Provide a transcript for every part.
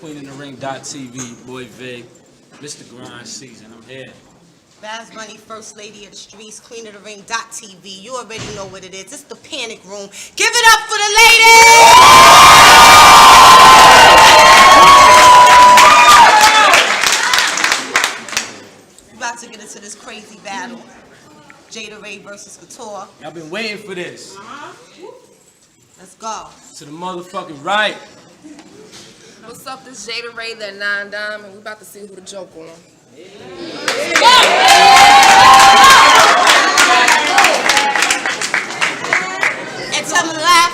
QueenInTheRing.tv, boy Vig, Mr. Grind Season, I'm here. Baz Bunny, First Lady of the Streets, QueenInTheRing.tv. You already know what it is. It's the Panic Room. Give it up for the ladies! We're about to get into this crazy battle. Jada Ray versus Couture. Y'all been waiting for this. Let's go. To the motherfucking right. What's up, this Jada Ray, that 9 dime, and we about to see who the joke on. And tell me to laugh.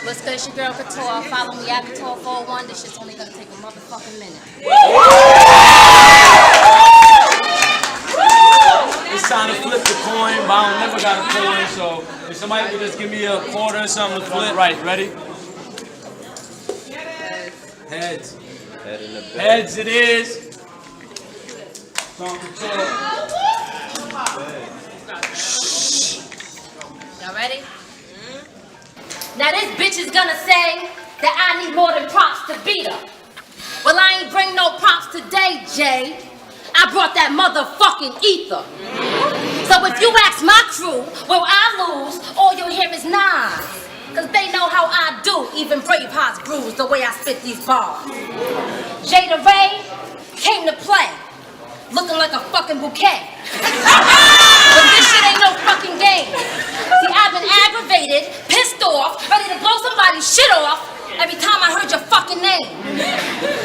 What's good, it's your girl Couture. Follow me at Couture 401. This shit's only gonna take a motherfucking minute. It's time to flip the coin, but I don't never got a coin, so if somebody could just give me a quarter or something to flip. Right, ready? Heads. Heads it is. Y'all ready? Now this bitch is gonna say that I need more than props to beat her. Well, I ain't bring no props today, Jay. I brought that motherfucking ether. So if you ask my crew, will I lose? All you'll hear is nines. Cause they know how I do, even Braveheart's bruise, the way I spit these bars. Jada Ray came to play, looking like a fucking bouquet. But this shit ain't no fucking game. See, I've been aggravated, pissed off, ready to blow somebody's shit off every time I heard your fucking name.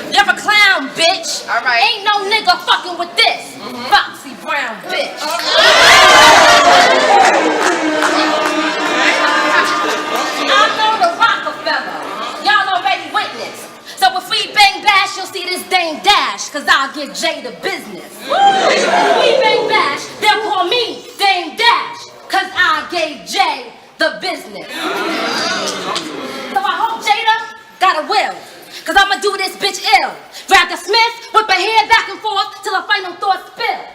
You're a clown, bitch. All right. Ain't no nigga fucking with this. Foxy Brown, bitch. I'm known to Rockefeller. Y'all already witnessed. So if we bang bash, you'll see this Dame Dash, cause I'll give Jay the business. If we bang bash, they'll call me Dame Dash, cause I gave Jay the business. So I hope Jada got a will, cause I'ma do this bitch ill. Grab the Smith, whip her hair back and forth till her final thoughts spill.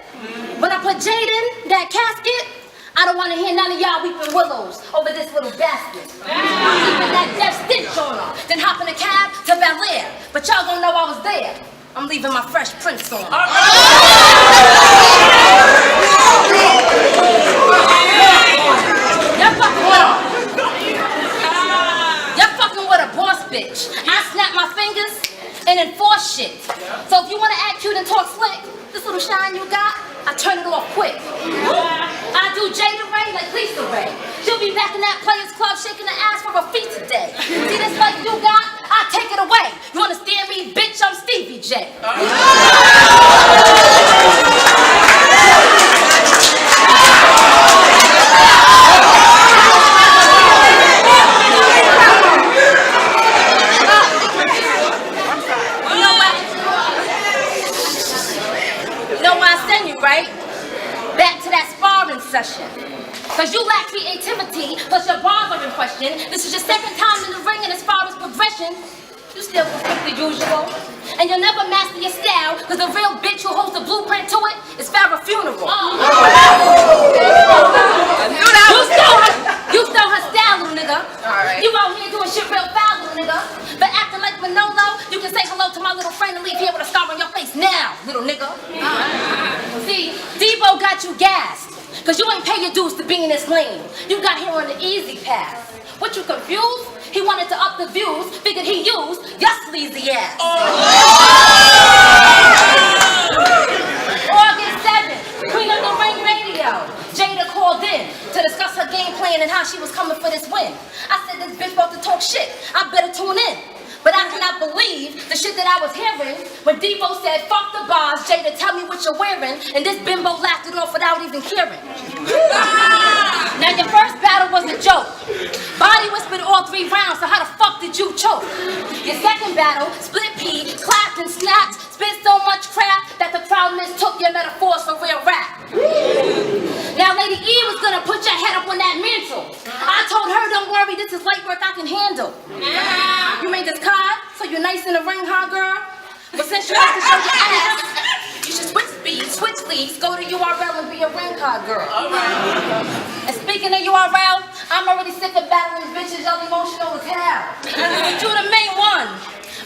When I put Jada in that casket, I don't wanna hear none of y'all weeping willows over this little basket. I'm leaving that death stitch on her, then hop in a cab to Bel Air. But y'all gonna know I was there. I'm leaving my Fresh Prince on. You're fucking with a boss bitch. I snap my fingers and enforce shit. So if you wanna act cute and talk slick, this little shine you got, I turn it off quick. I do Jada Ray like Lisa Ray. She'll be back in that Players Club shaking her ass for her feet today. See this life you got? I take it away. You understand me, bitch? I'm Stevie J. Right? Back to that sparring session. Cause you lack creativity, plus your bars are in question. This is your second time in the ring, and as far as progression, you still conflict the usual. And you'll never master your style, cause the real bitch who holds the blueprint to it is Farrah Funeral. You stole her style, little nigga. You out here doing shit real foul, little nigga. But acting like Manolo, you can say hello to my little friend and leave here with a scar on your face now, little nigga. See, Debo got you gassed, cause you ain't pay your dues to be in this lane. You got here on the easy path. What, you confused? He wanted to up the views, figured he used your sleazy ass. August 7th, Queen of the Ring Radio. Jada called in to discuss her game plan and how she was coming for this win. I said, this bitch about to talk shit. I better tune in. But I cannot believe the shit that I was hearing when Debo said, fuck the bars, Jada, tell me what you're wearing. And this bimbo laughed it off without even caring. Now your first battle was a joke. Body whispered all 3 rounds, so how the fuck did you choke? Your second battle, split pee, clapped and snapped, spit so much crap that the crowd mistook your metaphors for real rap. Now Lady E was gonna put your head up on that mantle. I told her, don't worry, this is light work I can handle. You made this card, so you're nice in the ring, huh, girl? But since you have to show your ass, you should switch speeds, switch leagues, go to URL and be a ring card girl. And speaking of URL, I'm already sick of battling bitches, y'all emotional as hell. But you the main one.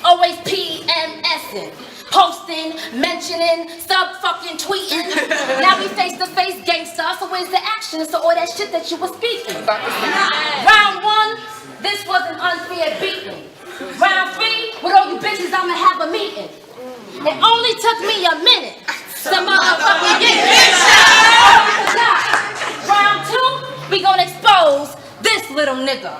Always P and texting, posting, mentioning, fucking tweeting. Now we face to face gangsta, so where's the action? So all that shit that you were speaking. Round one, this was an unfair beating. Round three, with all you bitches, I'ma have a meeting. It only took me a minute. Some motherfucking Round two, we gonna expose this little nigga.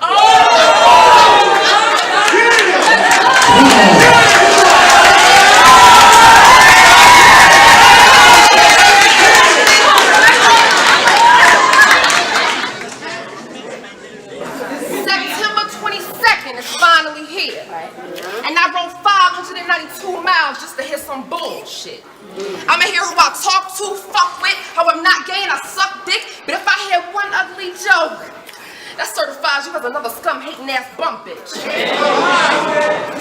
September 22nd is finally here. And I rode 592 miles just to hear some bullshit. I'ma hear who I talk to, fuck with, how I'm not gay and I suck dick, but if I hear one ugly joke, that certifies you as another scum-hating ass bum bitch.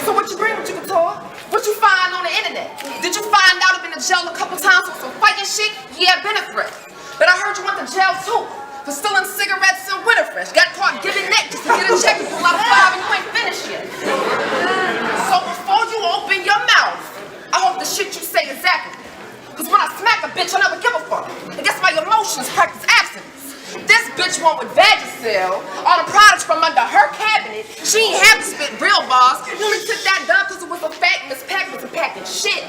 So what you bring with you, Couture? What you find on the internet? Did you find out I've been to jail a couple times for some fighting shit? Yeah, been a threat. But I heard you went to jail too for stealing cigarettes and Winterfresh. Got caught giving neck just to get a check and pull out a 5 and you ain't finished yet. So before you open your mouth, I hope the shit you say is accurate. Cause when I smack a bitch, I never give a fuck. I guess my emotions practice abstinence. This bitch won with Vagisil, all the products from under her cabinet. She ain't have to spit real bars. You only took that gun cause it was a fact Miss Pack was a packing shit.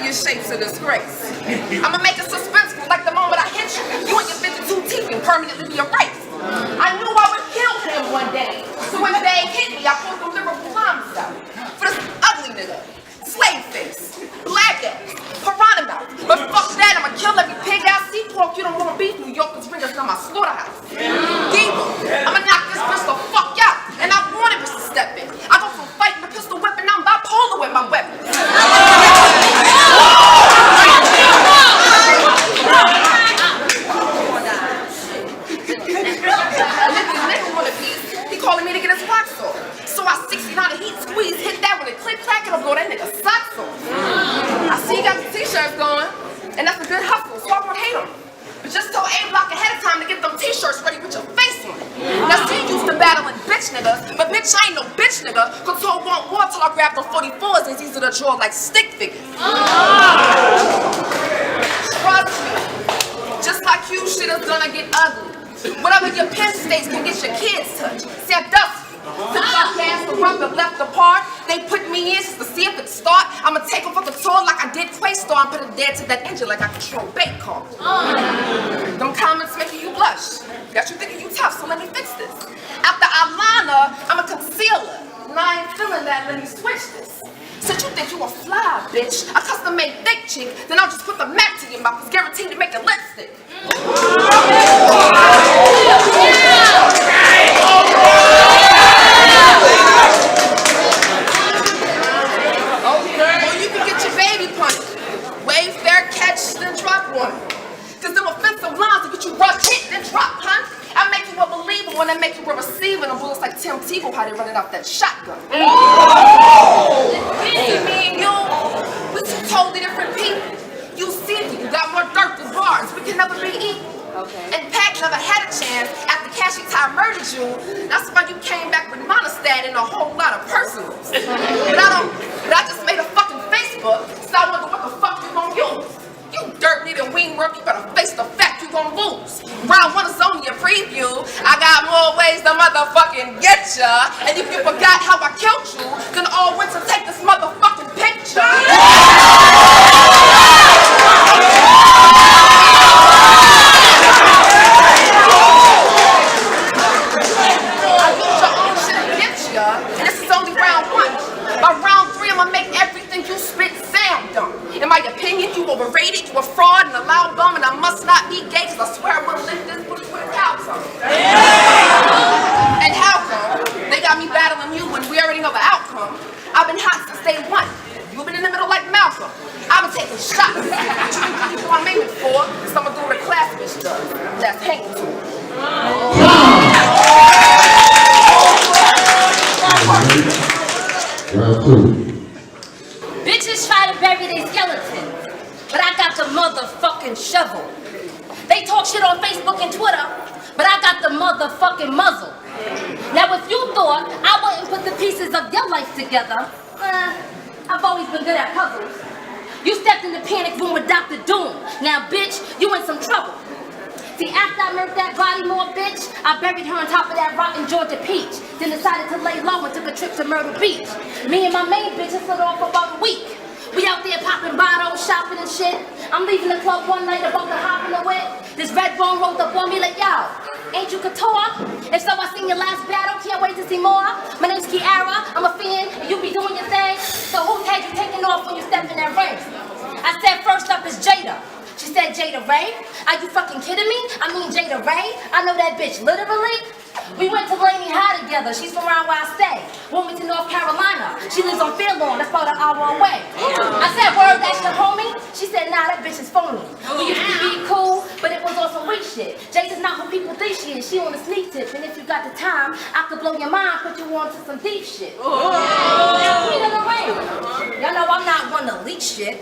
Shapes of disgrace. I'ma make it suspenseful like the moment I hit you. You and your 52 teeth can permanently be erased. I knew I would kill him one day. So when they hit me, I pulled the lyrical lines out. For this ugly nigga, slave face, black ass, piranha mouth. But fuck that, I'ma kill every pig ass sea pork you don't want to beef. New Yorkers bring us to my slaughterhouse. Diva, I'ma knock this bitch the fuck out. And I wanted bitch to step in. I go from fighting the pistol whipping, I'm bipolar with my weapon. Calling me to get his rocks off. So I 69 a heat squeeze, hit that with a click clack, and I'll blow that nigga socks off. I see you got the t-shirts going, and that's a good hustle, so I won't hate him. But just tell A-Block ahead of time to get them t-shirts ready with your face on it. Now see you used to battling bitch niggas, but bitch I ain't no bitch nigga. Couture want more till I grab them 44s and it's easy to draw like stick figures. Trust me, just like you, shit is gonna get ugly. Whatever your pen states can get your kids touched. See, I dust. Since I passed the rubber left apart, they put me in just to see if it start. I'ma take a fucking tour like I did Quaystar and put it dead to that engine like I control bait car. Them comments making you blush. Got you thinking you tough, so let me fix this. After eyeliner, I'm a concealer. And I ain't feeling that, let me switch this. Since you think you a fly, bitch, a custom-made thick chick, then I'll just put the MAC to your mouth. It's guaranteed to make a lipstick. Or you can get your baby punched. Wave fair, catch, then drop one. Cause them offensive lines will get you rushed, hit, then drop, hun. I make you a believer when I make you a receiver. And bullets like Tim Tebow, how they running out that shotgun. See, me and you, we two totally different people. You see me, you got more dirt than bars. We can never be equal. Okay. And Pac never had a chance after Cashy Ty murdered you. That's why you came back with monostat and a whole lot of personals. But I just made a fucking Facebook, so I wonder what the fuck you gonna use. You dirt needing wing work, you better face the fact you gonna lose. Round one is only a preview. I got more ways to motherfucking get ya. And if you forgot how I killed you, then all went to take this motherfucking picture. And this is only round one. By round three, I'ma make everything you spit sound dumb. In my opinion, you overrated, you a fraud and a loud bum, and I must not be gay, cause I swear I would've licked this booty with a cow tongue. And how come? They got me battling you when we already know the outcome. I've been hot since day one. You've been in the middle like Malcolm. I've been taking shots. What you think I'm aiming for? Cause I'ma do what a class bitch does. That's hanging to it. Bitches try to bury their skeletons, but I got the motherfucking shovel. They talk shit on Facebook and Twitter, but I got the motherfucking muzzle. Now if you thought I wouldn't put the pieces of your life together, I've always been good at puzzles. You stepped in the panic room with Dr. Doom. Now bitch, you in some trouble. See, after I murked that body more, bitch, I buried her on top of that rotten Georgia peach. Then decided to lay low and took a trip to Myrtle Beach. Me and my main bitch just slid off for about a week. We out there popping bottles, shopping and shit. I'm leaving the club one night about to hop in the whip. This red bone rolled up on me like, yo, ain't you Couture? If so, I seen your last battle, can't wait to see more. My name's Kiara, I'm a fan, and you be doing your thing. So whose head you taking off when you step in that ring? I said first up is Jada. She said, Jada Ray? Are you fucking kidding me? I mean Jada Ray? I know that bitch literally. We went to Laney High together. She's from around where I stay. Wilmington, North Carolina. She lives on Fairlawn. That's about an hour away. I said, word, that's your homie? She said, nah, that bitch is phony. We used to be cool, but it was on some weak shit. Jada's not who people think she is. She on a sneak tip. And if you got the time, I could blow your mind, put you on to some deep shit. Queen of the ring. Y'all know I'm not one to leak shit,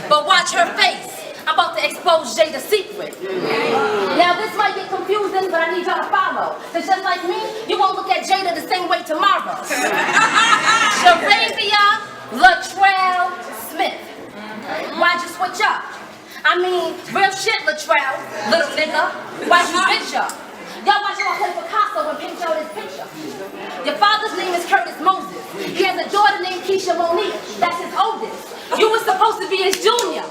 but watch her face. I'm about to expose Jada's secret. Now this might get confusing, but I need y'all to follow. Cause just like me, you won't look at Jada the same way tomorrow. Sharabia Latrell Smith. Why'd you switch up? I mean, real shit, Latrell, little nigga. Why'd you bitch up? Y'all watch y'all play Picasso and paint y'all this picture. Your father's name is Curtis Moses. He has a daughter named Keisha Monique. That's his oldest. You were supposed to be his junior.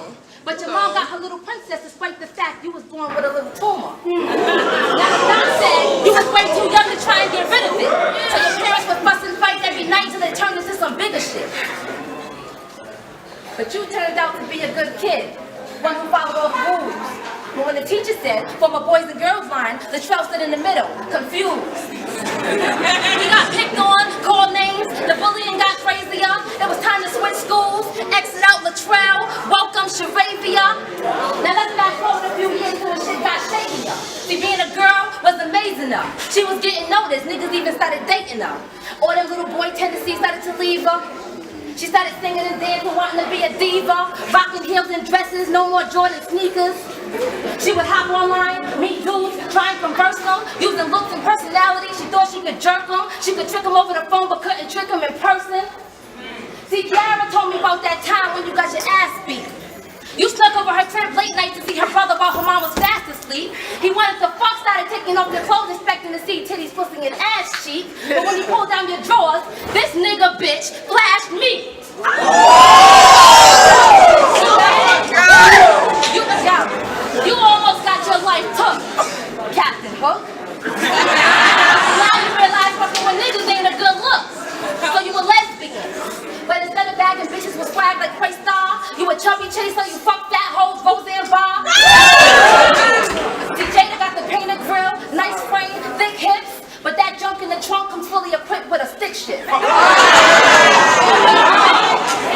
But your mom got her little princess despite the fact you was born with a little tumor. Now the doc said you was way too young to try and get rid of it. So your parents would fuss and fight every night till it turned into some bigger shit. But you turned out to be a good kid, one who followed all the rules. But when the teacher said, from a boys and girls line, Latrell stood in the middle, confused. He got picked on, called names, the bullying got crazier. It was time to switch schools, exit out Latrell, welcome Sharabia. Now let's fast forward a few years till the shit got shadier. See, being a girl was amazing her. She was getting noticed, niggas even started dating her. All them little boy tendencies started to leave her. She started singing and dancing, wanting to be a diva, rocking heels and dresses, no more Jordan sneakers. She would hop online, meet dudes, try and converse them, using looks and personality. She thought she could jerk them, she could trick them over the phone, but couldn't trick them in person. See, Kiara told me about that time when you got your ass beat. You snuck over her crib late night to see her brother while her mom was fast asleep. He wanted to fuck, started taking off your clothes, expecting to see titties, pussy, and ass cheek. But when he pulled down your drawers, this nigga bitch flashed me. You almost got your life took, Captain Hook. Now you realize fucking with niggas ain't a good look. So you a lesbian. But instead of bagging bitches with swag like Quay Star, you a chubby chaser, you fuck fat hoes, Roseanne Barr. See, Jada got the painted grill, nice frame, thick hips, but that junk in the trunk comes fully equipped with a stick shift. And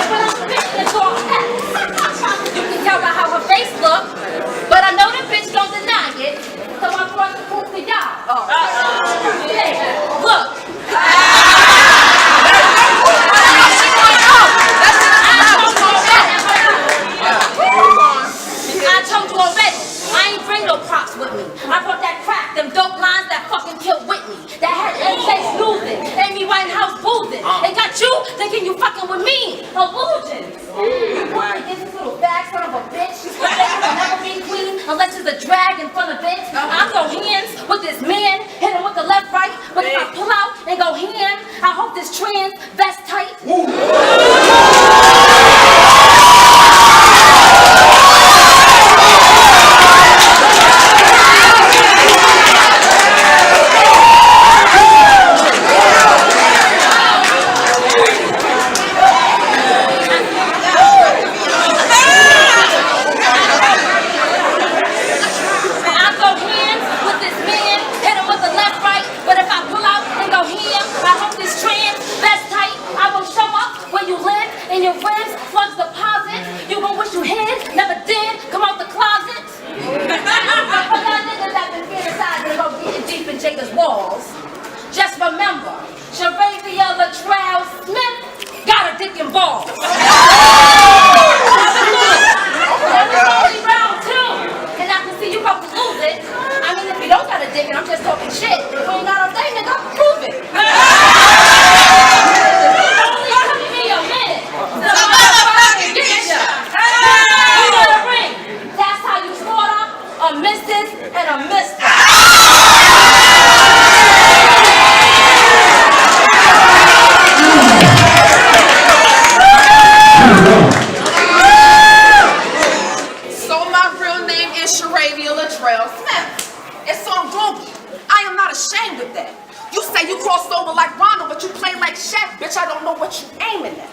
when I'm spitting, it's all facts. You can tell by how her face looks, but I know the bitch don't deny it, so I brought the proof to y'all. Yeah, look. I told you on dick and I'm just talking shit. If you ain't got no thing, nigga, prove it. Only come me a minute. The motherfucking get ya. You got a ring. That's how you slaughter a missus and a mister. Ashamed of that. You say you crossed over like Ronald, but you play like Shaq, bitch. I don't know what you aiming at.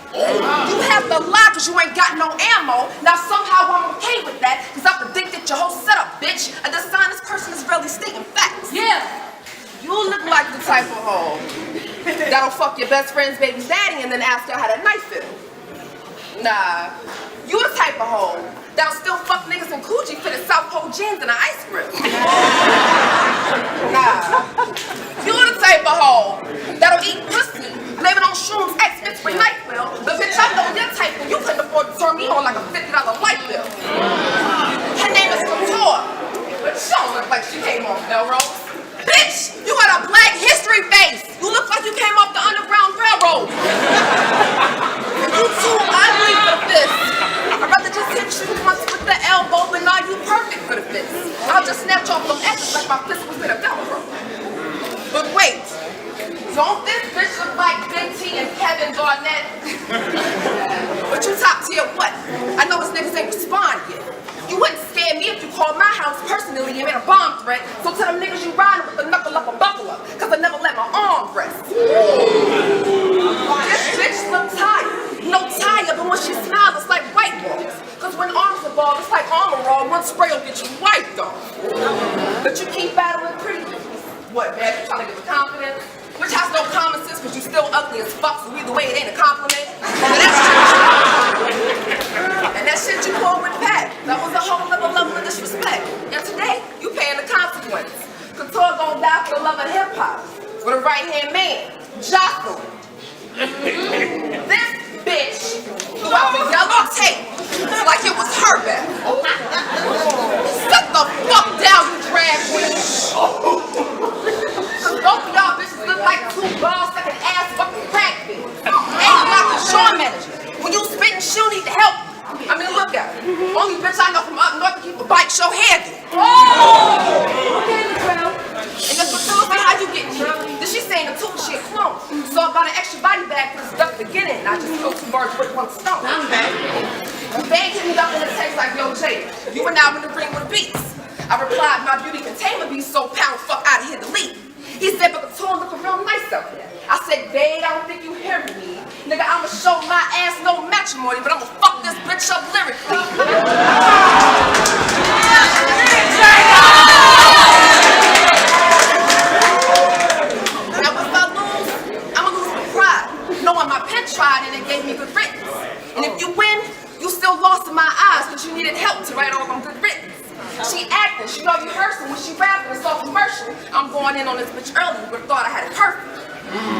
You have to lie because you ain't got no ammo. Now somehow I'm okay with that because I predicted your whole setup, bitch. A dishonest person is really stating facts. Yeah. You look like the type of hoe that'll fuck your best friend's baby's daddy and then ask her how that night feel. Nah, you the type of hoe that'll still fuck niggas in Couture for the South Pole jeans and an ice grill. Nah, you the type of hoe that'll eat pussy, blame it on Shroom's ex-bitch for NyQuil, but bitch, I know your type and you couldn't afford to turn me on like a $50 light bill. Her name is Couture, but she don't look like she came off Melrose. Bitch, you got a Black History face. You look like you came off the Underground Railroad. You too ugly for this. I'd rather just hit you once with the elbow, but now you perfect for the fist. I'll just snatch off them edges like my fist was in a Velcro. But wait, don't this bitch look like Big T and Kevin Garnett? But you top tier what? I know his niggas ain't respond yet. You wouldn't scare me if you called my house personally and made a bomb threat. So tell them niggas you riding with the knuckle up or buckle up, cause I never let my arm rest. This bitch look tired. No tired, but when she smiles, it's like white balls. Cause when arms are bald, it's like armor all. One spray will get you wiped off. But you keep battling pretty bitches. What, man? You trying to get the confidence? Which has no common sense because you still ugly as fuck, so either way it ain't a compliment. And that shit you pulled with Pat, that was a whole level of disrespect. And today, you paying the consequence. Couture gon' die for the love of hip-hop. With a right-hand man, Jocelyn. This bitch threw out the yellow tape like it was her bag. Sit the fuck down, you drag queen. Cause both of y'all bitches look like two ball-sucking ass fucking crack bitches. Ain't like a show manager. When you spittin', she'll need to help you. I mean, look at her. Only bitch I know from up north to keep a bike show handy. And that's what me how you get here. Then she saying the tooth shit clone. So I bought an extra body bag for the stuff beginning. And I just killed 2 birds with 1 stone. They hit me up in the text like, yo, Jay, you were now in the ring with beats. I replied, my beauty containment be so pound fuck out of here to leave. He said, but Couture looking real nice out there. I said, babe, I don't think you hear me. Nigga, I'ma show my ass no matrimony, but I'ma fuck this bitch up lyrically. Now if I lose, I'ma lose my pride. Knowing my pen tried and it gave me good riddance. And if you win, you still lost in my eyes because you needed help to write all them good riddance. She acting, she know rehearsing when she rapping, it's all commercial. I'm going in on this bitch early, you would've thought I had it perfect.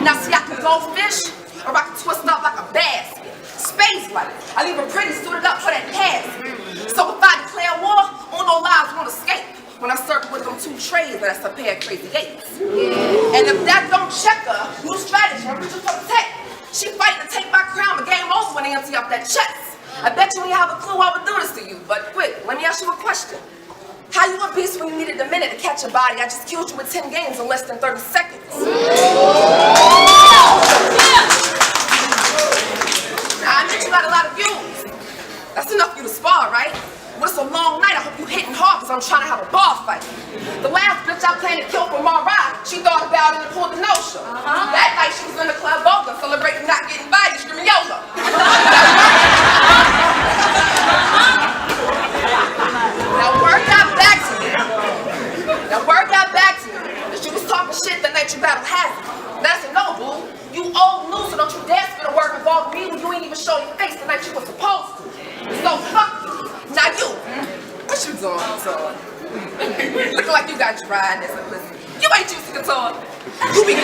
Now see, I can go fish, or I can twist up like a basket. Space like it. I leave her pretty suited up for that casket. So if I declare war, no lives won't escape. When I circle with them 2 trays, that's a pair of crazy gates. And if that don't check her, new strategy, I'm reaching for the tech. She fighting to take my crown, but game over when they empty up that chest. I bet you ain't have a clue I would do this to you, but quick, let me ask you a question. How you a beast when you needed a minute to catch a body? I just killed you with 10 games in less than 30 seconds. Now, I bet you got a lot of views. That's enough for you to spar, right? But it's a long night. I hope you hitting hard because I'm trying to have a bar fight. The last bitch I planned to kill for my ride, she thought about it and pulled the no-show. That night she was in the club over celebrating not getting invited, screaming YOLO. Now word got back to me. That she was talking shit the night you battled Hazard. That's a no, boo. You old news, so don't you dare spit a word involving me when you ain't even show your face the night you were supposed to. So fuck you. Now you. What you doing, Couture? Looking like you got dry ass and pussy. You ain't used to Couture. You be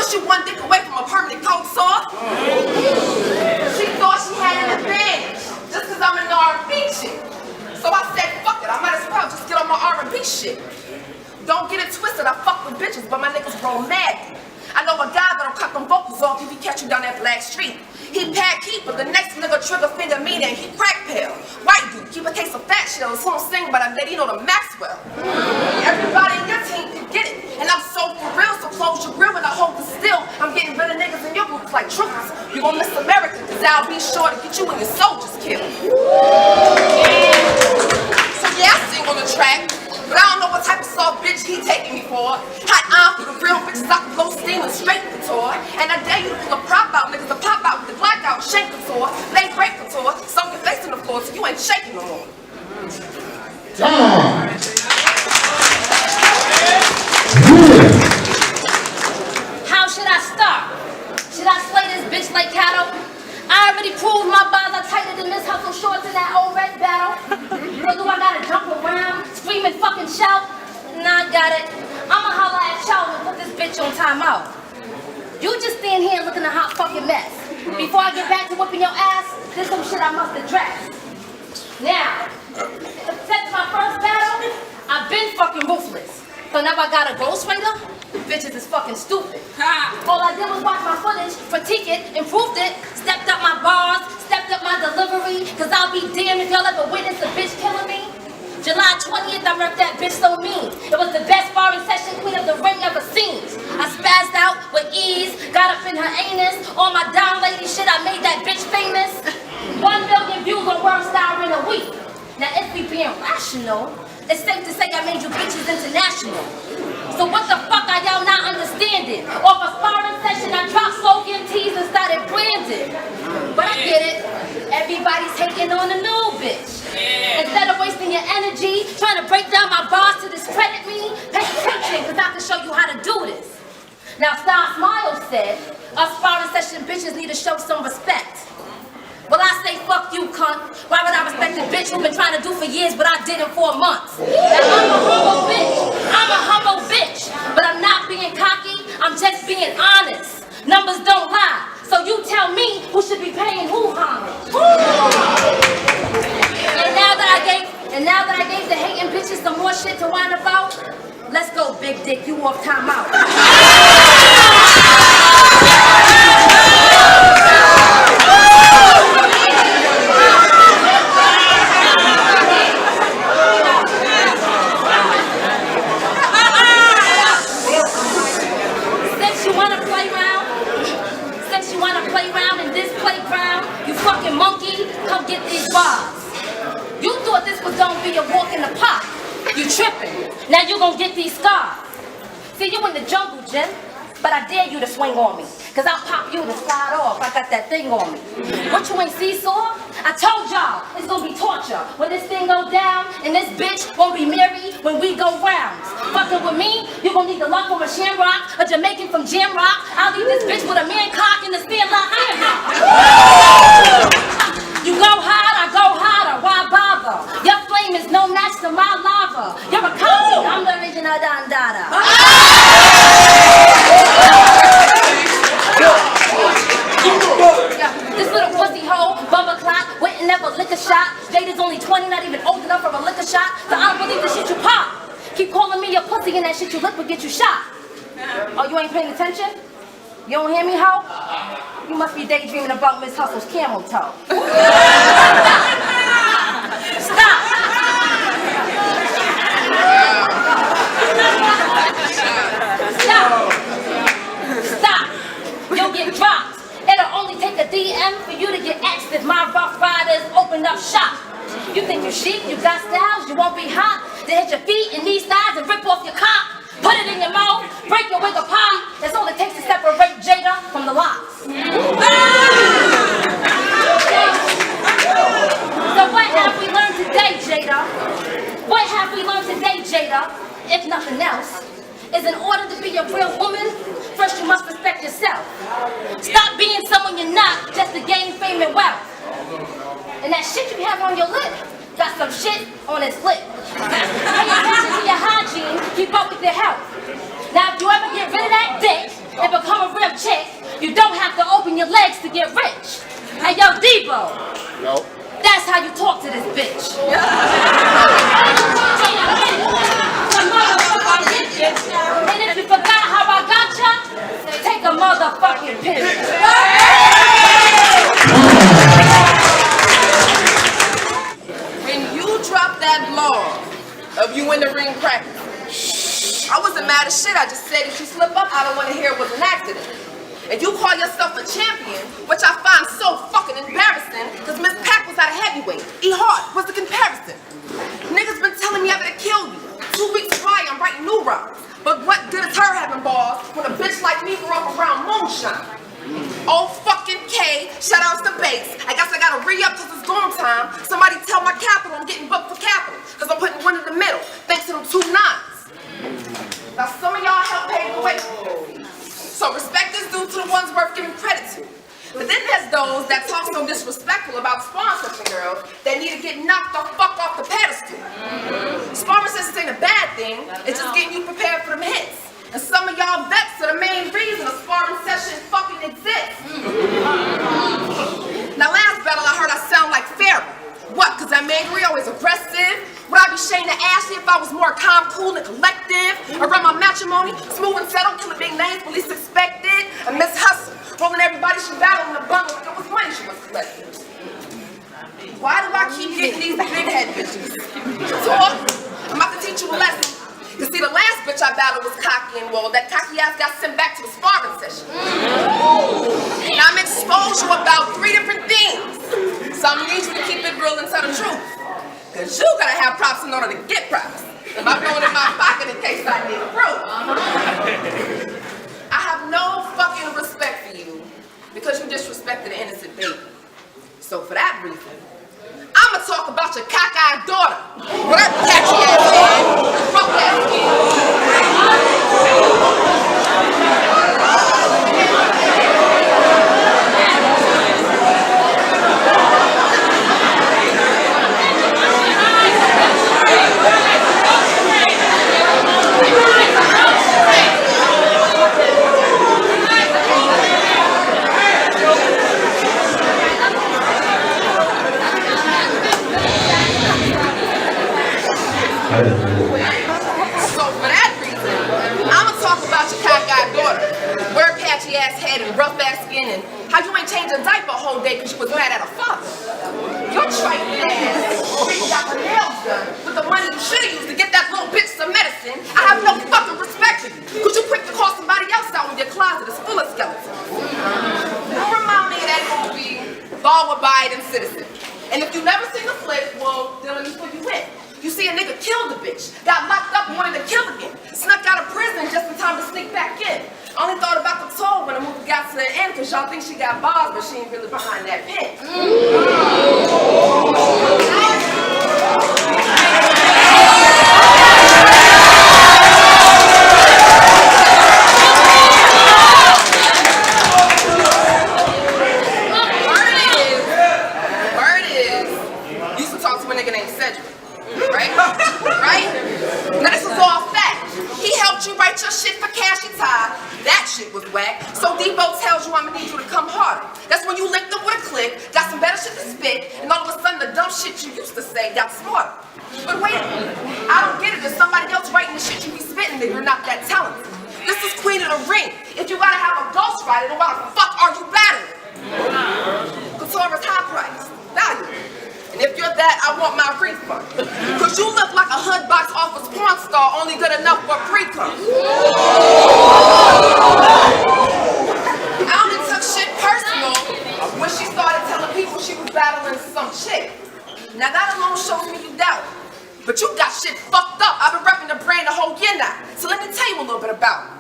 was she one dick away from a permanent cold sore? She thought she had an advantage just because I'm an R&B chick. So I said, fuck it, I might as well just get on my R&B shit. Don't get it twisted, I fuck with bitches, but my niggas romantic. I know a guy that'll cut them vocals off if he catch you down that Black Street. He pad keeper, the next nigga trigger finger me, and he crack pill. White dude, keep a case of fat shells, who don't sing but I lady know the Maxwell. Everybody in your team can get it, and I'm so for real, so close your grill and I hold it still. I'm getting rid of niggas in your groups like troopers. You gon' miss America, cause I'll be sure to get you and your soldiers killed. So yeah, I sing on the track. But I don't know what type of soft bitch he taking me for. Hot on for the real bitches I can blow steam and straight Couture. And I dare you to pull a prop out, niggas to pop out with the black out, shake Couture, lay break Couture, sunk your face in the floor so you ain't shaking no more. How should I start? Should I slay this bitch like cattle? I already proved my bars are tighter than Miss Hustle shorts in that old red battle. Or do I gotta jump around, scream and fucking shout? Nah, I got it. I'ma holla at y'all and put this bitch on timeout. You just stand here looking a hot fucking mess. Before I get back to whipping your ass, there's some shit I must address. Now, since my first battle, I've been fucking ruthless. So now I got a ghostwriter? Bitches is fucking stupid. All I did was watch my footage, critique it, improved it, stepped up my bars, stepped up my delivery, cause I'll be damned if y'all ever witness a bitch killing me. July 20th, I murked that bitch so mean. It was the best sparring session Queen of the Ring ever seen. I spazzed out with ease, got up in her anus. On my down lady shit, I made that bitch famous. 1 million views on World Star in a week. Now if we being rational, it's safe to say I made you bitches international. So what the fuck are y'all not understanding? Off a sparring session, I dropped slogan tees and started branding. But I get it. Everybody's taking on a new bitch. Instead of wasting your energy trying to break down my bars to discredit me, pay attention, cause I can show you how to do this. Now Star Smile said, us sparring session bitches need to show some respect. Well, I say fuck you, cunt. Why would I respect a bitch who been trying to do for years what I did in 4 months? Now, I'm a humble bitch. I'm a humble bitch. But I'm not being cocky. I'm just being honest. Numbers don't lie. So you tell me who should be paying who homage. And now that I gave the hating bitches some more shit to whine about, let's go, big dick. You off timeout. Come get these bars. You thought this was gonna be a walk in the park. You tripping. Now you gonna get these scars. See, you in the jungle, Jim, but I dare you to swing on me. Cause I'll pop you to slide off. I got that thing on me. What, you ain't seesaw? I told y'all, it's gonna be torture. When this thing go down, and this bitch won't be married when we go rounds. Fucking with me, you gonna need the luck from a shamrock, a Jamaican from Jamrock. I'll leave this bitch with a man cock in the stand like You go hard, I go harder, why bother? Your flame is no match to my lava. You're a copy, I'm the original Dandada. This little pussy hoe, bubba clock, went and never lick a shot. Jada's only 20, not even old enough for a liquor shot. So I don't believe the shit you pop. Keep calling me your pussy and that shit you lick will get you shot. Oh, you ain't paying attention? You don't hear me, hoe? You must be daydreaming about Miss Hustle's camel toe. Stop! Stop! Stop! You'll get dropped. It'll only take a DM for you to get axed if my rough riders open up shop. You think you chic, you got styles, you won't be hot. Then hit your feet and knee thighs and rip off your cock. Put it in your mouth, break your wig apart. That's all it takes to separate Jada from the locks. So what have we learned today, Jada? What have we learned today, Jada? If nothing else, is in order to be a real woman, first you must respect yourself. Stop being someone you're not just to gain fame and wealth. And that shit you have on your lip got some shit on its lip. Pay attention to your hygiene, keep up with your health. Now if you ever get rid of that dick and become a real get rich. Hey, yo, Debo. No. That's how you talk to this bitch. And if you forgot how I got ya, take a motherfucking pill. When you dropped that law of you in the ring practice, I wasn't mad as shit. I just said if you slip up, I don't want to hear it was an accident. And you call yourself a champion, which I find so fucking embarrassing, because Miss Pack was at a heavyweight. E Hart, what's the comparison? Niggas been telling me I'm gonna kill you. 2 weeks prior, I'm writing new rhymes. But what good is her having balls when a bitch like me grew up around moonshine? Oh fucking K, shout outs to Bates. I guess I gotta re-up cause it's dorm time. Somebody tell my capital I'm getting booked for capital, cause I'm putting one in the middle, thanks to them 2 nines. Now some of y'all help pave the way for me. So respect is due to the ones worth giving credit to. But then there's those that talk so disrespectful about sponsoring girls that need to get knocked the fuck off the pedestal. Sponsorships ain't a bad thing, it's just getting you prepared for them hits. And some of y'all vets are the main reason a sparring session fucking exists. Now last battle I heard I sound like Pharaoh. What, cause I'm angry, always aggressive? Would I be Shane to Ashley if I was more calm, cool, and collective? Around my matrimony, smooth and settled, killing big names when least expected? And Miss Hustle, rolling everybody she battled in a bundle like it was money she was collecting. Why do I keep getting these big head bitches? Talk, I'm about to teach you a lesson. You see, the last bitch I battled was cocky, and well, that cocky ass got sent back to the sparring session. Now I'm exposed you about 3 different things. So I need you to keep it real and tell the truth. Cause you gotta have props in order to get props. I'm throwing in my pocket in case I need a proof. I have no fucking respect for you because you disrespected an innocent baby. So for that reason, I'ma talk about your cockeyed daughter. With her catchy ass head, broke ass So for that reason, I'ma talk about your cockeyed daughter, with her patchy ass head and rough ass skin, and how you ain't changed a diaper a whole day because you was mad at her father. Your trifling ass already got her nails done with the money you should've used to get that little bitch some medicine. I have no fucking respect for you, because you quick to call somebody else out when your closet is full of skeletons. You remind me of that movie, Law-Abiding Citizen. And if you never seen the flick, well, then let me put you in. You see a nigga killed the bitch, got locked up and wanted to kill again, snuck out of prison just in time to sneak back in. Only thought about the toll when the movie got to the end because y'all think she got bars, but she ain't really behind that pen. Word is, you used to talk to a nigga named Cedric. Right? Right? Now this is all fact. He helped you write your shit for Cashy Tie. That shit was whack. So Debo tells you I'ma need you to come harder. That's when you linked up with a click, got some better shit to spit, and all of a sudden the dumb shit you used to say got smarter. But wait a minute. I don't get it. There's somebody else writing the shit you be spitting that you're not that talented. This is Queen of the Ring. If you gotta have a ghostwriter, then why the fuck are you battling? Couture is high price. Value. And if you're that, I want my refund. Cause you look like a hood box office porn star only good enough for pre-cum. I only took shit personal when she started telling people she was battling some chick. Now that alone shows me you doubt. But you got shit fucked up. I've been repping the brand the whole year now. So let me tell you a little bit about it.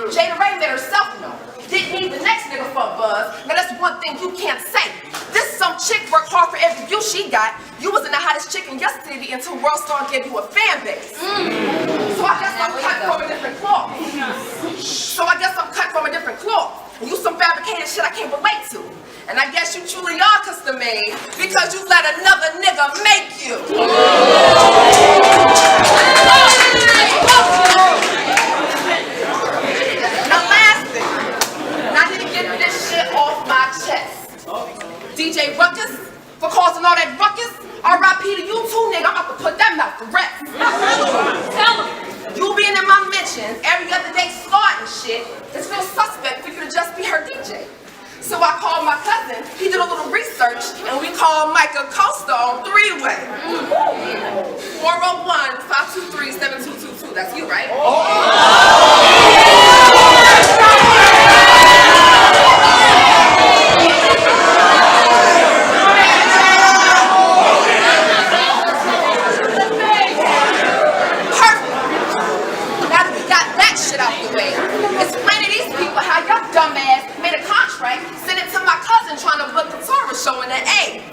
Jada Ray made herself know. Didn't need the next nigga for a buzz. Now that's one thing you can't say. This some chick worked hard for every view she got. You wasn't the hottest chick in yesterday until World Star gave you a fan base. So I guess I'm cut from a different cloth. And you some fabricated shit I can't relate to. And I guess you truly are custom made because you let another nigga make you. Now last thing, and I need to get this shit off my chest. all that ruckus, R.I.P. to you too, nigga. I'm about to put them out to rest. Tell them. You being in my mentions every other day starting shit, it's real suspect for you to just be her DJ. So I called my cousin, he did a little research, and we called Micah Costa on three-way. 401-523-7222, that's you, right? Showing an A.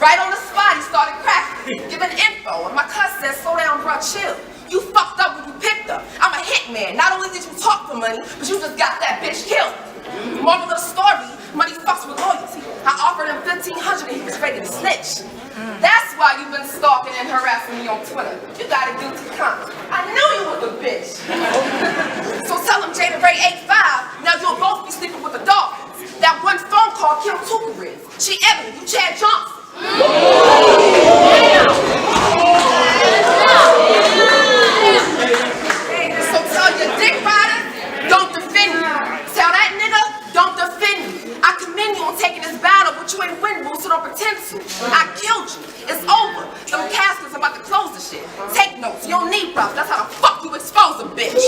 Right on the spot, he started cracking, giving info. And my cousin said, slow down, bro, chill. You fucked up when you picked up. I'm a hitman. Not only did you talk for money, but you just got that bitch killed. Moral of the story, money fucks with loyalty. I offered him $1,500 and he was ready to snitch. That's why you've been stalking and harassing me on Twitter. You got a guilty conscience. I knew you was a bitch. So tell him Jada Ray 85, now you'll both be sleeping with the dog. That one phone call killed two careers. She Ebony, you Chad Johnson. So tell your dick rider, don't defend me. Tell that nigga, don't defend me. I commend you on taking this battle, but you ain't win, boo, so don't pretend to. I killed you. It's over. Them caskets about to close the shit. Take notes. You don't need props. That's how the fuck you expose a bitch.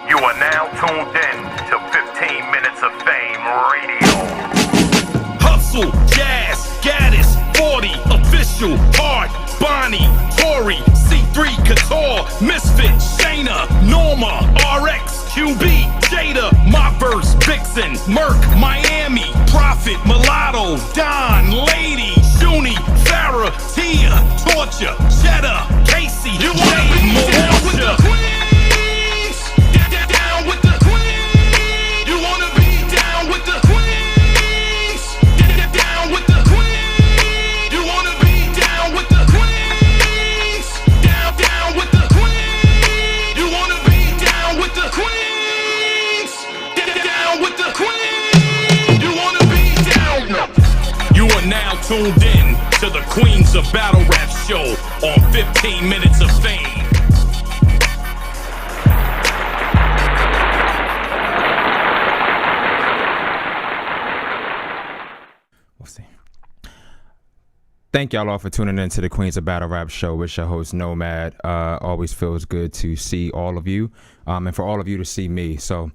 You are now tuned in to 15 Minutes of Fame Radio. Hustle, Jazz, Gaddis, 40, Official, Art, Bonnie, Tori, C3, Couture, Misfit, Shayna, Norma, RX, QB, Jada, My Verse, Vixen, Merc, Miami, Prophet, Mulatto, Don, Lady, Shuni, Farrah, Tia, Torture, Cheddar, Casey, you wanna be down with the queens? Down with the queens. You wanna be down with the queens? Down with the queens. You wanna be down with the queens? Down with the queens. You wanna be down with the queens? Down with the queens. You wanna be down. You are now tuned in to the Queens of Battle Rap show on 15 Minutes of Fame. We'll see. Thank y'all all for tuning in to the Queens of Battle Rap show. It's your host Nomad. Always feels good to see all of you, and for all of you to see me. So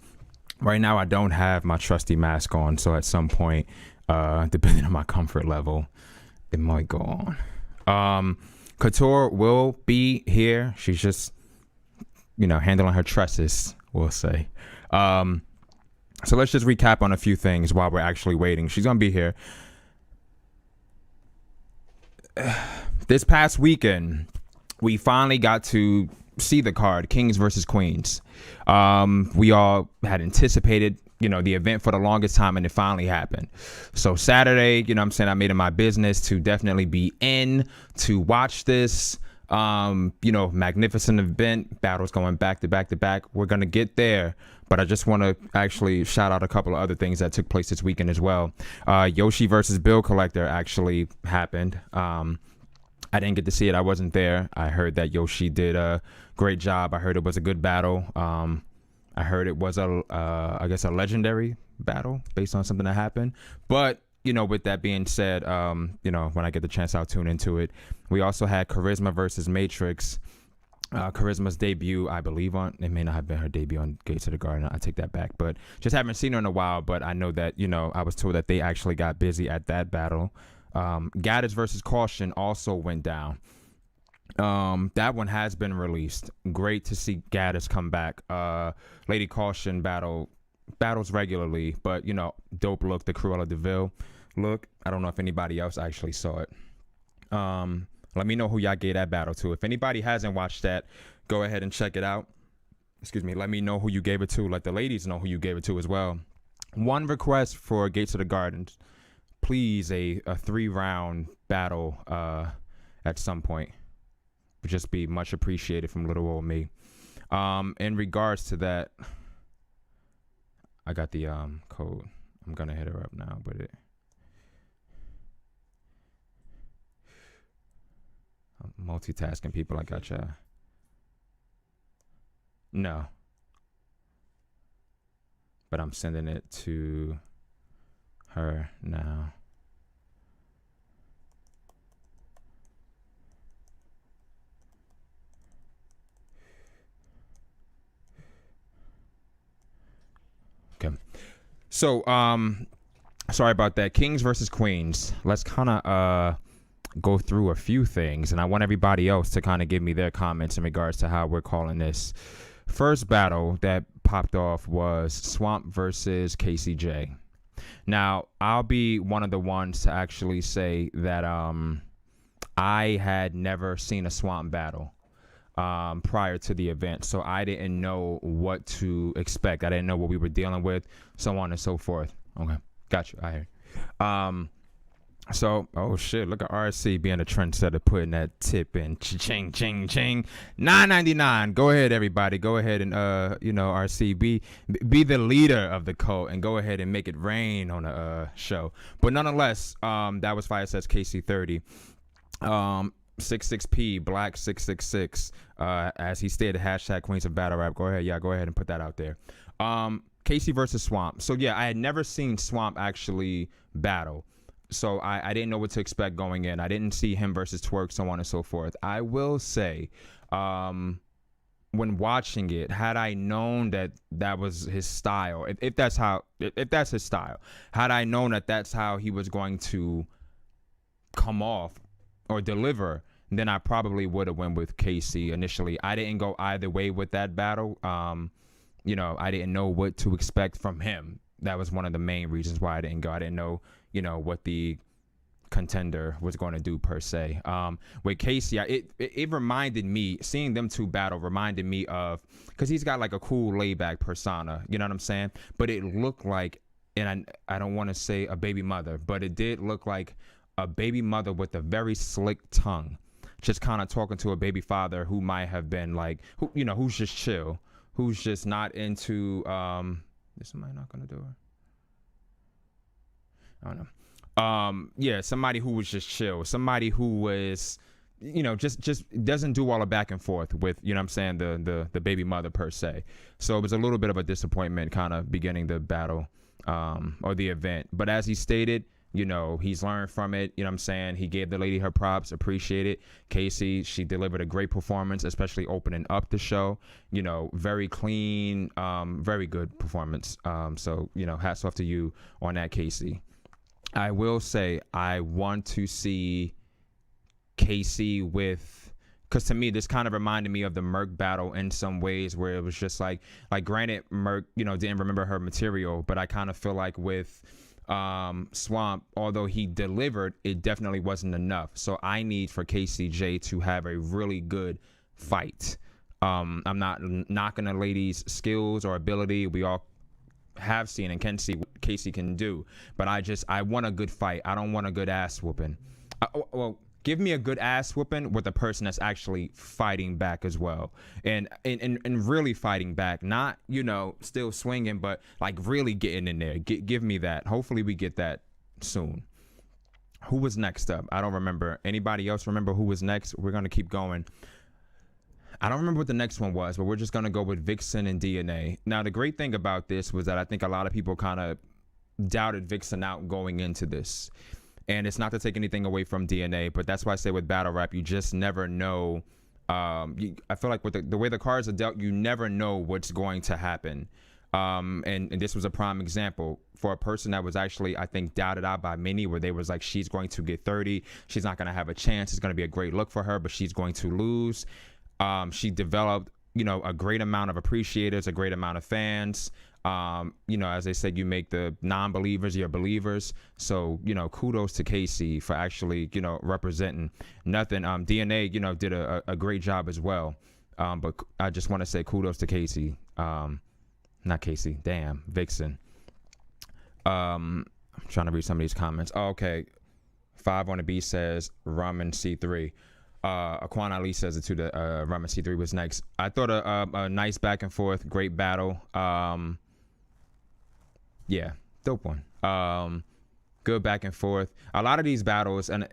right now I don't have my trusty mask on, so at some point, depending on my comfort level, it might go on. Couture will be here. She's just, handling her tresses, we'll say. So let's just recap on a few things while we're actually waiting. She's gonna be here. This past weekend, we finally got to see the card, Kings versus Queens. We all had anticipated, the event for the longest time, and it finally happened. So Saturday, I made it my business to definitely be in to watch this, magnificent event, battles going back to back to back. We're going to get there, but I just want to actually shout out a couple of other things that took place this weekend as well. Yoshi versus Bill Collector actually happened. I didn't get to see it. I wasn't there. I heard that Yoshi did a great job. I heard it was a good battle. I heard it was a legendary battle based on something that happened. But, with that being said, when I get the chance, I'll tune into it. We also had Charisma versus Matrix. Charisma's debut, I believe, it may not have been her debut on Gates of the Garden. I take that back, but just haven't seen her in a while. But I know that, I was told that they actually got busy at that battle. Gaddis versus Caution also went down. That one has been released. Great to see Gaddis come back. Lady Caution battles regularly, but dope look, the Cruella de Vil. look. I don't know if anybody else actually saw it. Let me know who y'all gave that battle to. If anybody hasn't watched that, go ahead and check it out. Excuse me. Let me know who you gave it to. Let the ladies know who you gave it to as well. One request for Gates of the Gardens. Please, a 3-round battle at some point would just be much appreciated from little old me. In regards to that, I got the code. I'm gonna hit her up now with it. I'm multitasking, people. I got y'all. No, but I'm sending it to her now. Okay. So, sorry about that. Kings versus Queens. Let's kind of go through a few things, and I want everybody else to kind of give me their comments in regards to how we're calling this. First battle that popped off was Swamp versus KCJ. Now, I'll be one of the ones to actually say that I had never seen a Swamp battle prior to the event, so I didn't know what to expect. I didn't know what we were dealing with, so on and so forth. Okay, got you. I hear. So, oh shit, look at RC being a trendsetter, putting that tip in. Ching, ching, ching. $9.99. Go ahead, everybody. Go ahead and, RC, be the leader of the cult and go ahead and make it rain on the show. But nonetheless, that was Fire Sets KC30. 66P, Black 666. As he stated, hashtag Queens of Battle Rap. Go ahead. Yeah, go ahead and put that out there. KC versus Swamp. So, yeah, I had never seen Swamp actually battle. So I didn't know what to expect going in. I didn't see him versus Twerk, so on and so forth. I will say, when watching it, had I known that that was his style, if that's his style, had I known that that's how he was going to come off or deliver, then I probably would have went with KC initially. I didn't go either way with that battle. I didn't know what to expect from him. That was one of the main reasons why I didn't go. I didn't know, what the contender was going to do per se. With Casey, it reminded me, seeing them two battle reminded me of, because he's got like a cool laid-back persona, you know what I'm saying? But it looked like, and I don't want to say a baby mother, but it did look like a baby mother with a very slick tongue, just kind of talking to a baby father who might have been like, who's just chill, who's just not into, is somebody knocking on the door? I don't know. Somebody who was just chill, somebody who was, just doesn't do all the back and forth with, what I'm saying, the baby mother per se. So it was a little bit of a disappointment kind of beginning the battle or the event. But as he stated, he's learned from it. You know what I'm saying? He gave the lady her props, appreciate it. Casey, she delivered a great performance, especially opening up the show. Very clean, very good performance. So, hats off to you on that, Casey. I will say I want to see Casey with, because to me, this kind of reminded me of the Merc battle in some ways, where it was just like granted, Merc, didn't remember her material, but I kind of feel like with Swamp, although he delivered, it definitely wasn't enough. So I need for KCJ to have a really good fight. I'm not knocking a lady's skills or ability. We all have seen and can see what Casey can do, but I want a good fight. I don't want a good ass whooping. Well, give me a good ass whooping with a person that's actually fighting back as well, and really fighting back, not still swinging, but like really getting in there. Give me that. Hopefully we get that soon. Who was next up? I don't remember. Anybody else remember who was next? We're gonna keep going. I don't remember what the next one was, but we're just going to go with Vixen and Dna. Now, the great thing about this was that I think a lot of people kind of doubted Vixen out going into this. And it's not to take anything away from Dna, but that's why I say with battle rap, you just never know. I feel like with the way the cards are dealt, you never know what's going to happen. And this was a prime example for a person that was actually, I think, doubted out by many, where they was like, she's going to get 30. She's not going to have a chance. It's going to be a great look for her, but she's going to lose. She developed, a great amount of appreciators, a great amount of fans. You know, as they said, you make the non-believers your believers. So, you know, kudos to Casey for actually, you know, representing nothing. DNA, you know, did a great job as well. But I just want to say kudos to Casey. Not Casey, damn, Vixen. I'm trying to read some of these comments. Oh, okay. 5 on the B says Rum and C3. Aquan Ali says it too, that Rum and C3 was next. I thought a nice back and forth, great battle. Yeah, dope one. Good back and forth. A lot of these battles, and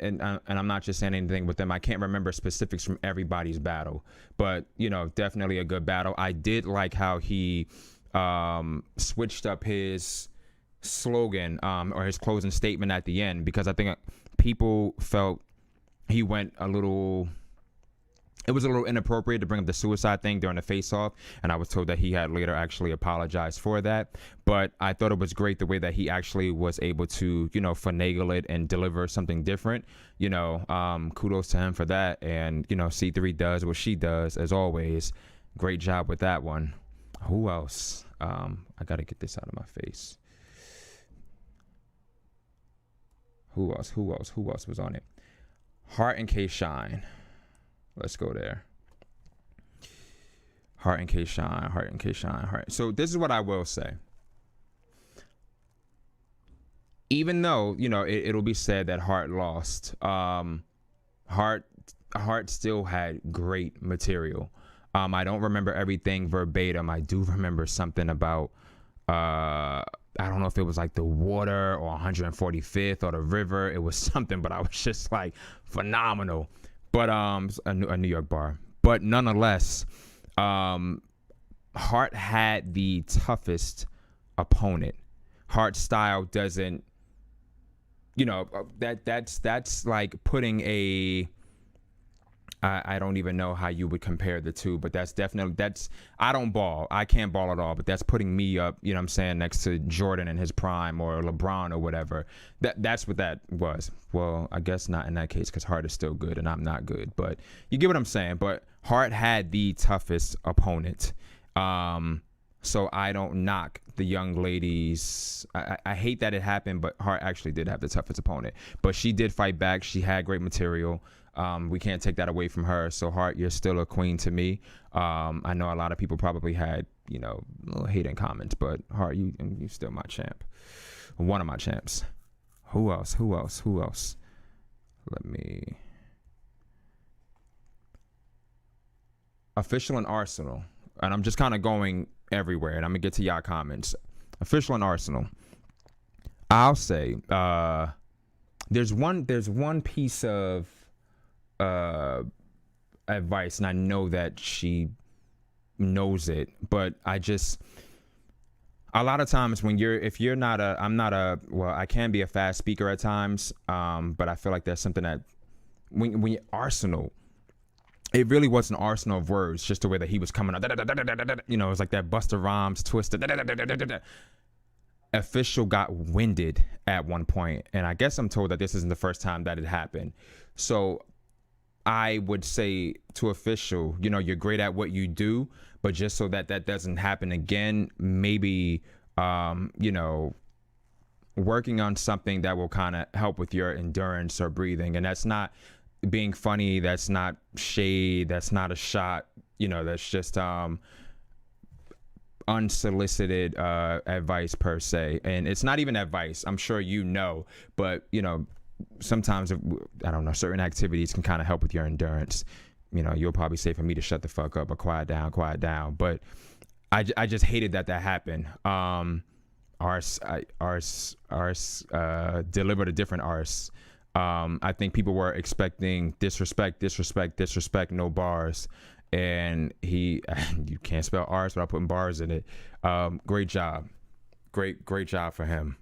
I'm not just saying anything with them, I can't remember specifics from everybody's battle, but you know, definitely a good battle. I did like how he switched up his slogan or his closing statement at the end, because I think people felt he went a little, it was a little inappropriate to bring up the suicide thing during the face-off, and I was told that he had later actually apologized for that. But I thought it was great the way that he actually was able to, you know, finagle it and deliver something different. You know, kudos to him for that. And, you know, C3 does what she does, as always. Great job with that one. Who else? I got to get this out of my face. Who else was on it? Heart and K Shine. Let's go there. Heart and K Shine, Heart and K Shine, Heart. So this is what I will say. Even though, you know, it'll be said that Heart lost, Heart still had great material. I don't remember everything verbatim. I do remember something about, I don't know if it was like the water or 145th or the river. It was something, but I was just like phenomenal. But a New York bar. But nonetheless, Heart had the toughest opponent. Heart's style doesn't, you know, that's like putting a, I don't even know how you would compare the two, but that's definitely, I don't ball. I can't ball at all, but that's putting me up, you know what I'm saying, next to Jordan in his prime or LeBron or whatever. That's what that was. Well, I guess not in that case, because Hart is still good and I'm not good, but you get what I'm saying. But Hart had the toughest opponent. So I don't knock the young ladies. I hate that it happened, but Hart actually did have the toughest opponent. But she did fight back. She had great material. We can't take that away from her. So Hart, you're still a queen to me. I know a lot of people probably had, you know, little hating comments, but Hart, you still my champ. One of my champs. Who else? Let me. Official and Arsenal. And I'm just kind of going everywhere, and I'm gonna get to y'all comments. Official and Arsenal. I'll say there's one piece of advice, and I know that she knows it, but I just, a lot of times when if you're not I can be a fast speaker at times, but I feel like there's something that when you Arsenal, it really was an arsenal of words, just the way that he was coming up, you know, it was like that Busta Rhymes twisted. Official got winded at one point, and I guess I'm told that this isn't the first time that it happened. So I would say to Official, you know, you're great at what you do, but just so that doesn't happen again, maybe, you know, working on something that will kind of help with your endurance or breathing. And that's not being funny, that's not shade, that's not a shot, you know, that's just unsolicited advice per se. And it's not even advice, I'm sure you know, but you know, sometimes, I don't know, certain activities can kind of help with your endurance. You know, you'll probably say for me to shut the fuck up or quiet down, but I just hated that happened. Ars delivered a different arse. I think people were expecting disrespect, no bars. And you can't spell arse without putting bars in it. Great job. Great job for him.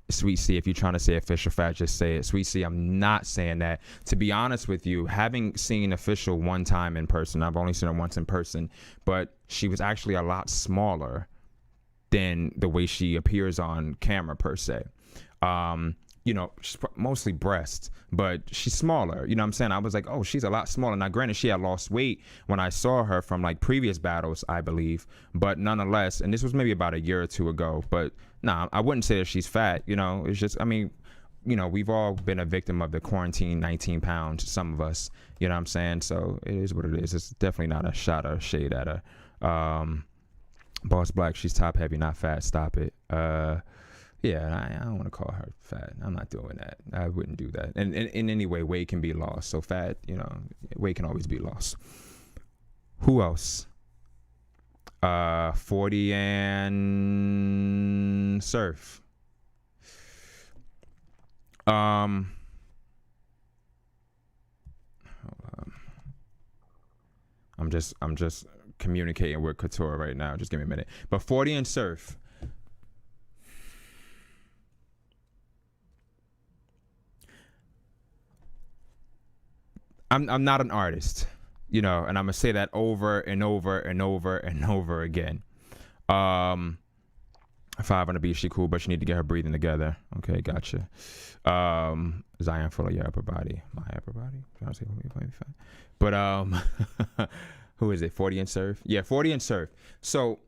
Sweet C, if you're trying to say Official fat, just say it. Sweet C, I'm not saying that. To be honest with you, having seen Official one time in person, I've only seen her once in person, but she was actually a lot smaller than the way she appears on camera per se. you know, mostly breasts, but she's smaller. You know what I'm saying? I was like, oh, she's a lot smaller. Now, granted, she had lost weight when I saw her from like previous battles, I believe. But nonetheless, and this was maybe about a year or two ago. But nah, I wouldn't say that she's fat. You know, it's just, I mean, you know, we've all been a victim of the quarantine 19 pounds, some of us. You know what I'm saying? So it is what it is. It's definitely not a shot or shade at her. Boss Black, she's top heavy, not fat. Stop it. Yeah, I don't want to call her fat. I'm not doing that. I wouldn't do that. And in any way, weight can be lost. So fat, you know, weight can always be lost. Who else? 40 and Surf. Hold on. I'm just communicating with Couture right now. Just give me a minute. But 40 and Surf. I'm not an artist, you know, and I'm gonna say that over and over and over and over again. 5 on the beat, she cool, but she need to get her breathing together. Okay, gotcha. Zion full of your upper body, my upper body. But who is it? 40 and Surf. Yeah, 40 and Surf. So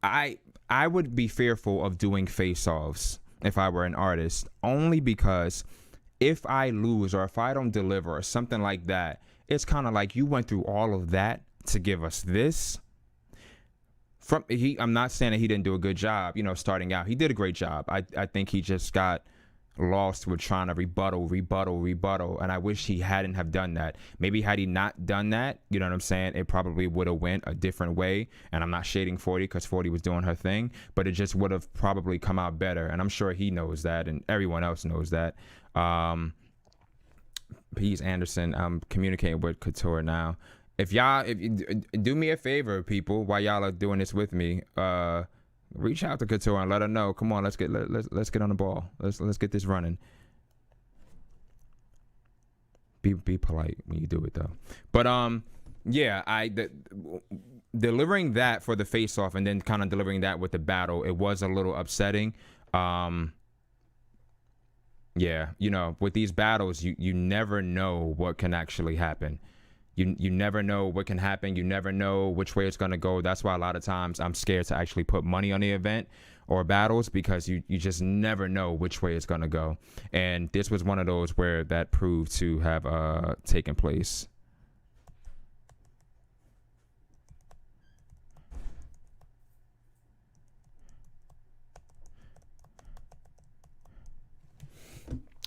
I would be fearful of doing face-offs if I were an artist, only because if I lose or if I don't deliver or something like that, it's kind of like you went through all of that to give us this. I'm not saying that he didn't do a good job, you know, starting out. He did a great job. I think he just got lost with trying to rebuttal. And I wish he hadn't have done that. Maybe had he not done that, you know what I'm saying, it probably would have went a different way. And I'm not shading 40 because 40 was doing her thing, but it just would have probably come out better. And I'm sure he knows that and everyone else knows that. Peace Anderson, I'm communicating with Couture now. If you do me a favor, people, while y'all are doing this with me, reach out to Couture and let her know. Come on, let's get on the ball. Let's get this running. Be polite when you do it though. But yeah, delivering that for the face off and then kind of delivering that with the battle, it was a little upsetting. Yeah, you know, with these battles, you never know what can actually happen. You never know what can happen. You never know which way it's going to go. That's why a lot of times I'm scared to actually put money on the event or battles, because you just never know which way it's going to go. And this was one of those where that proved to have taken place.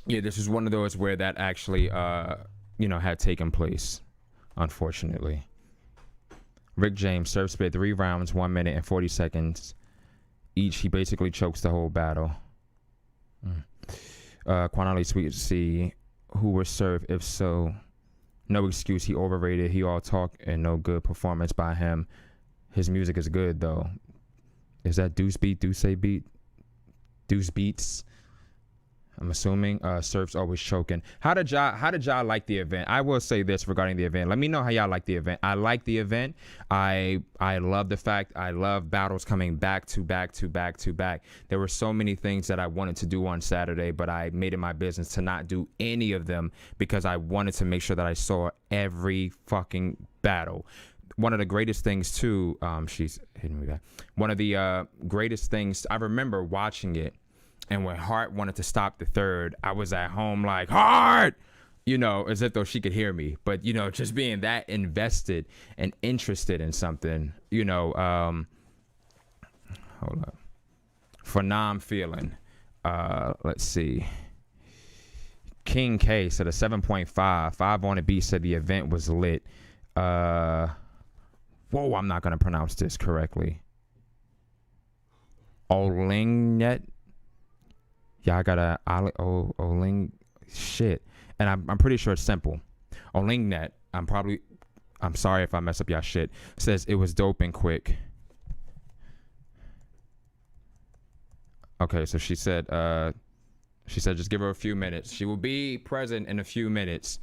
Yeah, this is one of those where that actually, you know, had taken place, unfortunately. Rick James, Surf spit 3 rounds, 1 minute and 40 seconds. Each, he basically chokes the whole battle. Quan Ali Sweet C, who was Surf? If so, no excuse. He overrated. He all talk and no good performance by him. His music is good, though. Is that Deuce Beats? I'm assuming. Surf's always choking. How did y'all like the event? I will say this regarding the event. Let me know how y'all like the event. I like the event. I love the fact I love battles coming back to back. There were so many things that I wanted to do on Saturday, but I made it my business to not do any of them because I wanted to make sure that I saw every fucking battle. One of the greatest things too, she's hitting me back. One of the greatest things, I remember watching it, and when Hart wanted to stop the third, I was at home like, Hart! You know, as if though she could hear me. But, you know, just being that invested and interested in something, you know, hold up. For now I'm feeling, let's see. King K said a 7.5. 5 on the beat said the event was lit. Whoa, I'm not going to pronounce this correctly. Olingnet. Y'all got a Oling shit, and I'm pretty sure it's simple. Olingnet. I'm sorry if I mess up y'all shit. Says it was dope and quick. Okay, so she said just give her a few minutes. She will be present in a few minutes.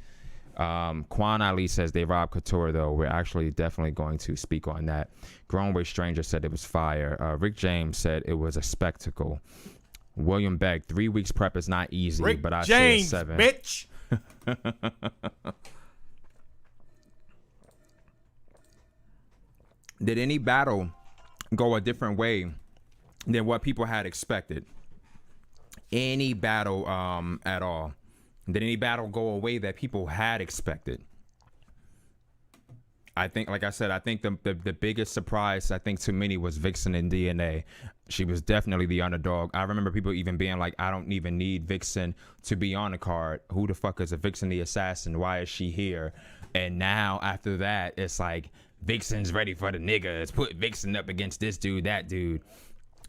Quan Ali says they robbed Couture though. We're actually definitely going to speak on that. Grown Way Stranger said it was fire. Rick James said it was a spectacle. William Beck, 3 weeks prep is not easy, Rick but I James, say 7. bitch. Did any battle go a different way than what people had expected? Any battle at all? Did any battle go away that people had expected? I think, like I said, I think the biggest surprise, I think, to many was Vixen and DNA. She was definitely the underdog. I remember people even being like, I don't even need Vixen to be on the card. Who the fuck is a Vixen the Assassin? Why is she here? And now, after that, it's like, Vixen's ready for the niggas. Put Vixen up against this dude, that dude.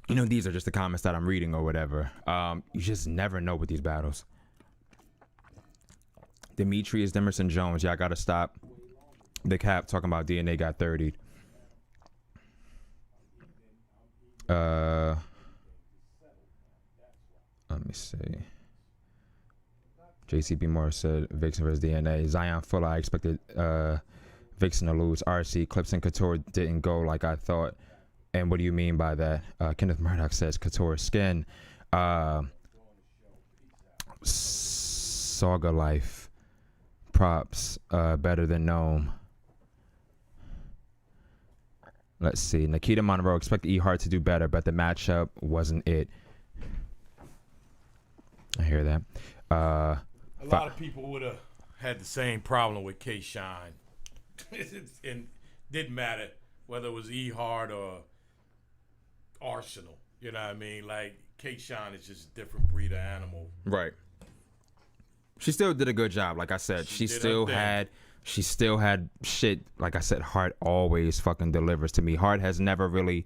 You know, these are just the comments that I'm reading or whatever. You just never know with these battles. Demetrius Demerson Jones. Yeah, I gotta stop the cap talking about DNA got 30'd. Let me see. JCB Moore said Vixen versus DNA. Zion Fuller, I expected Vixen to lose. RC Clips and Couture didn't go like I thought. And what do you mean by that? Kenneth Murdoch says Couture skin. Saga Life props better than Gnome. Let's see. Nikita Monroe expected E-Hart to do better, but the matchup wasn't it. I hear that. A lot of people would have had the same problem with K-Shine. And didn't matter whether it was E-Hart or Arsenal. You know what I mean? Like, K-Shine is just a different breed of animal. Right. She still did a good job. Like I said, she still had shit. Like I said, Hart always fucking delivers to me. Hart has never really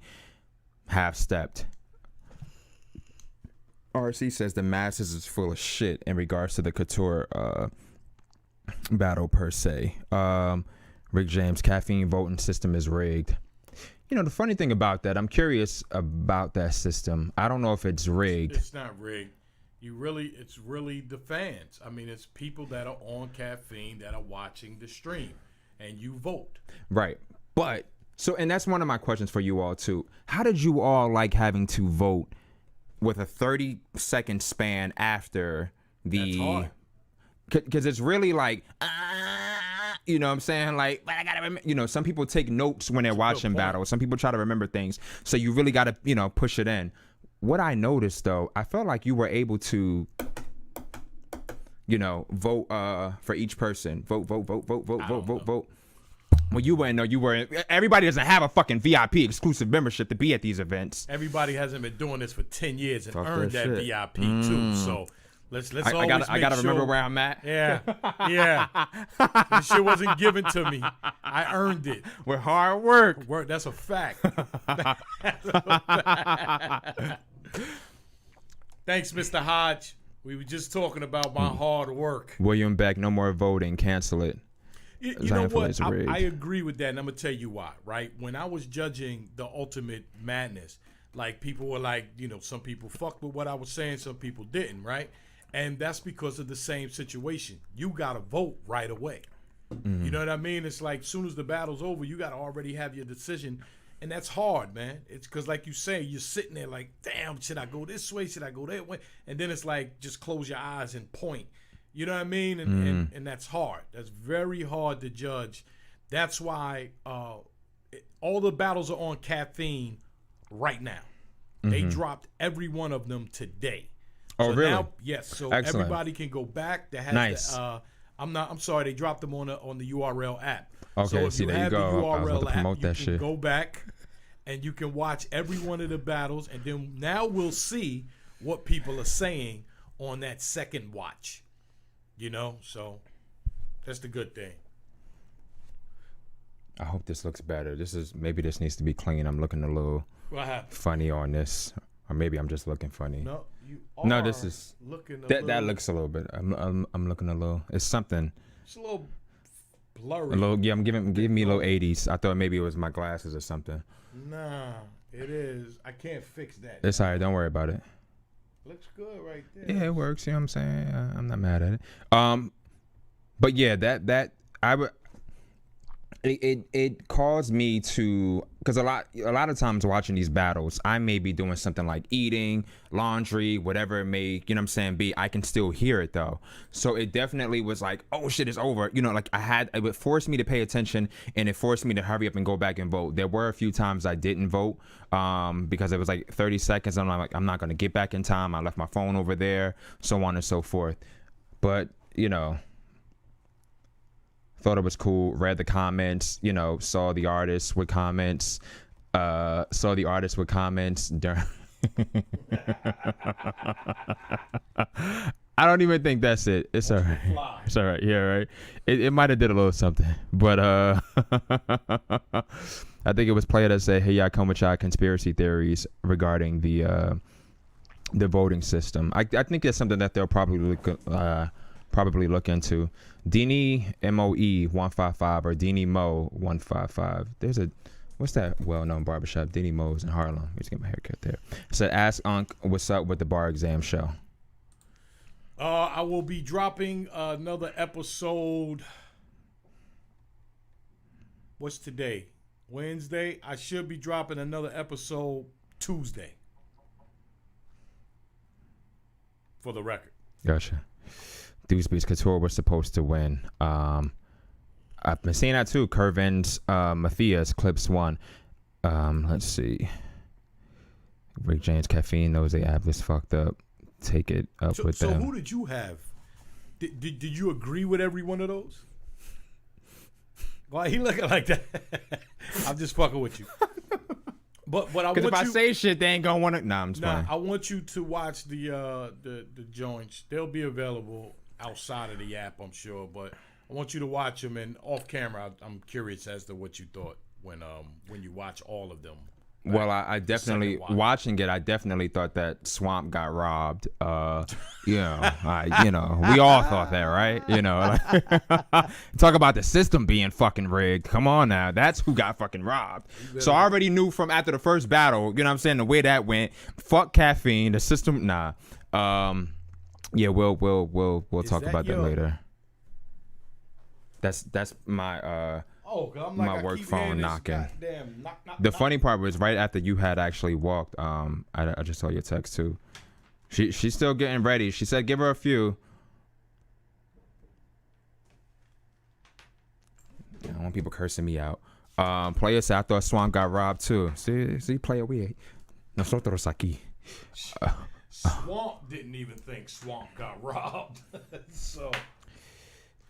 half-stepped. RC says the masses is full of shit in regards to the Couture battle per se. Rick James, caffeine voting system is rigged. You know, the funny thing about that, I'm curious about that system. I don't know if it's rigged. It's not rigged. It's really the fans. I mean, it's people that are on caffeine that are watching the stream, and you vote. Right. But, so, and that's one of my questions for you all, too. How did you all like having to vote with a 30-second span after the... That's hard. Because it's really like, you know what I'm saying? Like, but I gotta remember, you know, some people take notes when they're watching battles. Some people try to remember things. So you really gotta, you know, push it in. What I noticed, though, I felt like you were able to, you know, vote for each person. Vote. Well, you weren't. No, you weren't. Everybody doesn't have a fucking VIP exclusive membership to be at these events. Everybody hasn't been doing this for 10 years and earned that VIP, too. So... Let's I gotta remember where I'm at. Yeah. This shit wasn't given to me. I earned it. With hard work. That's a fact. Thanks, Mr. Hodge. We were just talking about my hard work. William Beck, no more voting. Cancel it. You know what? I agree with that, and I'm going to tell you why, right? When I was judging the Ultimate Madness, like, people were like, you know, some people fucked with what I was saying, some people didn't, right? And that's because of the same situation. You got to vote right away. Mm-hmm. You know what I mean? It's like, as soon as the battle's over, you got to already have your decision. And that's hard, man. It's because, like you say, you're sitting there like, damn, should I go this way? Should I go that way? And then it's like, just close your eyes and point. You know what I mean? And that's hard. That's very hard to judge. That's why all the battles are on caffeine right now. Mm-hmm. They dropped every one of them today. Oh, really? Now, yes. So excellent. Everybody can go back. That has nice. I'm sorry. They dropped them on the URL app. Okay. So if see, you there have you go. the URL app, promote you that can shit. go back and you can watch every one of the battles, and then now we'll see what people are saying on that second watch. You know, so that's the good thing. I hope this looks better. Maybe this needs to be clean. I'm looking a little funny on this, or maybe I'm just looking funny. No. No, this is looking that looks a little bit. I'm looking a little. It's something. It's a little blurry. A little. Yeah, I'm giving me a little 80s. I thought maybe it was my glasses or something. Nah, it is. I can't fix that. It's alright. Don't worry about it. Looks good right there. Yeah, it works. You know what I'm saying? I'm not mad at it. But yeah, that I would. It caused me to because a lot of times watching these battles, I may be doing something like eating, laundry, whatever it may, you know what I'm saying, be. I can still hear it though. So it definitely was like, oh shit, it's over. You know, like it would force me to pay attention, and it forced me to hurry up and go back and vote. There were a few times I didn't vote because it was like 30 seconds. And I'm like, I'm not going to get back in time. I left my phone over there, so on and so forth. But, you know, thought it was cool, read the comments, you know, saw the artists with comments during I don't even think that's it. It's all right. It's all right. Yeah, right. It might have did a little something, but I think it was player that said, "Hey, y'all come with y'all conspiracy theories regarding the voting system." I think that's something that they'll probably look into. Dna MOE 155 or Dna Mo 155. There's what's that well-known barbershop? Dna Mo's in Harlem. Let me just get my haircut there. So ask Unc what's up with the bar exam show. I will be dropping another episode. What's today? Wednesday. I should be dropping another episode Tuesday. For the record. Gotcha. Dewsbury's Couture was supposed to win. I've been seeing that too. Curvin's Matthias clips won. Let's see. Rick James Caffeine knows they have this fucked up. Take it up with them. So who did you have? Did you agree with every one of those? Why he looking like that? I'm just fucking with you. But I want if I you, say shit, they ain't gonna want to. Nah, I'm just playing. I want you to watch the joints. They'll be available outside of the app, I'm sure. But I want you to watch them, and off camera, I'm curious as to what you thought when you watch all of them. Well, I definitely watching it. I definitely thought that Swamp got robbed. We all thought that, right? You know, talk about the system being fucking rigged. Come on now, that's who got fucking robbed. So I already knew from after the first battle. You know what I'm saying? The way that went. Fuck caffeine. The system. Nah. Yeah, we'll talk about that later. That's my my work phone knocking. The funny part was right after you had actually walked. I just saw your text too. She's still getting ready. She said give her a few. I don't want people cursing me out. Player said I thought Swamp got robbed too. See, player, we nosotros aquí. Swamp didn't even think Swamp got robbed. So.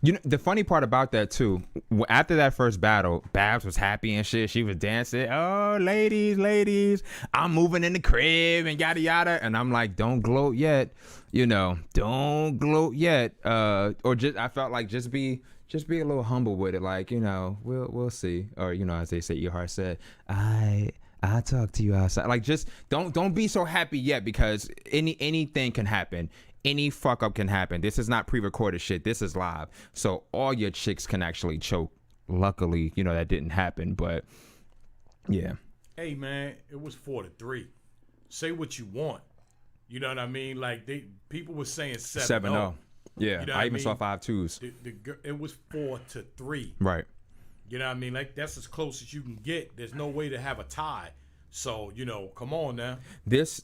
You know, the funny part about that too, after that first battle, Babs was happy and shit. She was dancing. Oh, ladies, I'm moving in the crib and yada yada. And I'm like, don't gloat yet. You know, don't gloat yet. Or just I felt like just be a little humble with it. Like, you know, we'll see. Or, you know, as they say, Ehart said, I'll talk to you outside. Like, just don't be so happy yet, because anything can happen. Any fuck up can happen. This is not pre-recorded shit. This is live. So all your chicks can actually choke. Luckily, you know, that didn't happen, but yeah. Hey man, it was 4-3. Say what you want. You know what I mean? Like people were saying 7-0. Yeah, you know I even saw 5-2s. It was 4-3. Right. You know what I mean? Like that's as close as you can get. There's no way to have a tie. So, you know, come on now. This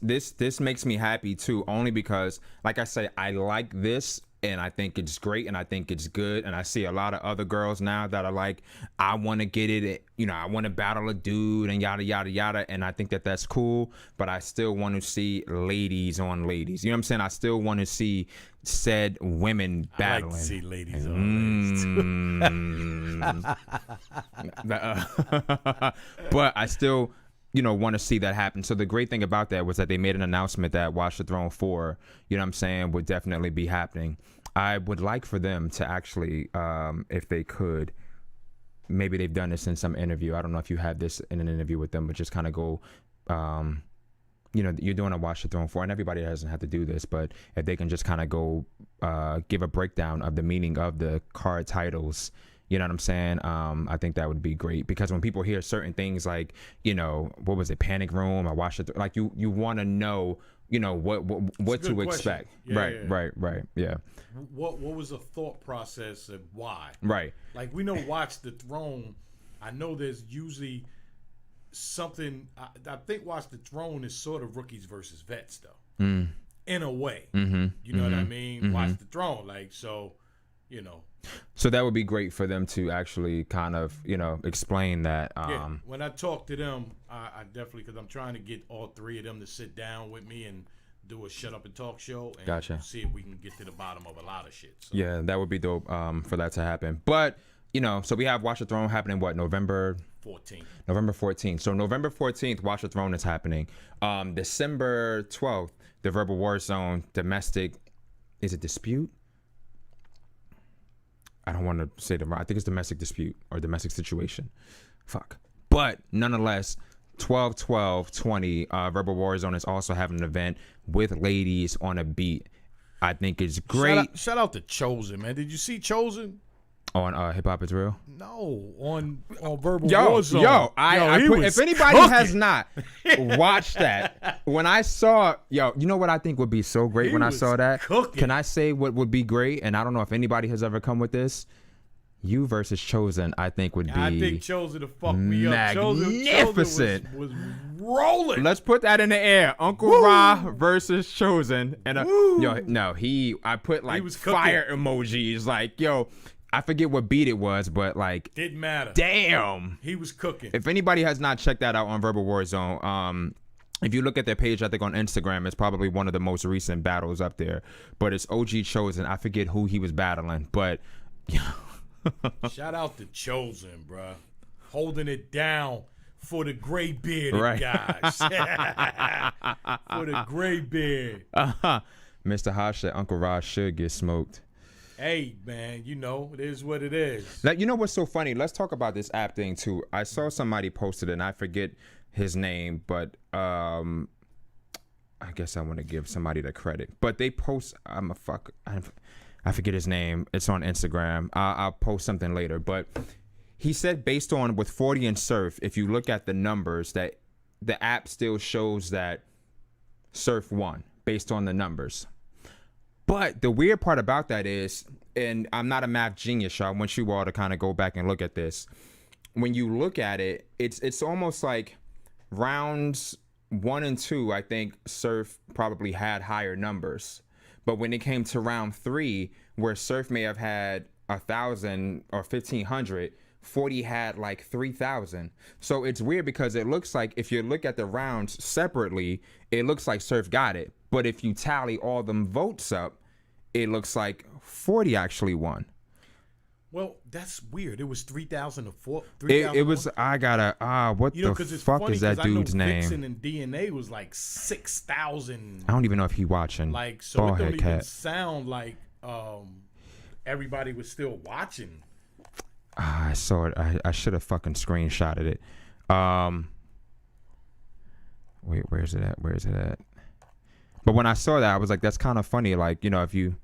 makes me happy too, only because, like I say, I like this and I think it's great and I think it's good. And I see a lot of other girls now that are like, I want to get it, you know, I want to battle a dude and yada, yada, yada. And I think that that's cool, but I still want to see ladies on ladies. You know what I'm saying? I still want to see said women battling. I like to see ladies on ladies. But I still, you know, want to see that happen. So the great thing about that was that they made an announcement that Watch the Throne 4, you know what I'm saying, would definitely be happening. I would like for them to actually, if they could, maybe they've done this in some interview. I don't know if you had this in an interview with them, but just kind of go, you know, you're doing a Watch the Throne 4, and everybody doesn't have to do this, but if they can just kind of go give a breakdown of the meaning of the card titles, you know what I'm saying? I think that would be great, because when people hear certain things like, you know, what was it, Panic Room, I watched it, like you want to know, you know, what to expect. Yeah, Right. Yeah. What was the thought process and why? Right. Like we know Watch the Throne. I know there's usually something. I think Watch the Throne is sort of rookies versus vets, though, in a way. You know what I mean? Watch the Throne, like, so, you know. So that would be great for them to actually kind of, explain that. Yeah. When I talk to them, I definitely, because I'm trying to get all three of them to sit down with me and do a shut up and talk show and Gotcha. see if we can get to the bottom of a lot of shit. So. Yeah, that would be dope for that to happen. But, so we have Watch the Throne happening, what, November 14th. November 14th. So November 14th, Watch the Throne is happening. December 12th, the Verbal War Zone domestic, is it dispute? I don't want to say the wrong. I think it's domestic dispute or domestic situation. Fuck. But nonetheless, 12/12/20, Verbal War Zone is also having an event with ladies on a beat. I think it's great. Shout out to Chosen, man. Did you see Chosen? On Hip Hop Is Real? No, on Verbal War Zone. If anybody has not watched that, when I saw, you know what I think would be so great when I saw that? Cooking. Can I say what would be great? And I don't know if anybody has ever come with this. You versus Chosen, I think would be I think Chosen to fuck me up. Magnificent. Chosen was rolling. Let's put that in the air. Uncle Ra versus Chosen. And I put like fire emojis. Like, I forget what beat it was, but like didn't matter. Damn, he was cooking. If anybody has not checked that out on Verbal War Zone, if you look at their page, I think on Instagram, it's probably one of the most recent battles up there. But it's OG Chosen. I forget who he was battling, but shout out to Chosen, bro, holding it down for the gray bearded guys. For the gray beard. Mr. Hodge said Uncle Raj should get smoked. Hey, man, it is what it is. Now, you know what's so funny? Let's talk about this app thing, too. I saw somebody posted it, and I forget his name, but I guess I want to give somebody the credit. But they post, I forget his name. It's on Instagram. I'll post something later. But he said based on with 40 and Surf, if you look at the numbers, that the app still shows that Surf won based on the numbers. But the weird part about that is, and I'm not a math genius, so I want you all to kind of go back and look at this. When you look at it, it's almost like rounds 1 and 2, I think Surf probably had higher numbers. But when it came to round 3, where Surf may have had 1,000 or 1,500, 40 had like 3,000. So it's weird because it looks like if you look at the rounds separately, it looks like Surf got it. But if you tally all them votes up, it looks like 40 actually won. Well, that's weird. It was 3,000 to 4. It was. I gotta. What the fuck is that dude's name? Vixen and Dna was like 6,000. I don't even know if he watching. Like, so it don't even sound like everybody was still watching. I saw it. I should have fucking screenshotted it. Wait, where's it at? But when I saw that, I was like, that's kind of funny. Like, if you.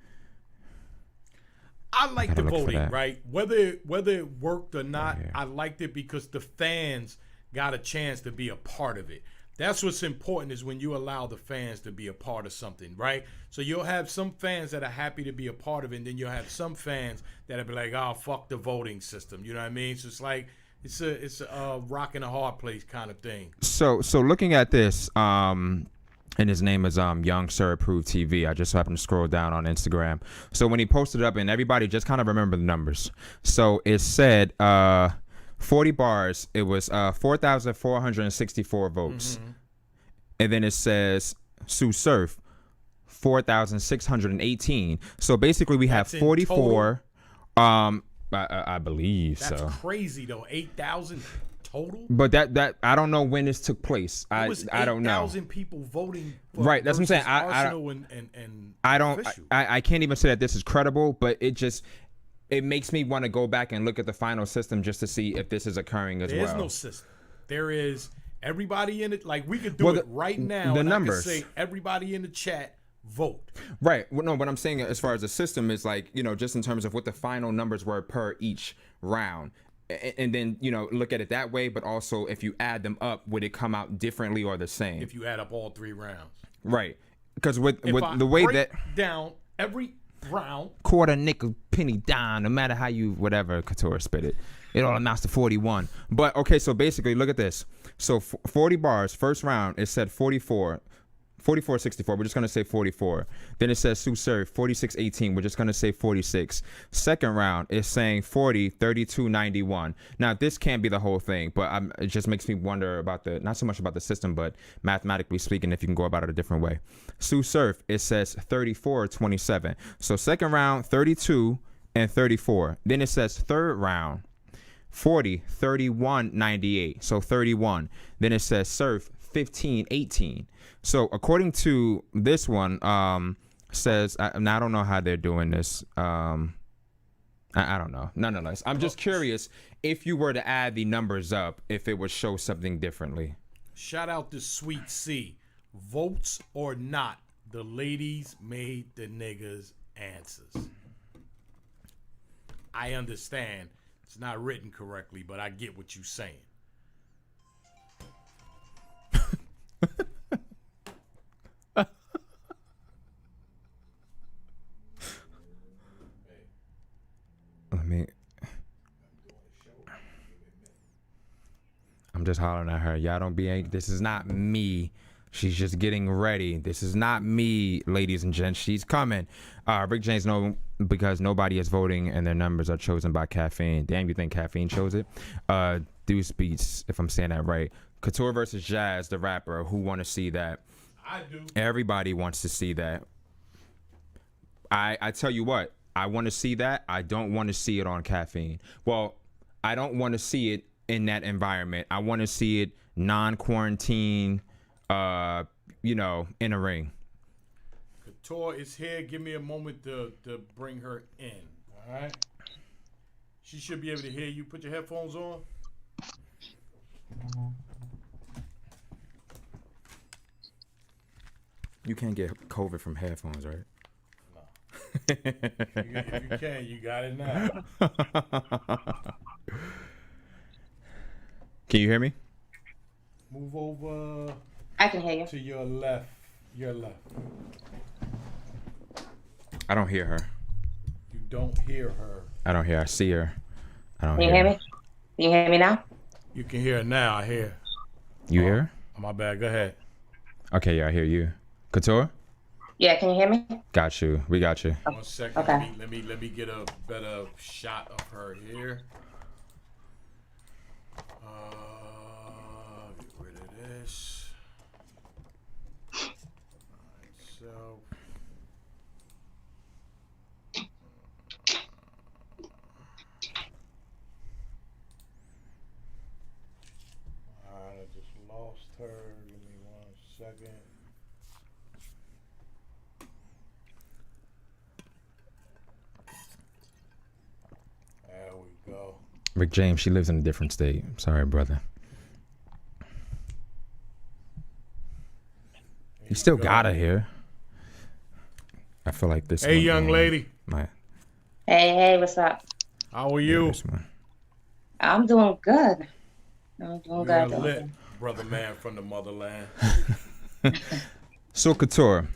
I like the voting, right? Whether it worked or not, I liked it because the fans got a chance to be a part of it. That's what's important, is when you allow the fans to be a part of something, right? So you'll have some fans that are happy to be a part of it, and then you'll have some fans that'll be like, oh, fuck the voting system. You know what I mean? So it's like, it's a rock and a hard place kind of thing. So looking at this, and his name is Young Sir Approved TV. I just happened to scroll down on Instagram. So when he posted up, and everybody just kind of remember the numbers. So it said 40 bars. It was 4,464 votes. Mm-hmm. And then it says Sue Surf 4,618. So basically we have 44. I believe That's so. That's crazy though. 8,000 total. But that I don't know when this took place. I don't know. 8,000 people voting. For right. That's what I'm saying. I can't even say that this is credible, but it makes me want to go back and look at the final system just to see if this is occurring as well. There's no system. There is everybody in it. Like we could do it right now. The numbers. I could say everybody in the chat vote. Right. Well, no, what I'm saying as far as the system is like, just in terms of what the final numbers were per each round. And then, look at it that way. But also, if you add them up, would it come out differently or the same? If you add up all 3 rounds. Right. Because with the way that down every round, quarter, nickel, penny, dime, no matter how you, whatever, Couture spit it, it all amounts to 41. But okay, so basically, look at this. So 40 bars, first round, it said 44. 44.64, we're just going to say 44. Then it says Sue Surf, 46.18, we're just going to say 46. Second round is saying 40, 32.91. Now, this can't be the whole thing, but it just makes me wonder about not so much about the system, but mathematically speaking, if you can go about it a different way. Sue Surf, it says 34.27. So second round, 32 and 34. Then it says third round, 40, 31.98. So 31. Then it says Surf, 15.18. So according to this one, says, now I don't know how they're doing this. I don't know. Nonetheless, I'm just curious if you were to add the numbers up, if it would show something differently. Shout out to Sweet C. Votes or not, the ladies made the niggas answers. I understand it's not written correctly, but I get what you're saying. I'm just hollering at her. Y'all don't be angry. This is not me. She's just getting ready. This is not me, ladies and gents. She's coming. Rick James, no, because nobody is voting and their numbers are chosen by caffeine. Damn, you think caffeine chose it? Deuce Beats, if I'm saying that right. Couture versus Jazz, the rapper. Who want to see that? I do. Everybody wants to see that. I tell you what. I want to see that. I don't want to see it on caffeine. Well, I don't want to see it in that environment. I want to see it non-quarantine, in a ring. Couture is here. Give me a moment to bring her in. All right. She should be able to hear you. Put your headphones on. You can't get COVID from headphones, right? If you can, you got it now. Can you hear me? Move over. I can hear you. To your left. Your left. I don't hear her. You don't hear her. I don't hear her. I see her. I don't Can you hear me? Can you hear me now? You can hear her now. I hear. You hear her? Oh, my bad. Go ahead. Okay, yeah, I hear you. Couture? Yeah, can you hear me? Got you. We got you. 1 second. Okay. Let me get a better shot of her here. Get rid of this. Alright, so. Alright, I just lost her. Give me 1 second. There we go. Rick James, she lives in a different state. Sorry, brother. You still got her here. I feel like this. Hey, young lady. Hey, what's up? How are you? I'm doing good. I'm doing You're good. lit, brother man from the motherland. So, Couture,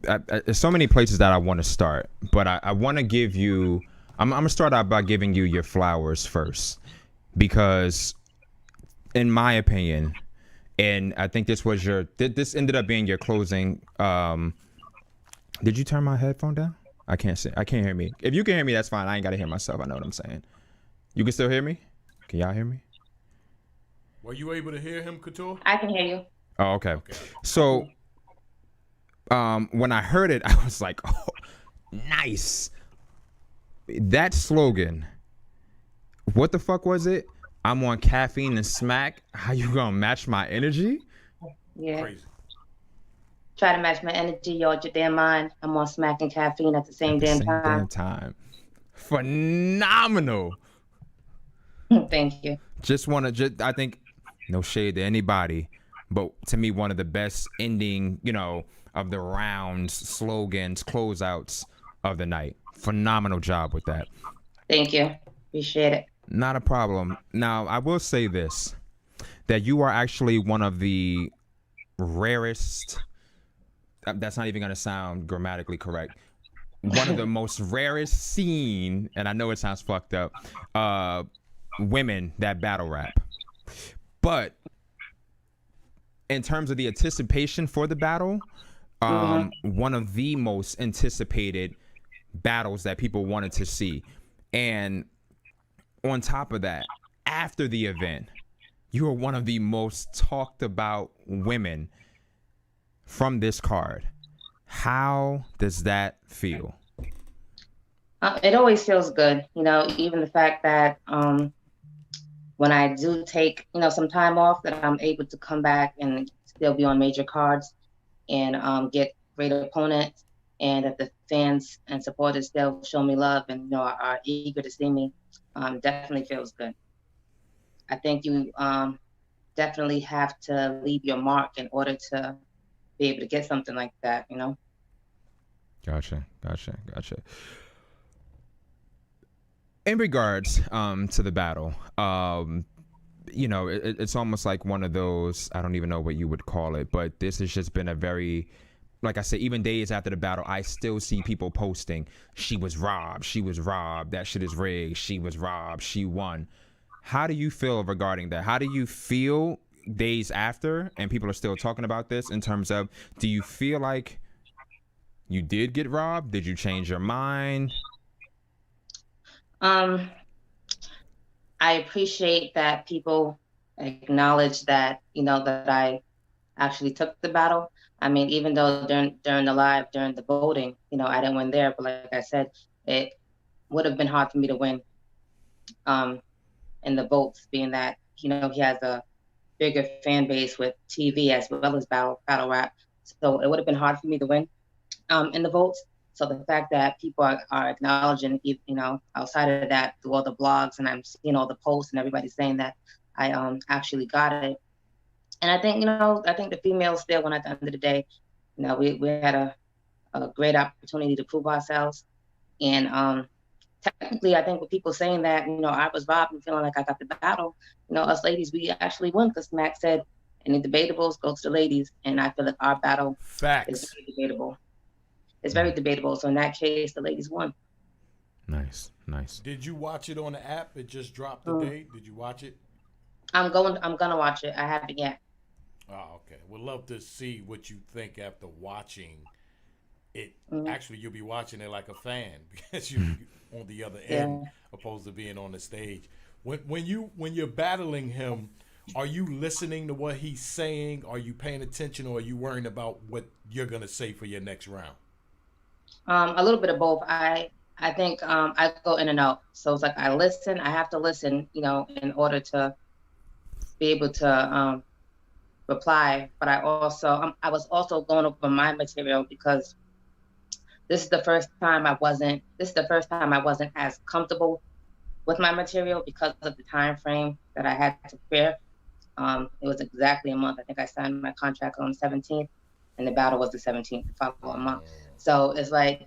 there's so many places that I want to start, but I want to give you. I'm gonna start out by giving you your flowers first, because, in my opinion, and I think this was this ended up being your closing. Did you turn my headphone down? I can't hear me. If you can hear me, that's fine. I ain't gotta hear myself. I know what I'm saying. You can still hear me? Can y'all hear me? Were you able to hear him, Couture? I can hear you. Oh, okay. So, when I heard it, I was like, oh, nice. That slogan, what the fuck was it? I'm on caffeine and smack. How you gonna match my energy? Yeah. Crazy. Try to match my energy, your damn mind. I'm on smack and caffeine at the same damn time. Phenomenal. Thank you. I think, no shade to anybody, but to me, one of the best ending, of the rounds, slogans, closeouts of the night. Phenomenal job with that. Thank you. Appreciate it. Not a problem. Now, I will say this, that you are actually one of the rarest, that's not even going to sound grammatically correct, one of the most rarest seen, and I know it sounds fucked up, women that battle rap. But in terms of the anticipation for the battle, one of the most anticipated battles that people wanted to see. And on top of that, after the event, you are one of the most talked about women from this card. How does that feel? It always feels good, even the fact that when I do take, some time off, that I'm able to come back and still be on major cards and get great opponents, and that the fans and supporters still show me love and are eager to see me. Definitely feels good. I think you definitely have to leave your mark in order to be able to get something like that, Gotcha. In regards to the battle, it's almost like one of those, I don't even know what you would call it, but this has just been a very, like I said, even days after the battle, I still see people posting, she was robbed, that shit is rigged, she was robbed, she won. How do you feel regarding that? How do you feel days after and people are still talking about this, in terms of, do you feel like you did get robbed? Did you change your mind? I appreciate that people acknowledge that, that I actually took the battle. I mean, even though during the voting, I didn't win there, but like I said, it would have been hard for me to win in the votes, being that, he has a bigger fan base with TV as well as battle rap. So it would have been hard for me to win in the votes. So the fact that people are acknowledging, outside of that, through all the blogs, and I'm seeing all the posts and everybody saying that I actually got it. And I think, the females still won at the end of the day. We had a great opportunity to prove ourselves. And technically, I think with people saying that, I was robbed and feeling like I got the battle, us ladies, we actually won, because Mac said, any debatables, go to the ladies. And I feel like our battle is very debatable. It's very debatable. So in that case, the ladies won. Nice. Did you watch it on the app? It just dropped today. Did you watch it? I'm gonna watch it. I haven't yet. Oh, okay. Would love to see what you think after watching it. Actually, you'll be watching it like a fan, because you're on the other end, opposed to being on the stage. When you're battling him, are you listening to what he's saying? Are you paying attention, or are you worrying about what you're gonna say for your next round? A little bit of both. I think I go in and out. So it's like I have to listen, in order to be able to reply. But I was also going over my material, because this is the first time I wasn't as comfortable with my material because of the time frame that I had to prepare. It was exactly a month. I think I signed my contract on the 17th, and the battle was the 17th, the following month. So it's like,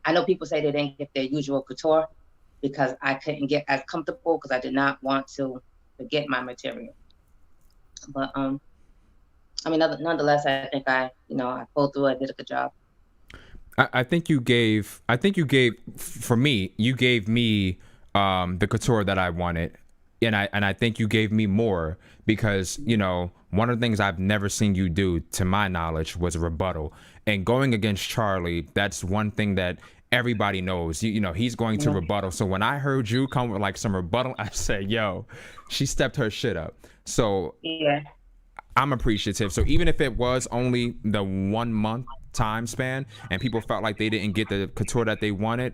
I know people say they didn't get their usual couture because I couldn't get as comfortable, because I did not want to forget my material. But nonetheless, I think I pulled through. I did a good job. I think you gave for me, you gave me the couture that I wanted. And I think you gave me more, because, one of the things I've never seen you do, to my knowledge, was a rebuttal. And going against Charlie, that's one thing that everybody knows. He's going to rebuttal. So when I heard you come with like some rebuttal, I said, yo, she stepped her shit up. So yeah, I'm appreciative. So even if it was only the 1 month time span and people felt like they didn't get the couture that they wanted,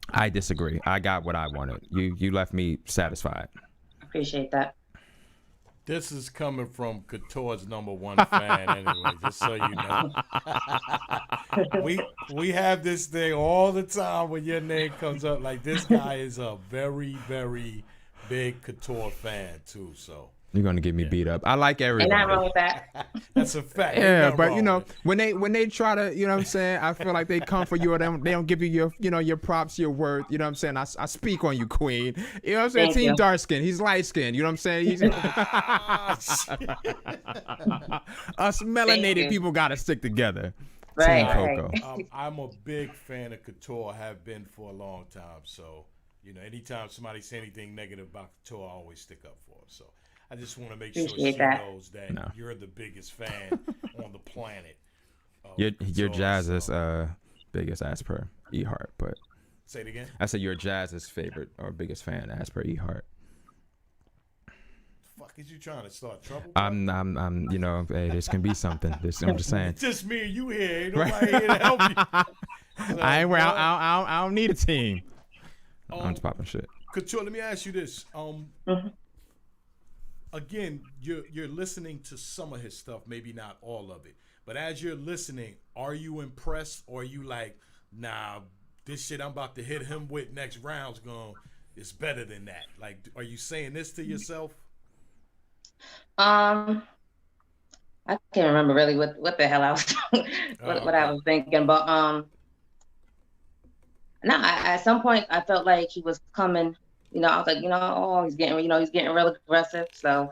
I disagree. I got what I wanted. You left me satisfied. Appreciate that. This is coming from Couture's #1 fan, anyway, just so you know. we have this thing all the time when your name comes up. Like, this guy is a very, very big Couture fan, too, so. You're gonna get me beat up. I like everybody. Ain't nothing wrong with that. That's a fact. Yeah, but when they try to, what I'm saying, I feel like they come for you, or they don't give you your props, your worth. You know what I'm saying? I speak on you, Queen. You know what I'm saying? Thank Team you. dark skin. He's light skinned. You know what I'm saying? Us melanated people gotta stick together. Right. Team Coco. I'm a big fan of Couture. Have been for a long time. So, anytime somebody say anything negative about Couture, I always stick up for him. So, I just want to make sure Appreciate she that. knows that No. you're the biggest fan on the planet. You're Couture, Jazz's so- biggest as per E Heart, but Say it again. I said you're Jazz's favorite or biggest fan as per E Heart. Fuck, is you trying to start trouble? bro? I'm you know, hey, this can be something. I'm just saying. It's just me and you here. Ain't nobody here to help you. So, I don't need a team. I'm just popping shit. Couture, let me ask you this. Again, you're listening to some of his stuff, maybe not all of it. But as you're listening, are you impressed, or are you like, nah, this shit I'm about to hit him with next round's it's better than that? Like, are you saying this to yourself? I can't remember really what the hell I was what I was thinking, but no, at some point I felt like he was coming. You know, I was like, he's getting real aggressive. So,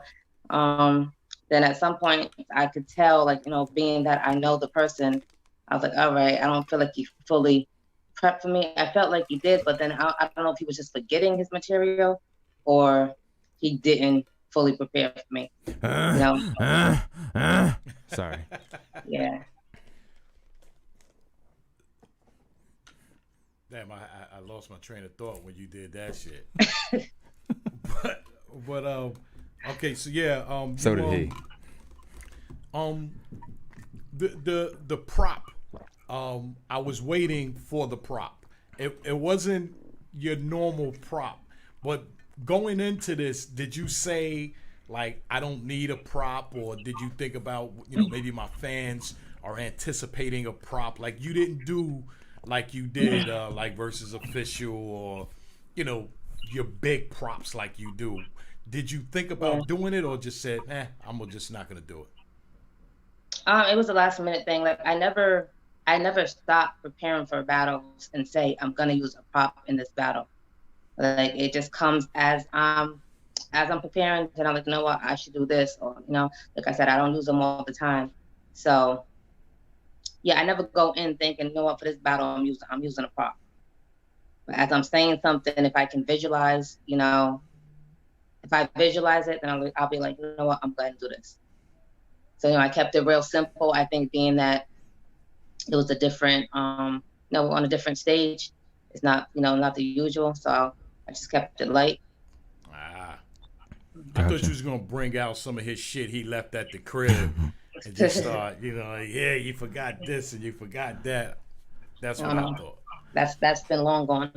then at some point I could tell, like, being that I know the person, I was like, all right, I don't feel like he fully prepped for me. I felt like he did, but then I don't know if he was just forgetting his material or he didn't fully prepare for me. Sorry. Yeah. Damn, I lost my train of thought when you did that shit. but okay, so yeah, So did he. The prop. I was waiting for the prop. It wasn't your normal prop, but going into this, did you say, like, I don't need a prop, or did you think about, maybe my fans are anticipating a prop? Like, you didn't do like you did like versus official, or your big props like you do. Did you think about doing it, or just said, I'm just not gonna do it? It was a last minute thing. Like, I never stopped preparing for battles and say I'm gonna use a prop in this battle. Like, it just comes as I'm preparing, and I'm like, you know what, I should do this, or like I said, I don't use them all the time. So yeah, I never go in thinking, you know what, for this battle I'm using a prop. But as I'm saying something, if I can visualize, if I visualize it, then I'll be like, you know what, I'm going to do this. So I kept it real simple. I think being that it was a different, on a different stage, it's not, not the usual. So I just kept it light. I Gotcha. thought you was gonna bring out some of his shit he left at the crib and just start, yeah, you forgot this and you forgot that. That's what I thought. That's been long gone.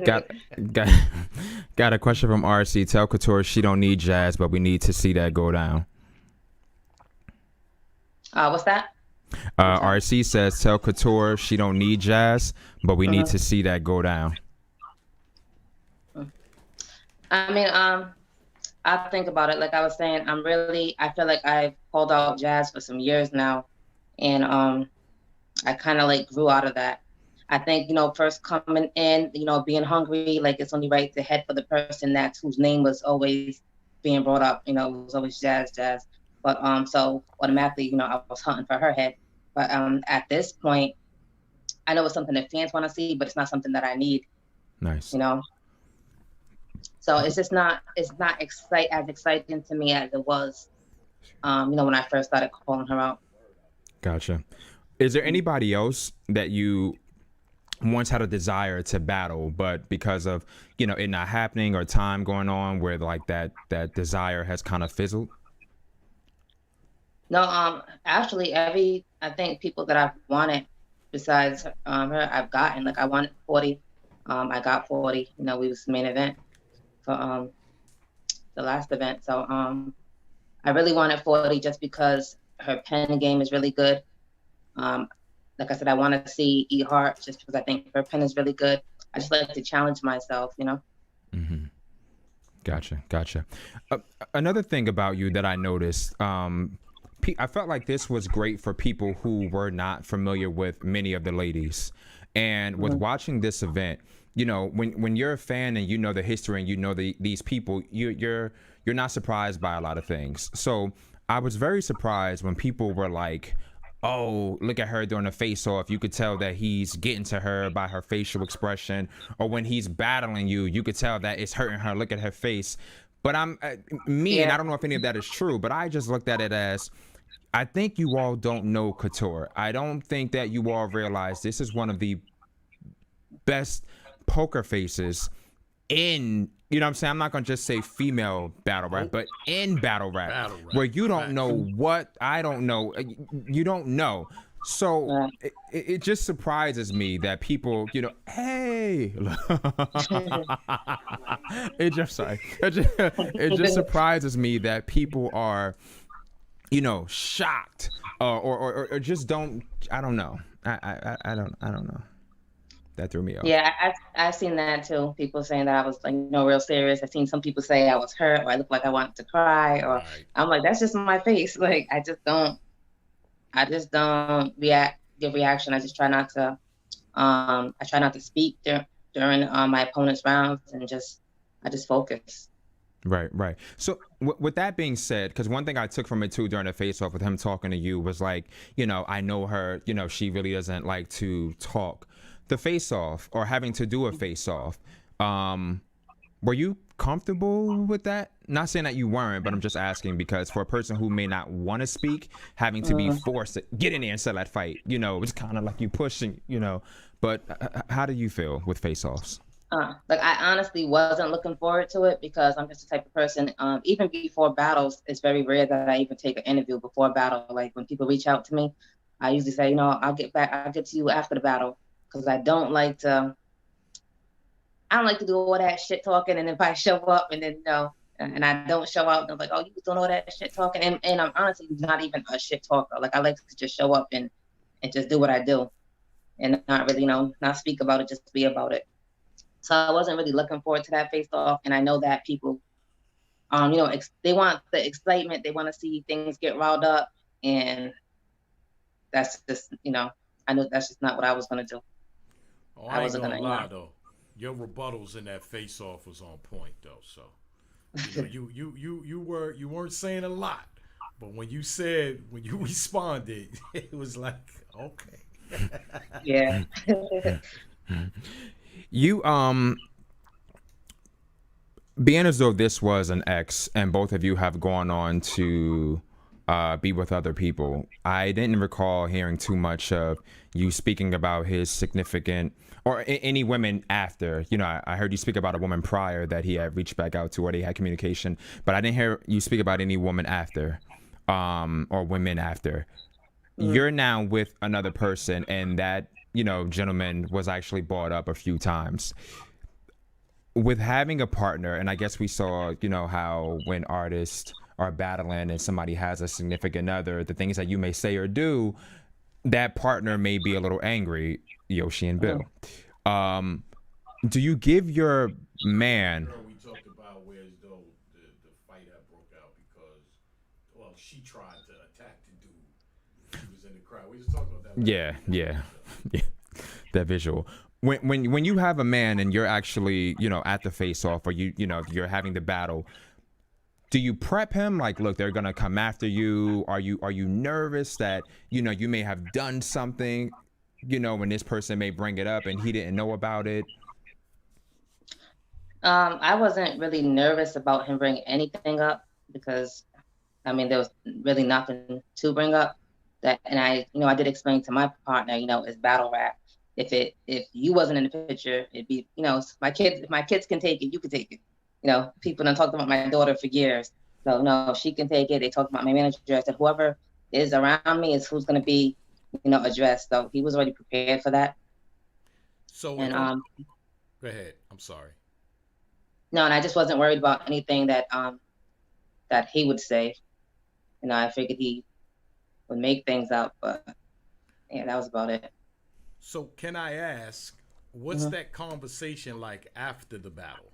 Got a question from RC. Tell Couture she don't need Jazz, but we need to see that go down. What's that? RC says, tell Couture she don't need Jazz, but we need to see that go down. I mean, I think about it. Like I was saying, I feel like I've called out Jazz for some years now, and I kind of like grew out of that. I think, first coming in, being hungry, like, it's only right to head for the person whose name was always being brought up, it was always Jazz. But so automatically, I was hunting for her head. But at this point, I know it's something that fans want to see, but it's not something that I need. Nice. So it's just not as exciting to me as it was, when I first started calling her out. Gotcha. Is there anybody else that you once had a desire to battle, but because of, it not happening or time going on, where like that desire has kind of fizzled? No, actually I think people that I've wanted besides her, I've gotten. Like, I wanted 40. I got 40. We was the main event for the last event. So I really wanted 40 just because her pen game is really good. Like I said, I want to see E Heart just because I think her pen is really good. I just like to challenge myself, Mm-hmm. Gotcha. Another thing about you that I noticed, I felt like this was great for people who were not familiar with many of the ladies. And with watching this event, when you're a fan and the history and these people, you're not surprised by a lot of things. So I was very surprised when people were like, oh, look at her doing a face off. You could tell that he's getting to her by her facial expression. Or when he's battling you, you could tell that it's hurting her. Look at her face. But and I don't know if any of that is true, but I just looked at it as, I think you all don't know Couture. I don't think that you all realize this is one of the best poker faces in, you know what I'm saying? I'm not going to just say female battle rap, but in battle rap, where you don't know what I don't know. You don't know. So it just surprises me that people, you know, hey, it just surprises me that people are, you know, shocked or just don't. I don't know. I don't know. That threw me off. Yeah, I've seen that too. People saying that I was like, real serious. I've seen some people say I was hurt, or I looked like I wanted to cry, or I'm like, that's just my face. Like, I just don't give reaction. I just try not to. I try not to speak during my opponent's rounds, and I just focus. Right. So with that being said, because one thing I took from it too during the face-off with him talking to you was like, you know, I know her, you know, she really doesn't like to talk. The face-off or having to do a face-off, were you comfortable with that? Not saying that you weren't, but I'm just asking because for a person who may not want to speak, having to be forced to get in there and settle that fight, you know, it's kind of like you pushing, you know. But how do you feel with face-offs? Like, I honestly wasn't looking forward to it because I'm just the type of person, even before battles, it's very rare that I even take an interview before a battle. Like, when people reach out to me, I usually say, I'll get to you after the battle, because I don't like to do all that shit talking. And if I show up and then, and I don't show up, and I'm like, oh, you was doing all that shit talking. And I'm honestly not even a shit talker. Like, I like to just show up and just do what I do and not really, not speak about it, just be about it. So I wasn't really looking forward to that face-off. And I know that people, they want the excitement. They want to see things get riled up. And that's just, I know that's just not what I was going to do. Oh, I wasn't gonna lie though. Your rebuttals in that face-off was on point though. So you weren't saying a lot, but when you responded, it was like, okay. Yeah. You being as though this was an ex and both of you have gone on to be with other people, I didn't recall hearing too much of you speaking about his significant or any women after. You know, I heard you speak about a woman prior that he had reached back out to or they had communication, but I didn't hear you speak about any woman after or women after. You're now with another person, and that, gentleman was actually brought up a few times. With having a partner, and I guess we saw, how when artists are battling and somebody has a significant other, the things that you may say or do, that partner may be a little angry, Yoshi and Bill. Do you give your man... We talked about where as though the fight had broke out because, well, she tried to attack the dude. He was in the crowd. We just talked about that. Yeah. That visual. When you have a man and you're actually, at the face-off, or you're having the battle, do you prep him? Like, look, they're gonna come after you. Are you nervous that you may have done something, when this person may bring it up and he didn't know about it? I wasn't really nervous about him bringing anything up because, there was really nothing to bring up. And I did explain to my partner, it's battle rap. If you wasn't in the picture, it'd be, if my kids can take it, you can take it. People done talked about my daughter for years. So no, she can take it. They talked about my manager. I said, whoever is around me is who's going to be, addressed. So he was already prepared for that. So, go ahead. I'm sorry. No, and I just wasn't worried about anything that he would say. I figured he would make things up, but yeah, that was about it. So can I ask, what's that conversation like after the battle?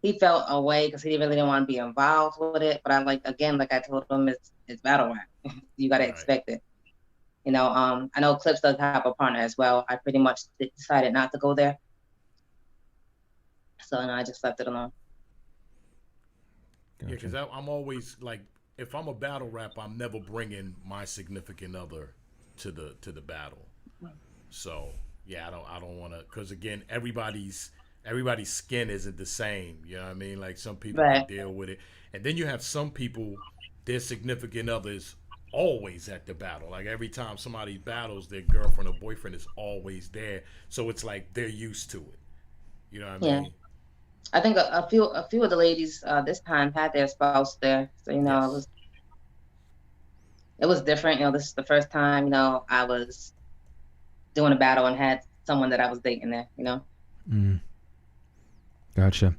He felt away because he really didn't want to be involved with it. But like I told him, it's battle rap. You got to expect it. I know Clips does have a partner as well. I pretty much decided not to go there. So I just left it alone. Gotcha. Yeah, because I'm always like, if I'm a battle rap, I'm never bringing my significant other to the battle. So yeah, I don't want to, because again, everybody's skin isn't the same. You know what I mean? Like some people can deal with it, and then you have some people, their significant others always at the battle. Like every time somebody battles, their girlfriend or boyfriend is always there. So it's like they're used to it. You know what I mean? I think a few of the ladies this time had their spouse there, so you know it was different. You know, this is the first time I was doing a battle and had someone that I was dating there. You know. Gotcha.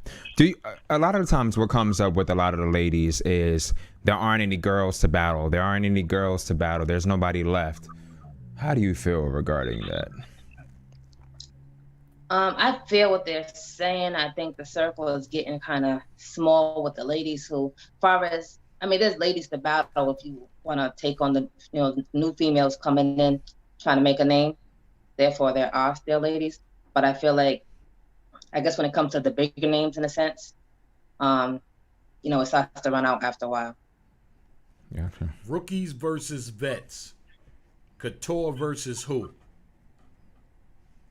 A lot of the times what comes up with a lot of the ladies is there aren't any girls to battle. There aren't any girls to battle. There's nobody left. How do you feel regarding that? I feel what they're saying. I think the circle is getting kind of small with the ladies who, far as, I mean, there's ladies to battle if you want to take on the, new females coming in trying to make a name. Therefore, there are still ladies. But I feel like, I guess when it comes to the bigger names in a sense, it starts to run out after a while. Yeah. Okay. Rookies versus vets. Couture versus who?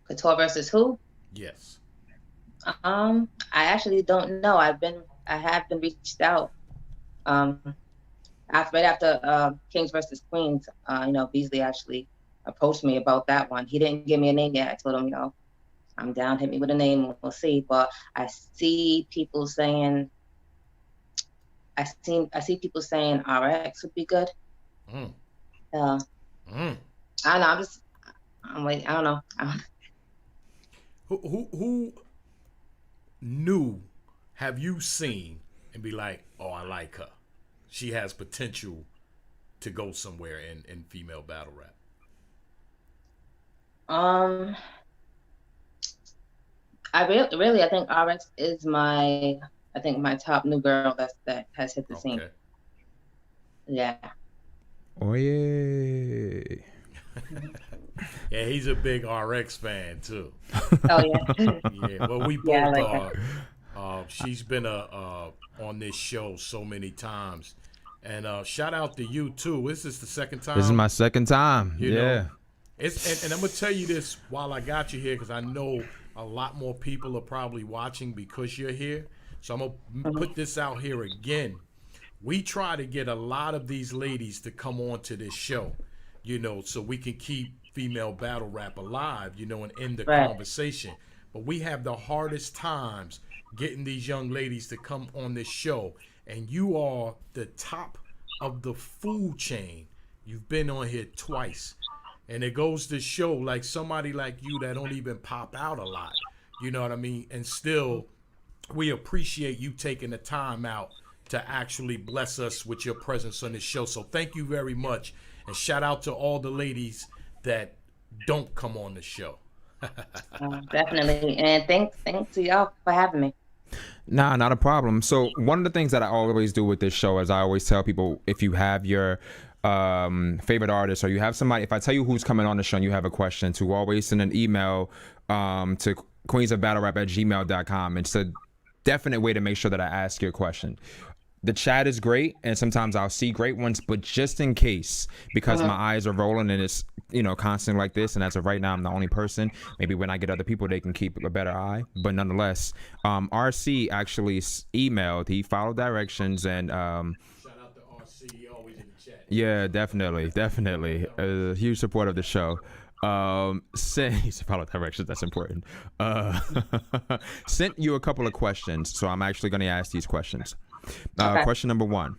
Couture versus who? Yes. I actually don't know. I have been reached out. Right after Kings versus Queens, Beasley actually approached me about that one. He didn't give me a name yet. I told him, I'm down, hit me with a name, we'll see. But I see people saying RX would be good. I don't know, I'm waiting. I don't know. Who new have you seen and be like, oh, I like her. She has potential to go somewhere in female battle rap? I think RX is my top new girl that has hit the scene. Yeah. Oh yeah. Yeah, he's a big RX fan too. Oh yeah. Yeah, well we both she's been on this show so many times. And shout out to you too. This is the second time. This is my second time. You yeah. know, it's and I'm gonna tell you this while I got you here, because I know a lot more people are probably watching because you're here. So I'm gonna put this out here again. We try to get a lot of these ladies to come on to this show, so we can keep female battle rap alive, and end the conversation. But we have the hardest times getting these young ladies to come on this show. And you are the top of the food chain. You've been on here twice. And it goes to show, like, somebody like you that don't even pop out a lot. You know what I mean? And still, we appreciate you taking the time out to actually bless us with your presence on this show. So thank you very much. And shout out to all the ladies that don't come on the show. Definitely. And thanks to y'all for having me. Nah, not a problem. So one of the things that I always do with this show is I always tell people, if you have your favorite artist, or you have somebody, if I tell you who's coming on the show and you have a question, to always send an email to queensofbattlerap@gmail.com. It's a definite way to make sure that I ask your question. The chat is great, and sometimes I'll see great ones, but just in case, because my eyes are rolling and it's constant like this, and as of right now I'm the only person. Maybe when I get other people, they can keep a better eye, but nonetheless, RC actually emailed, he followed directions, and shout out to RC, always in the chat. Yeah, definitely a huge support of the show. He's follow directions, that's important. Sent you a couple of questions, so I'm actually going to ask these questions. Question number 1: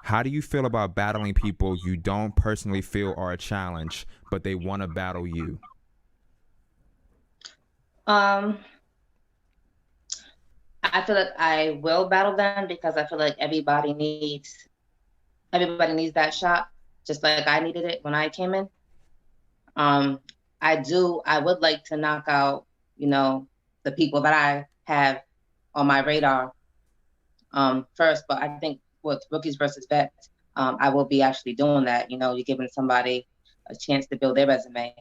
how do you feel about battling people you don't personally feel are a challenge, but they want to battle you? I feel like I will battle them because I feel like everybody needs that shot, just like I needed it when I came in. I would like to knock out, the people that I have on my radar first, but I think with rookies versus vets, I will be actually doing that. You're giving somebody a chance to build their resume.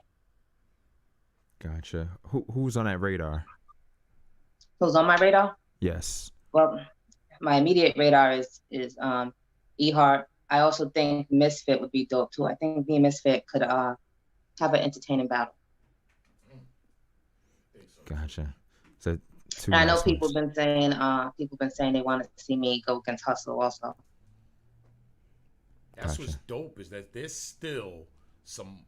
Gotcha. Who's on that radar? Who's on my radar? Yes. Well, my immediate radar is E-Heart. I also think Misfit would be dope too. I think me and Misfit could have an entertaining battle. Gotcha. So two And I know nice people ones. been saying they want to see me go against Hustle also. That's Gotcha. what's dope is that there's still some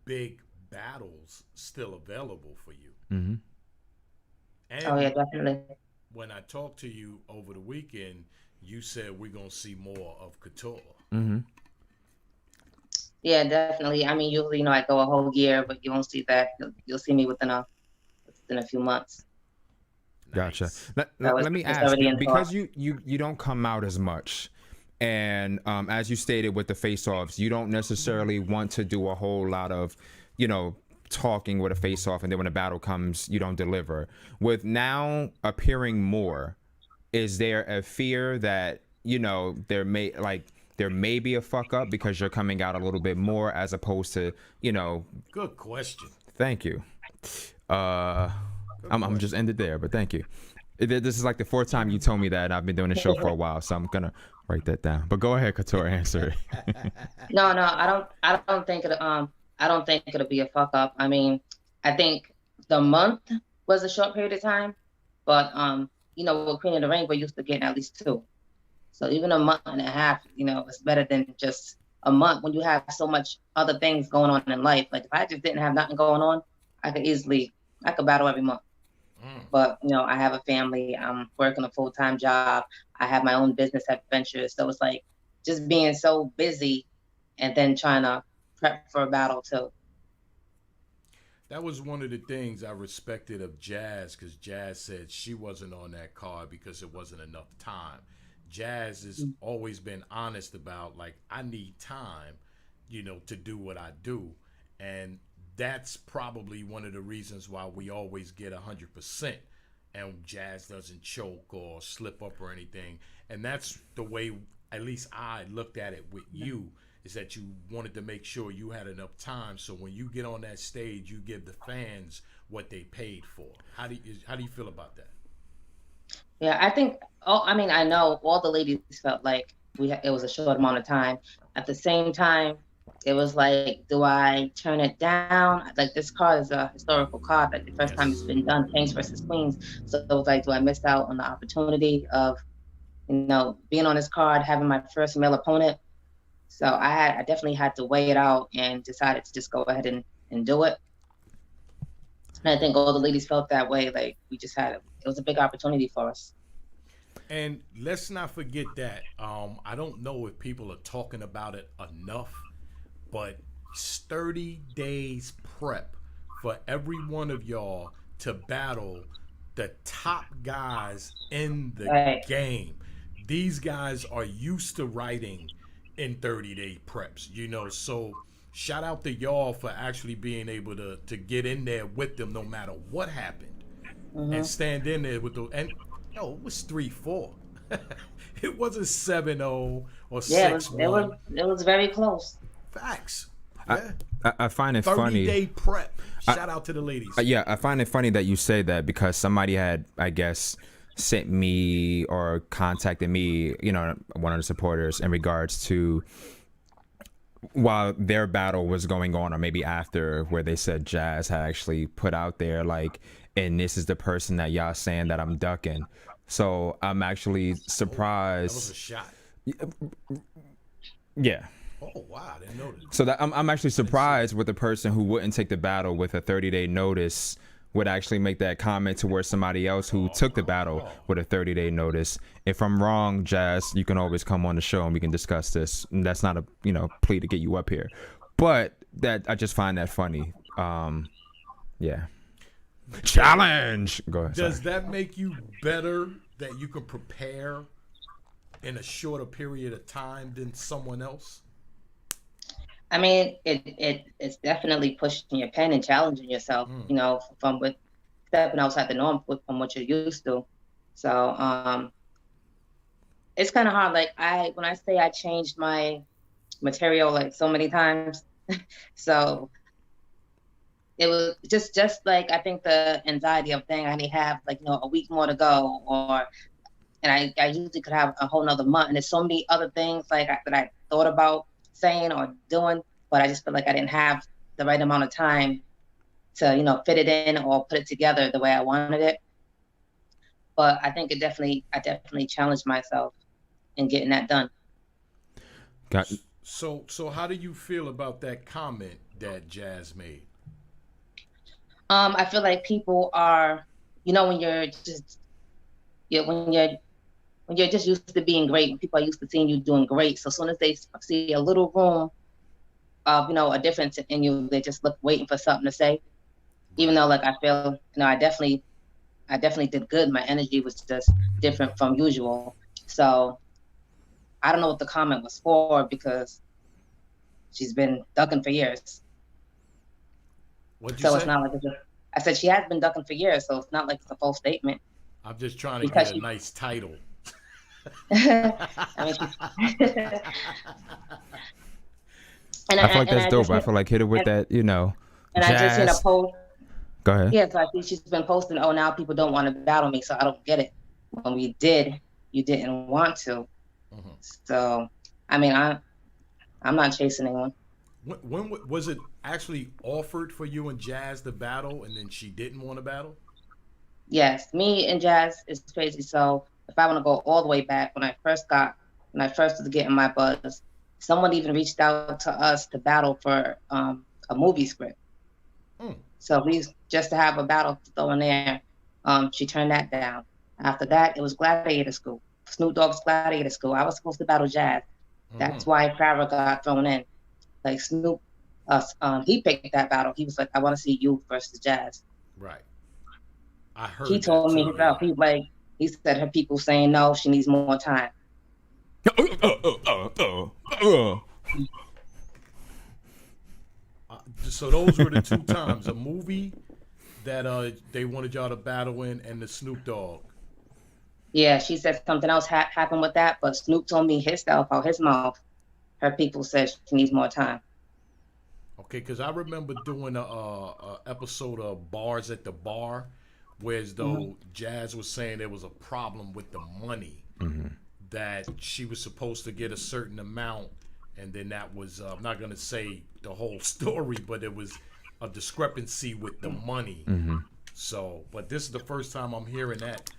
big battles still available for you. Mm-hmm. And Oh yeah, definitely. when I talked to you over the weekend, you said we're gonna see more of Couture. Mm-hmm. Yeah, definitely. I mean, usually, I go a whole year, but you won't see that. You'll see me within a few months. Gotcha. Nice. Let me It's ask, already in because talk. you don't come out as much, and as you stated with the face-offs, you don't necessarily want to do a whole lot of, talking with a face-off, and then when a battle comes, you don't deliver. With now appearing more, is there a fear that there may be a fuck up because you're coming out a little bit more as opposed to Good question. Thank you. I'm just ended there, but thank you. This is like the fourth time you told me that, and I've been doing the show for a while, so I'm gonna write that down. But go ahead, Couture, answer it. No, I don't think it'll be a fuck up. I mean, I think the month was a short period of time, but with Queen of the Ring, we're used to getting at least 2. So even a month and a half, it's better than just a month when you have so much other things going on in life. Like if I just didn't have nothing going on, I could battle every month. But I have a family. I'm working a full-time job. I have my own business adventures. So it's like just being so busy and then trying to prep for a battle too. That was one of the things I respected of Jazz, because Jazz said she wasn't on that card because it wasn't enough time. Jazz has always been honest about, like, I need time, to do what I do. And that's probably one of the reasons why we always get 100%, and Jazz doesn't choke or slip up or anything. And that's the way, at least I looked at it with you, is that you wanted to make sure you had enough time, so when you get on that stage, you give the fans what they paid for. How do you feel about that? Yeah, I think. I know all the ladies felt like it was a short amount of time. At the same time, it was like, do I turn it down? Like, this card is a historical card. Like, the first time it's been done, Kings versus Queens. So it was like, do I miss out on the opportunity of, being on this card, having my first male opponent? So I definitely had to weigh it out and decided to just go ahead and do it. And I think all the ladies felt that way. Like, it was a big opportunity for us. And let's not forget that. I don't know if people are talking about it enough, but 30 days prep for every one of y'all to battle the top guys in the game. These guys are used to writing in 30-day preps, so shout out to y'all for actually being able to get in there with them no matter what happened, and stand in there with it was 3-4. It wasn't 7-0 or 6-1. It was very close. Facts. Yeah. I find it 30 funny. 30-day prep. Shout out to the ladies. Yeah, I find it funny that you say that, because somebody had, I guess, sent me or contacted me, one of the supporters, in regards to while their battle was going on, or maybe after, where they said Jazz had actually put out there, like, and this is the person that y'all saying that I'm ducking. So I'm actually surprised. That was a shot. Yeah. Oh wow, I didn't know that. So that I'm actually surprised with the person who wouldn't take the battle with a 30-day notice would actually make that comment towards somebody else who took the battle with a 30-day notice. If I'm wrong, Jazz, you can always come on the show and we can discuss this. And that's not a plea to get you up here, but that I just find that funny. Yeah. Challenge. Go ahead. Does that make you better that you can prepare in a shorter period of time than someone else? I mean, it's definitely pushing your pen and challenging yourself, from stepping outside the norm from what you're used to. So it's kind of hard. Like, when I say I changed my material like so many times, so it was just like, I think the anxiety of thing I only have like a week more to go, and I usually could have a whole nother month, and there's so many other things that I thought about saying or doing, but I just feel like I didn't have the right amount of time to fit it in or put it together the way I wanted it. But I think I definitely challenged myself in getting that done. So how do you feel about that comment that Jazz made? I feel like people are, when you're just used to being great, people are used to seeing you doing great. So as soon as they see a little room of, a difference in you, they just look waiting for something to say. Even though, like, I feel, I definitely did good. My energy was just different from usual. So I don't know what the comment was for, because she's been ducking for years. What'd you say? It's not like I said she has been ducking for years, so it's not like it's a false statement. I'm just trying to get a nice title. I feel like that's dope. I feel like hit it with that, And jazz. I just seen a post. Go ahead. Yeah, so I see she's been posting, oh, now people don't want to battle me, so I don't get it. When we did, you didn't want to. Mm-hmm. So, I'm not chasing anyone. When was it actually offered for you and Jazz to battle, and then she didn't want to battle? Yes, me and Jazz is crazy. So if I want to go all the way back, when I first was getting my buzz, someone even reached out to us to battle for a movie script. So we just to have a battle to throw in there. She turned that down. After that, it was Gladiator School. Snoop Dogg's Gladiator School. I was supposed to battle Jazz. That's why Farrah got thrown in. Like Snoop, he picked that battle. He was like, I want to see you versus Jazz. Right. I heard. He told me himself. He said her people saying no, she needs more time. So those were the two times: a movie that they wanted y'all to battle in, and the Snoop Dogg. Yeah, she said something else happened with that, but Snoop told me himself out his mouth. Her people said she needs more time. Okay, because I remember doing a episode of Bars at the Bar, whereas though Jazz was saying there was a problem with the money, that she was supposed to get a certain amount, and then that was, I'm not going to say the whole story, but it was a discrepancy with the money. So, but this is the first time I'm hearing that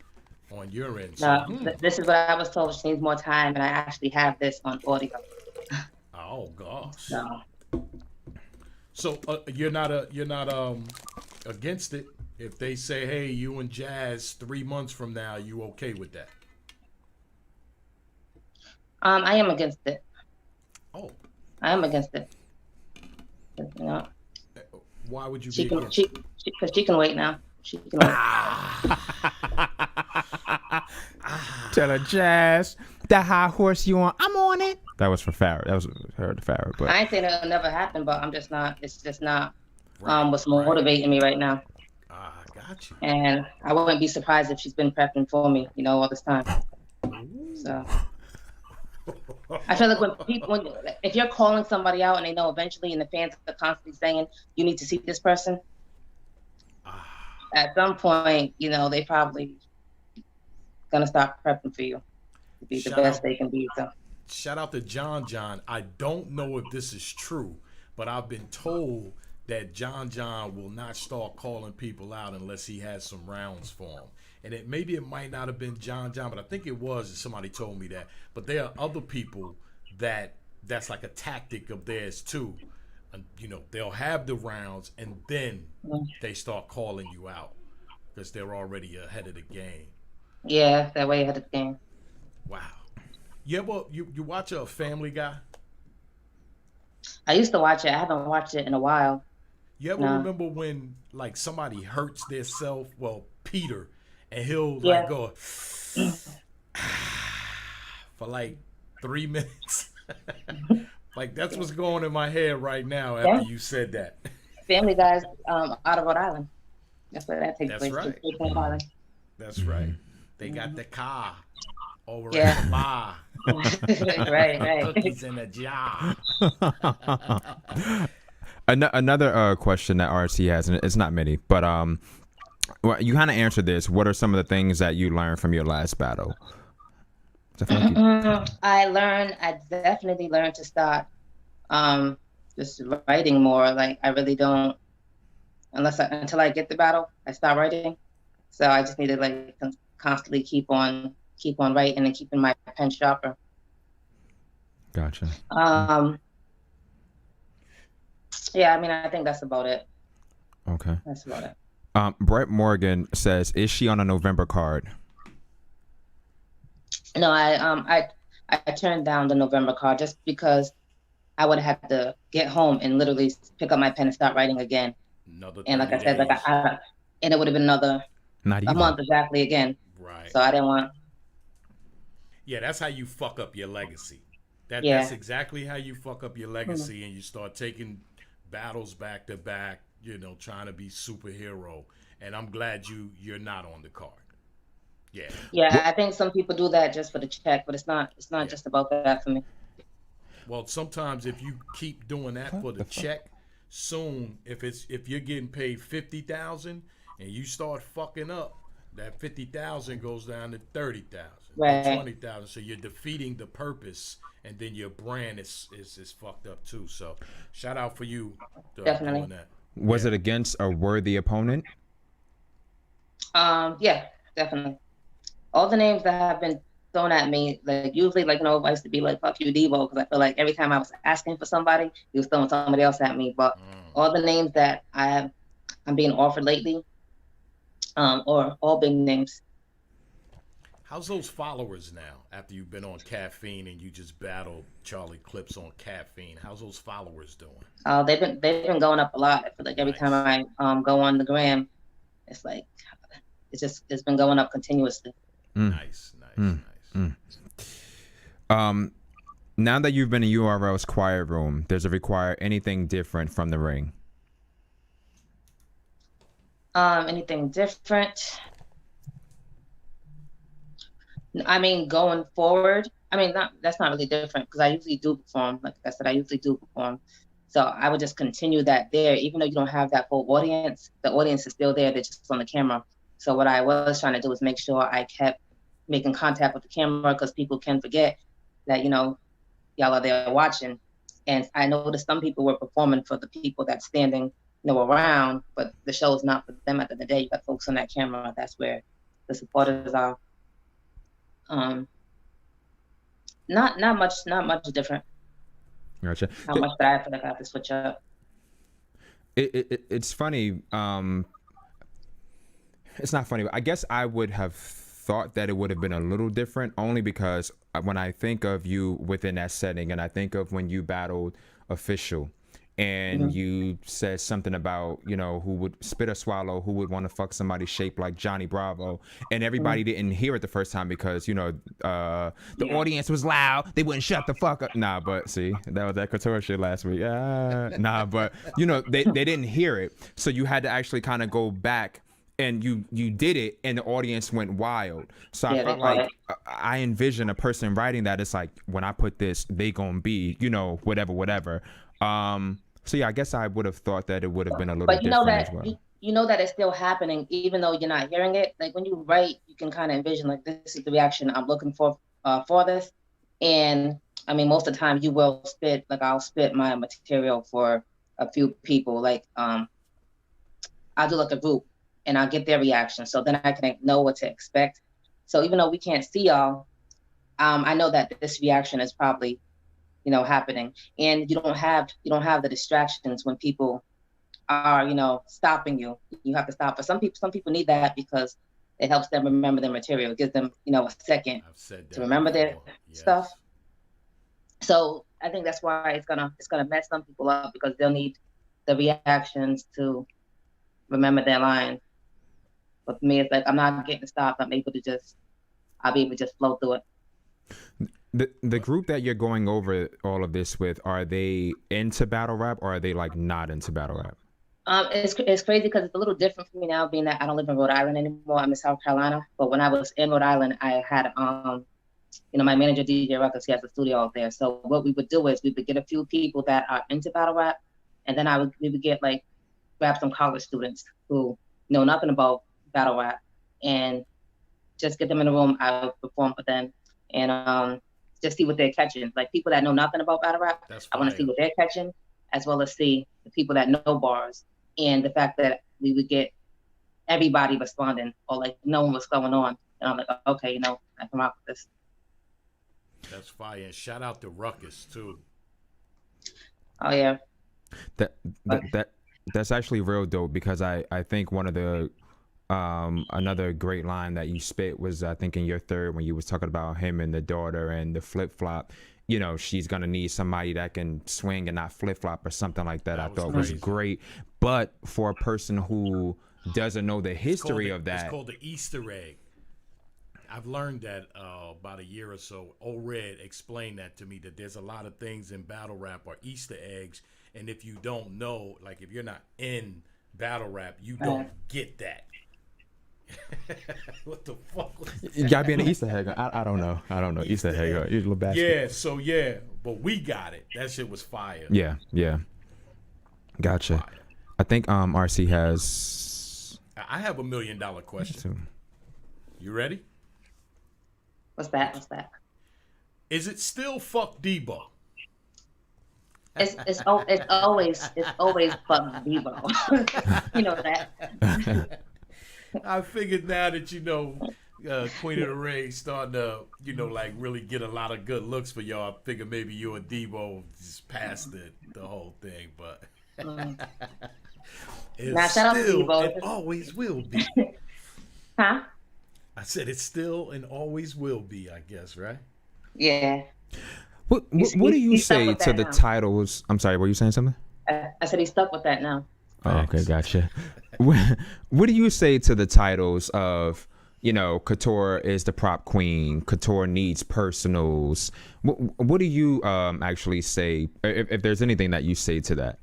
on your end. So, this is what I was told. She needs more time, and I actually have this on audio. Oh gosh. No. So you're not against it if they say, hey, you and Jazz 3 months from now, you okay with that? I am against it. Oh. I am against it. Why would you be against it? Because she can wait now. She can wait. Tell her, Jazz, that high horse you on, I'm on it. That was for Farrah. That was her to Farrah. But I ain't saying it'll never happen, but I'm just not. It's just not what's motivating me right now. I got you. And I wouldn't be surprised if she's been prepping for me, all this time. So I feel like if you're calling somebody out and they know eventually, and the fans are constantly saying you need to see this person, at some point, they probably gonna start prepping for you to be the best they can be. So. Shout out to John. I don't know if this is true, but I've been told that John will not start calling people out unless he has some rounds for them. And maybe it might not have been John, but I think it was. Somebody told me that. But there are other people that's like a tactic of theirs too. And, they'll have the rounds and then they start calling you out because they're already ahead of the game. Yeah, they're way ahead of the game. Wow. Yeah, well, you watch a Family Guy? I used to watch it. I haven't watched it in a while. You ever remember when like somebody hurts their self? Well, Peter, and he'll like go for like 3 minutes. Like that's what's going in my head right now after you said that. Family Guy's out of Rhode Island. That's where that takes place. Right. That's right. They got the car over at the bar. right. Cookies in a jar. Another question that RC has, and it's not many, but well, you kind of answered this. What are some of the things that you learned from your last battle? I definitely learned to start just writing more. Like I really don't until I get the battle, I stop writing. So I just need to like constantly keep on writing and keeping my pen sharper. Gotcha. Yeah, I mean, I think that's about it. Okay. That's about it. Brett Morgan says, "Is she on a November card?" No, I turned down the November card just because I would have had to get home and literally pick up my pen and start writing again. And like I said, like and it would have been a month exactly again. Right. So I didn't want. Yeah, that's how you fuck up your legacy. That's exactly how you fuck up your legacy, and you start taking battles back to back. You know, trying to be superhero. And I'm glad you're not on the card. Yeah. Yeah, I think some people do that just for the check, but it's not just about that for me. Well, sometimes if you keep doing that for the check, soon if you're getting paid $50,000 and you start fucking up, that $50,000 goes down to $30,000, right. $20,000. So you're defeating the purpose, and then your brand is fucked up too. So shout out for you Definitely. doing that. Was it against a worthy opponent? Yeah, definitely. All the names that have been thrown at me, like usually, like, you know, I used to be like, fuck you, Devo, because I feel like every time I was asking for somebody, he was throwing somebody else at me. But all the names that I'm being offered lately, or all big names. How's those followers now after you've been on Caffeine and you just battled Charlie Clips on Caffeine? How's those followers doing? They've been going up a lot. I feel like every time I go on the gram, it's like it's been going up continuously. Nice. Now that you've been in URL's quiet room, does it require anything different from the ring? Anything different? I mean, going forward, I mean, that's not really different because I usually do perform. Like I said, I usually do perform. So I would just continue that there, even though you don't have that full audience. The audience is still there. They're just on the camera. So what I was trying to do was make sure I kept making contact with the camera because people can forget that, you know, y'all are there watching. And I noticed some people were performing for the people that's standing, you know, around, but the show is not for them at the end of the day. You got folks on that camera. That's where the supporters are. Not much different. Gotcha. Not much that I feel like I have to switch up. It's funny. It's not funny, but I guess I would have thought that it would have been a little different only because when I think of you within that setting and I think of when you battled Official and you said something about, you know, who would spit or swallow, who would want to fuck somebody shaped like Johnny Bravo, and everybody didn't hear it the first time because, you know, the audience was loud, they wouldn't shut the fuck up. Nah, but see, that was that Couture shit last week. Nah, but you know, they didn't hear it, so you had to actually kind of go back and you did it, and the audience went wild. So I felt like I envision a person writing that. It's like, when I put this, they gonna be, you know, whatever. So yeah, I guess I would have thought that it would have been a little different as well. You know that it's still happening, even though you're not hearing it. Like when you write, you can kind of envision like, this is the reaction I'm looking for this. And I mean, most of the time you will spit, like I'll spit my material for a few people. Like I'll do like a group and I'll get their reaction. So then I can know what to expect. So even though we can't see y'all, I know that this reaction is probably, you know, happening. And you don't have the distractions when people are, you know, stopping you. You have to stop. For some people need that because it helps them remember their material. It gives them, you know, a second to remember their stuff. So I think that's why it's gonna mess some people up because they'll need the reactions to remember their lines. But for me, it's like I'm not getting stopped. I'll be able to just flow through it. The group that you're going over all of this with, are they into battle rap or are they like not into battle rap? It's crazy because it's a little different for me now, being that I don't live in Rhode Island anymore. I'm in South Carolina. But when I was in Rhode Island, I had you know, my manager DJ Records, he has a studio out there. So what we would do is we would get a few people that are into battle rap, and then we would get like grab some college students who know nothing about battle rap and just get them in the room. I would perform for them and just see what they're catching. Like people that know nothing about battle rap, I want to see what they're catching, as well as see the people that know bars and the fact that we would get everybody responding or like knowing what's going on, and I'm like, okay, I can rock with this. That's fire. And shout out to Ruckus too. Oh yeah. That's actually real dope, because I think one of the another great line that you spit was, I think, in your third, when you was talking about him and the daughter and the flip flop. She's gonna need somebody that can swing and not flip flop or something like that. I thought was great. But for a person who doesn't know the history of that, it's called the Easter egg. I've learned that about a year or so. O-Red explained that to me, that there's a lot of things in battle rap are Easter eggs, and if you don't know, like if you're not in battle rap, you don't get that. What the fuck was that? You gotta be an Easter egg. I don't know. Easter egg. Little bastard. Yeah, but we got it. That shit was fire. Yeah. Gotcha. Fire. I think RC has. I have $1 million question. You ready? What's that? Is it still fuck Debo? It's always fuck Debo. You know that. I figured now that Queen of the Ring starting to like really get a lot of good looks for y'all. I figured maybe you and Debo just passed the whole thing, but now shout out to Debo. It always will be. Huh? I said it's still and always will be, I guess, right? Yeah. What do you say to the titles? I'm sorry, were you saying something? I said he's stuck with that now. Oh, okay, gotcha. What do you say to the titles of, Couture is the prop queen, Couture needs personals? What do you actually say, if there's anything that you say to that?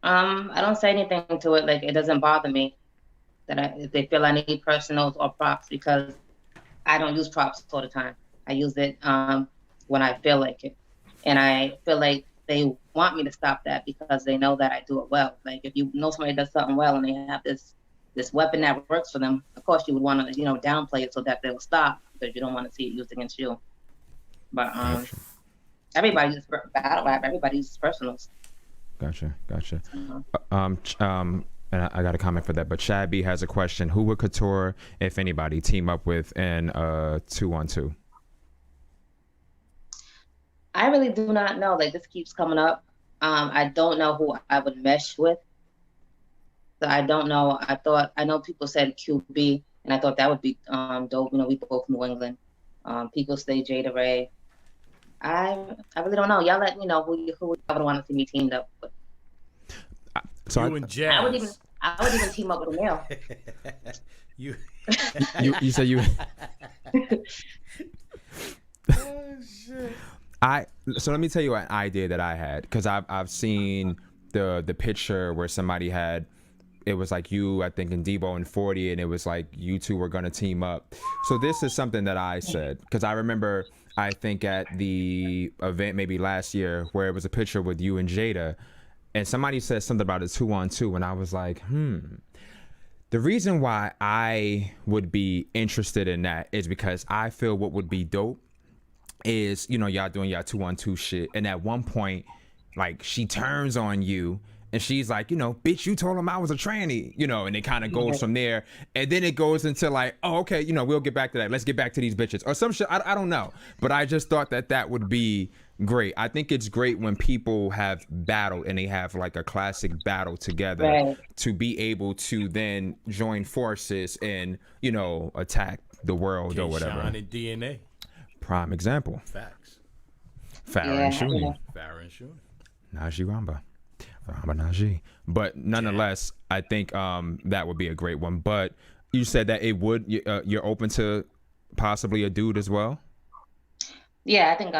I don't say anything to it. Like, it doesn't bother me that if they feel I need personals or props, because I don't use props all the time. I use it when I feel like it, and I feel like they want me to stop that because they know that I do it well. Like, if you know somebody does something well and they have this weapon that works for them, of course you would want to downplay it so that they'll stop, because you don't want to see it used against you. But everybody uses battle rap. Everybody uses personals. Gotcha. And I got a comment for that, but Chad B has a question. Who would Couture, if anybody, team up with in 2-on-2? I really do not know. Like, this keeps coming up. I don't know who I would mesh with. So I don't know. I know people said QB, and I thought that would be dope. We both New England. People say Jada Ray. I really don't know. Y'all let me know who I would want to see me teamed up with. And Jazz. I would even team up with a male. you said you. Oh shit. So let me tell you an idea that I had, because I've seen the picture where somebody had, it was like you, I think, and Debo and 40, and it was like you two were gonna team up. So this is something that I said, because I remember, I think at the event maybe last year where it was a picture with you and Jada, and somebody said something about a 2-on-2, and I was like, the reason why I would be interested in that is because I feel what would be dope is, y'all doing y'all 2-on-2 shit, and at one point, like, she turns on you and she's like, bitch, you told him I was a tranny, and it kind of goes from there, and then it goes into like, oh, okay, we'll get back to that, let's get back to these bitches or some shit. I don't know, but I just thought that would be great. I think it's great when people have battled and they have like a classic battle together, to be able to then join forces and attack the world or whatever. Sean and DNA. Prime example. Facts. Farrah and Shuni. Najee Ramba. Najee. But nonetheless, I think that would be a great one. But you said that it would. You're open to possibly a dude as well. Yeah, I think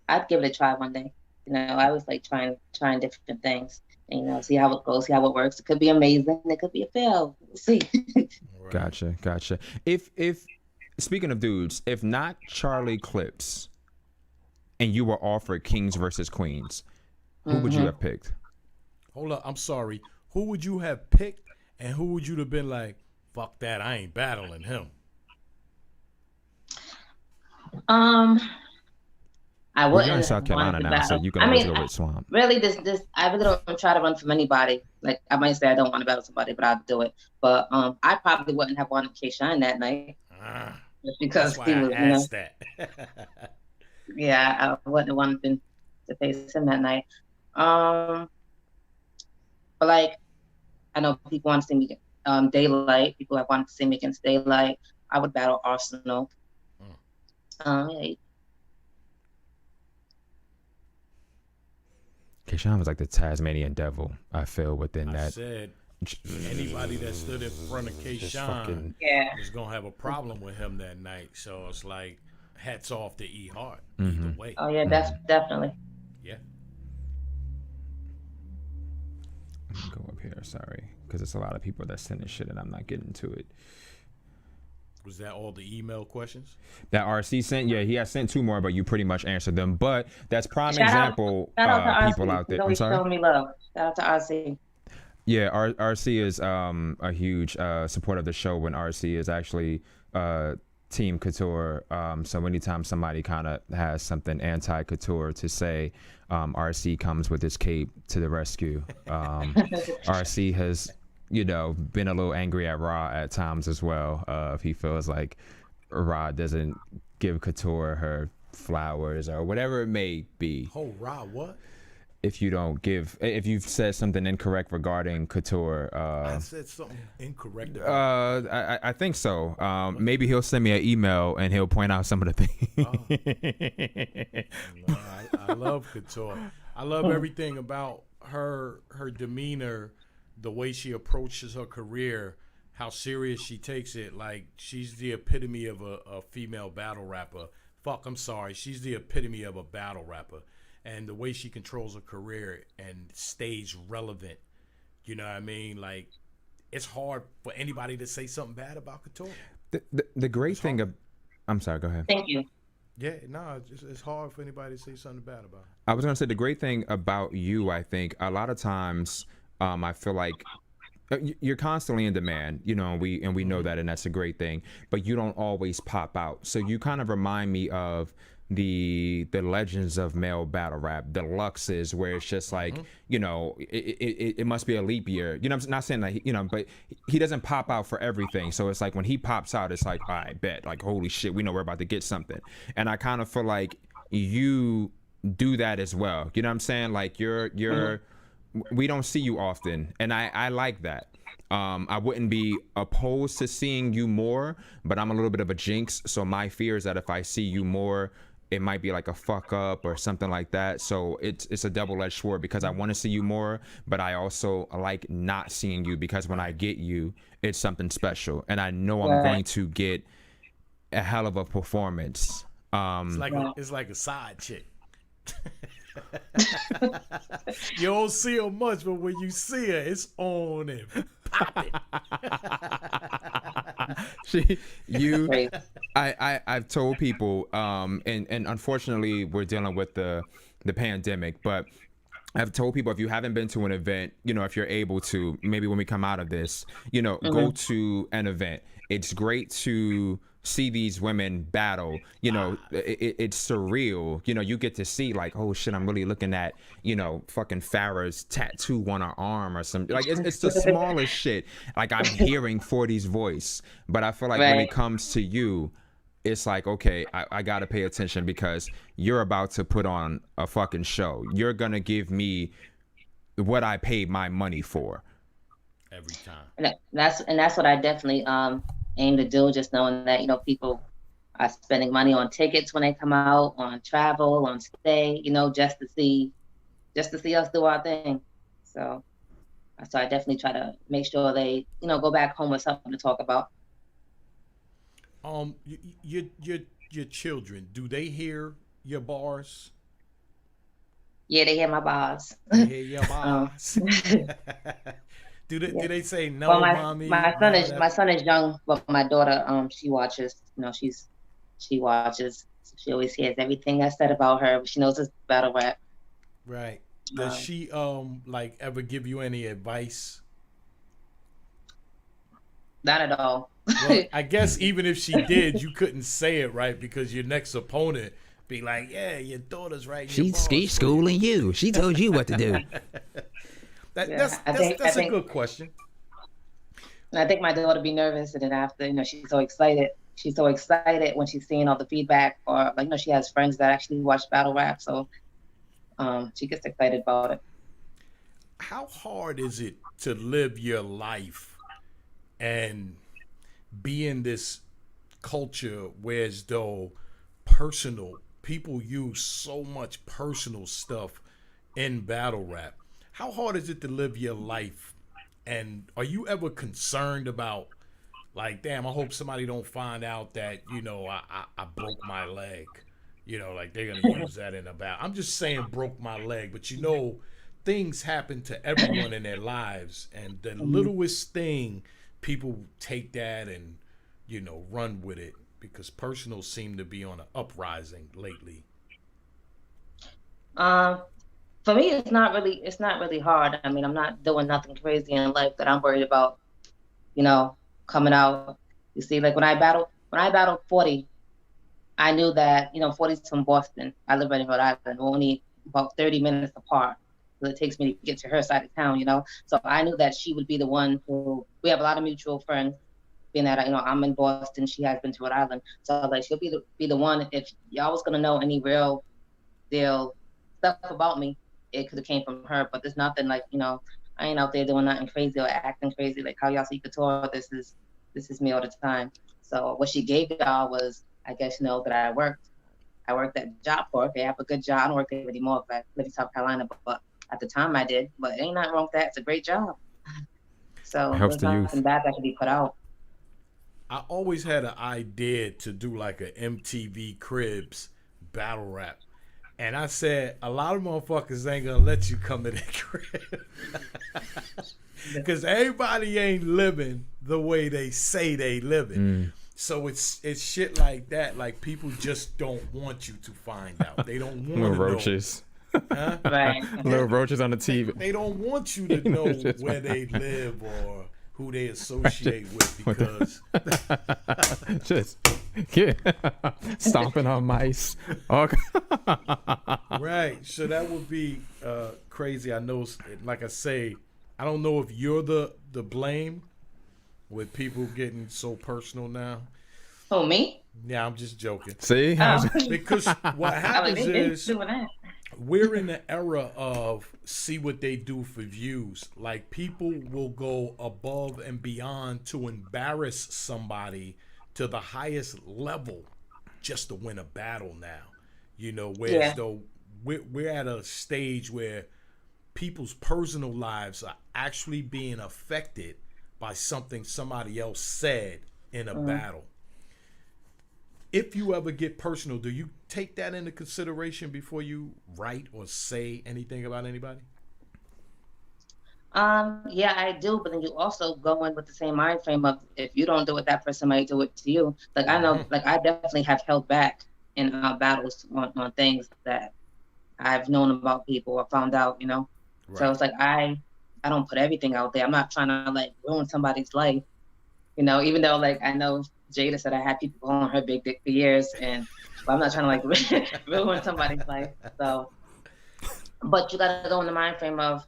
I'd give it a try one day. I was like trying different things, and see how it goes, see how it works. It could be amazing. It could be a fail. We'll see. Gotcha. If speaking of dudes, if not Charlie Clips, and you were offered Kings versus Queens, who would you have picked? Hold up, I'm sorry. Who would you have picked, and who would you have been like, fuck that, I ain't battling him? I I Well, wouldn't you're in South want Carolina to now, battle. so you can I always mean, go with Swamp. really, I really don't try to run from anybody. Like I might say I don't want to battle somebody, but I'll do it. But I probably wouldn't have wanted K-Shine that night just because That's why he I was, asked that. yeah, I wouldn't have wanted to face him that night. But like, I know people want to see me Daylight. People have wanted to see me against Daylight. I would battle Arsenal. Yeah. Keyshawn was like the Tasmanian devil, I feel, within I that. said anybody that stood in front of K-Shine was going to have a problem with him that night. So it's like, hats off to E Hart either way. Oh, yeah, that's definitely. Yeah. Let me go up here, sorry, because it's a lot of people that sending shit and I'm not getting to it. Was that all the email questions? That RC sent? Yeah, he has sent 2 more, but you pretty much answered them. But that's prime Shout example out people RC. out there. He's I'm always sorry? showing me love. Shout out to RC. Yeah, RC is a huge supporter of the show when RC is actually Team Couture. So anytime somebody kind of has something anti-Couture to say, RC comes with his cape to the rescue. RC has, been a little angry at Ra at times as well. If he feels like Ra doesn't give Couture her flowers or whatever it may be. Oh, Ra, what? If you've said something incorrect regarding Couture. I said something incorrect. I think so. Maybe he'll send me an email and he'll point out some of the things. No, I love Couture. I love everything about her demeanor, the way she approaches her career, how serious she takes it. Like, she's the epitome of a female battle rapper. She's the epitome of a battle rapper. And the way she controls her career and stays relevant, you know what I mean? Like, it's hard for anybody to say something bad about Couture. The great thing of, I'm sorry, go ahead. Thank you. Yeah, no, it's hard for anybody to say something bad about her. I was gonna say the great thing about you, I think, a lot of times, I feel like you're constantly in demand, and we know that, and that's a great thing. But you don't always pop out. So you kind of remind me of the legends of male battle rap, the Luxes, where it's just like, it must be a leap year. I'm not saying that, but he doesn't pop out for everything. So it's like when he pops out, it's like, I bet, like, holy shit, we know we're about to get something. And I kind of feel like you do that as well. You know what I'm saying? Like we don't see you often, and I like that. I wouldn't be opposed to seeing you more, but I'm a little bit of a jinx. So my fear is that if I see you more, it might be like a fuck up or something like that. So it's a double-edged sword because I want to see you more, but I also like not seeing you because when I get you, it's something special, and I know I'm going to get a hell of a performance. It's like a side chick. You don't see her much, but when you see her, it's on and popping. I've told people, and unfortunately we're dealing with the pandemic, but I've told people, if you haven't been to an event, if you're able to, maybe when we come out of this, go to an event. It's great to see these women battle. It's surreal. You get to see, like, oh shit, I'm really looking at, fucking Farrah's tattoo on her arm or something. Like, it's the smallest shit. Like, I'm hearing 40's voice, but I feel like when it comes to you, it's like, okay, I gotta pay attention because you're about to put on a fucking show. You're gonna give me what I paid my money for. Every time. And that's what I definitely aim to do. Just knowing that people are spending money on tickets when they come out, on travel, on stay, just to see us do our thing. So I definitely try to make sure they go back home with something to talk about. Your children, do they hear your bars? Yeah, they hear my bars. They hear your bars. Do they say no, well, mommy? My son is young, but my daughter, she watches. She watches. She always hears everything I said about her. She knows it's battle rap. Right. Does she like ever give you any advice? Not at all. Well, I guess even if she did, you couldn't say it, right? Because your next opponent Be like, yeah, your daughter's right. She's schooling you. She told you what to do. That's a good question. And I think my daughter be nervous, and then after, she's so excited. She's so excited when she's seeing all the feedback, or like, she has friends that actually watch battle rap, so she gets excited about it. How hard is it to live your life and be in this culture where as though people use so much personal stuff in battle rap? How hard is it to live your life? And are you ever concerned about, like, damn, I hope somebody don't find out that, I broke my leg. Like they're going to use that in a battle. I'm just saying broke my leg, but things happen to everyone in their lives. And the littlest thing, people take that and, run with it, because personal seem to be on an uprising lately. For me, it's not really hard. I mean, I'm not doing nothing crazy in life that I'm worried about, coming out. You see, like when I battled 40, I knew that, 40's from Boston. I live right in Rhode Island. We're only about 30 minutes apart. So it takes me to get to her side of town, So I knew that she would be the one who, we have a lot of mutual friends, being that, I'm in Boston, she has been to Rhode Island. So like, she'll be the one, if y'all was gonna know any real deal stuff about me, it could have came from her. But there's nothing like, I ain't out there doing nothing crazy or acting crazy. Like how y'all see Couture, this is me all the time. So what she gave y'all was, I guess, that I worked that job for. Okay, I have a good job. I don't work there anymore, but I live in South Carolina. But at the time I did. But ain't nothing wrong with that. It's a great job. So it helps the youth. Nothing bad that can be put out. I always had an idea to do like a MTV Cribs battle rap. And I said, a lot of motherfuckers ain't gonna let you come to their crib. Because everybody ain't living the way they say they living. So it's shit like that. Like, people just don't want you to find out. They don't want to know. Roaches. Huh? Right. Little roaches on the TV. They don't want you to know where they live or who they associate with, because just stomping on mice. Okay. Right. So that would be crazy. I know, like I say, I don't know if you're the blame with people getting so personal now. Oh, me? Yeah, I'm just joking. See? Because what happens is we're in the era of see what they do for views. Like, people will go above and beyond to embarrass somebody to the highest level just to win a battle now. Whereas though we're at a stage where people's personal lives are actually being affected by something somebody else said in a battle. If you ever get personal, do you take that into consideration before you write or say anything about anybody? Yeah, I do, but then you also go in with the same mind frame of, if you don't do it, that person might do it to you. Like, I know, like, I definitely have held back in battles on things that I've known about people or found out, Right. So it's like, I don't put everything out there. I'm not trying to, like, ruin somebody's life, even though, like, I know Jada said I had people calling her big dick for years, but I'm not trying to, like, ruin somebody's life. So, but you gotta go in the mind frame of,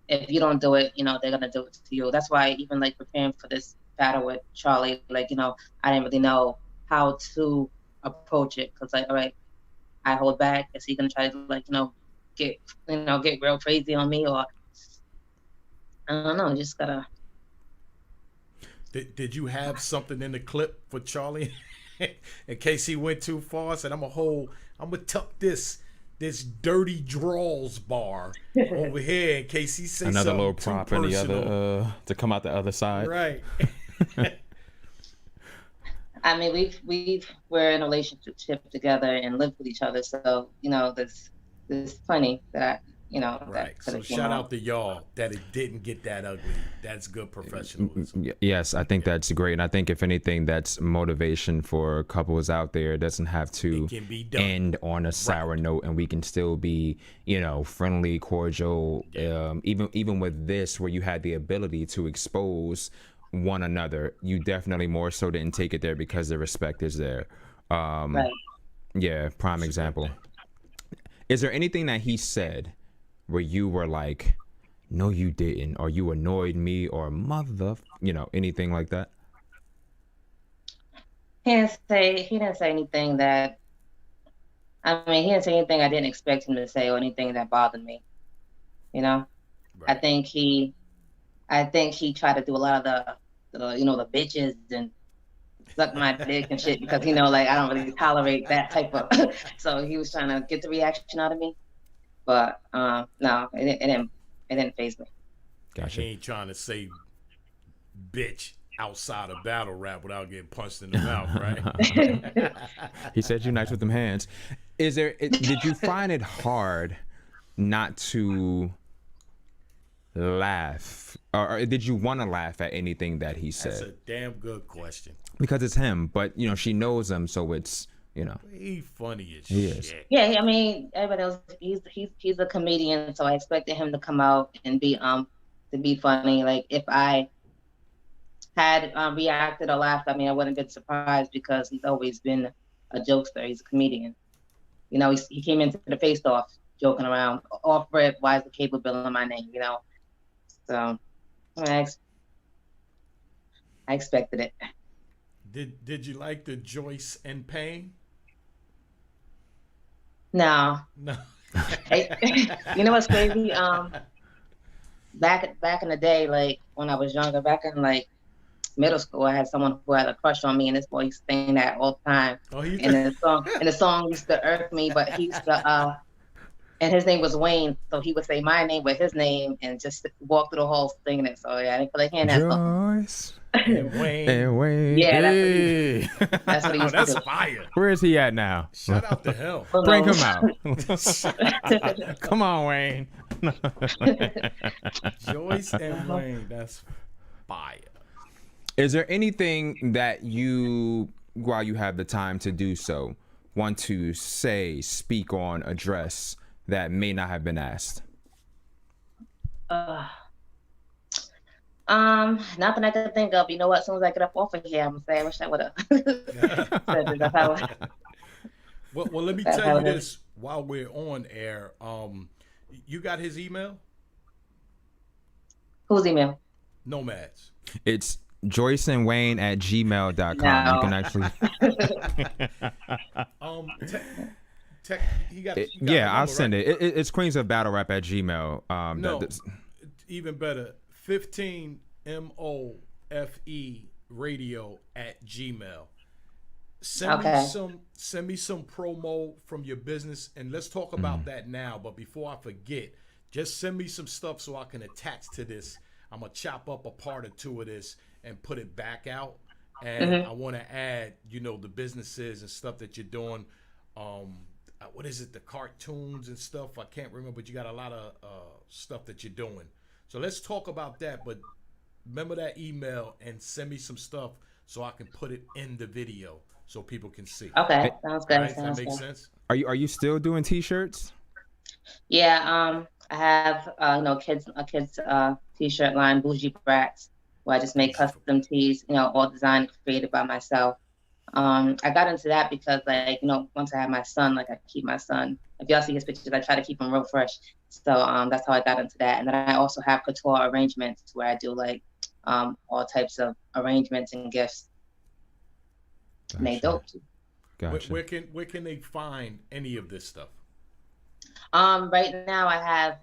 if you don't do it, they're gonna do it to you. That's why even like preparing for this battle with Charlie, like, I didn't really know how to approach it, because, like, all right, I hold back. Is he gonna try to, like, get real crazy on me, or I don't know, just gotta. Did you have something in the clip for Charlie in case he went too far? Said, I'm gonna tuck this dirty draws bar over here in case he says another something little prop in the other to come out the other side. Right. I mean, we're in a relationship together and live with each other, so there's plenty that right. So shout out to y'all that it didn't get that ugly. That's good professionalism. Yes, I think that's great, and I think if anything, that's motivation for couples out there. It doesn't have to end on a sour note, and we can still be, friendly, cordial. Even with this, where you had the ability to expose one another, you definitely more so didn't take it there because the respect is there. Right. Yeah, prime example. Is there anything that he said where you were like, no, you didn't, or you annoyed me, or anything like that? He didn't say anything that, he didn't say anything I didn't expect him to say or anything that bothered me. Right. I think he tried to do a lot of the bitches and suck my dick and shit because I don't really tolerate that type of. So he was trying to get the reaction out of me, but no, it didn't faze me. Gotcha. He ain't trying to say bitch outside of battle rap without getting punched in the mouth, right? He said you nice with them hands. Did you find it hard not to laugh, or did you want to laugh at anything that he said? That's a damn good question. Because it's him, but she knows him, so it's He funny as he shit. is. Yeah, everybody else, he's a comedian, so I expected him to come out and be funny. Like if I had reacted or laughed, I wouldn't have been surprised because he's always been a jokester. He's a comedian. He came into the face off joking around, off rip, why is the cable bill in my name? So I expected it. Did you like the Joyce and Payne? No. You know what's crazy? Back in the day, like when I was younger, back in like middle school, I had someone who had a crush on me, and this boy used to sing that all the time. Oh, and the song used to irk me, but he used to and his name was Wayne, so he would say my name with his name and just walk through the whole singing it. So yeah, I didn't feel like hearing that song. Joyce and Wayne. And Wayne. Yeah, hey. that's what he used to do. Fire. Where is he at now? Shout out to him. Bring him out. Come on, Wayne. Joyce and Wayne, that's fire. Is there anything that you, while you have the time to do so, want to say, speak on, address that may not have been asked? Nothing I can think of. You know what? As soon as I get up off of here, I'm gonna say I wish I would have said that. Well, let me tell you this while we're on air. You got his email? Whose email? Nomads. It's joyceandwayne@gmail.com. No. You can actually he got I'll send it. It's Queens of Battle Rap at Gmail. No, even better. 15 MOFE radio at Gmail. Send me some promo from your business, and let's talk about that now. But before I forget, just send me some stuff so I can attach to this. I'm gonna chop up a part or two of this and put it back out. And I want to add, the businesses and stuff that you're doing. What is it? The cartoons and stuff. I can't remember, but you got a lot of stuff that you're doing. So let's talk about that. But remember that email and send me some stuff so I can put it in the video so people can see. Okay, sounds good. Right? That makes sense. Are you still doing t-shirts? Yeah, I have a kids t-shirt line, Bougie Brats, where I just make custom tees, all designed, created by myself. I got into that because once I had my son, I keep my son. If y'all see his pictures, I try to keep him real fresh. So that's how I got into that. And then I also have couture arrangements where I do all types of arrangements and gifts. Gotcha. And they dope too. Gotcha. Where can they find any of this stuff? Right now I have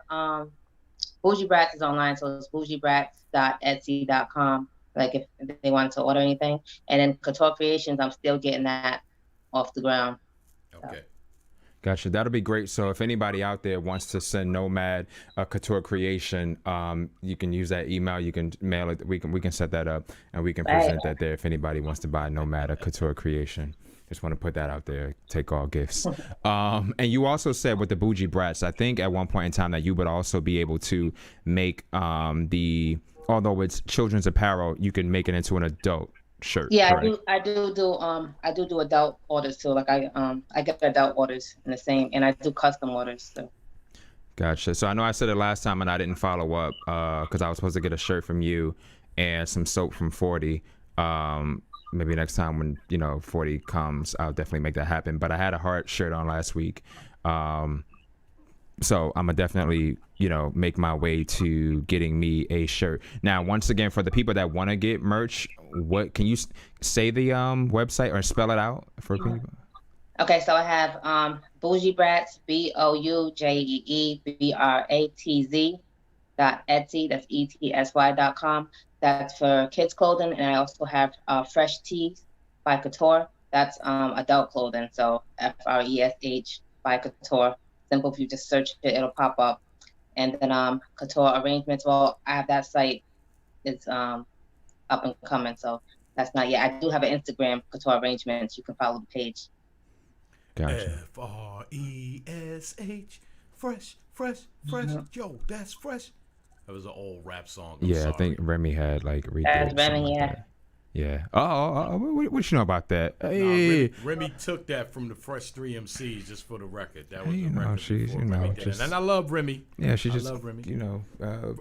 Bougie Brats is online, so it's bougiebrats.etsy.com. If they wanted to order anything, and then Couture Creations, I'm still getting that off the ground. Okay. Gotcha. That'll be great. So if anybody out there wants to send Nomad a Couture creation, you can use that email. You can mail it. We can set that up, and we can present that there if anybody wants to buy Nomad a Couture creation. Just want to put that out there. Take all gifts. And you also said with the Bougie Brats, I think at one point in time that you would also be able to make although it's children's apparel, you can make it into an adult shirt. Yeah, correct? I do adult orders too. I get the adult orders in the same, and I do custom orders too. Gotcha. So I know I said it last time and I didn't follow up because I was supposed to get a shirt from you and some soap from 40. maybe next time when 40 comes, I'll definitely make that happen. But I had a heart shirt on last week, so I'm gonna definitely make my way to getting me a shirt. Now, once again, for the people that want to get merch, what can you say the website or spell it out for people? Okay, so I have Bougie Brats, BOUJEEBRATZ .etsy, that's ETSY.com. That's for kids clothing, and I also have Fresh Tees by Couture. That's adult clothing, so FRESH by Couture. Simple, if you just search it, it'll pop up. And then Couture Arrangements, well, I have that site. It's up and coming, so that's not yet. I do have an Instagram, Couture Arrangements. You can follow the page. Gotcha. FRESH, fresh. Yo, that's fresh. That was an old rap song. I'm yeah, sorry. I think Remy had like That's Remy, yeah. That. Yeah. What you know about that? Hey. Remy took that from the Fresh 3 MCs, just for the record. That was the record. She's just, and I love Remy. Yeah, she just love Remy.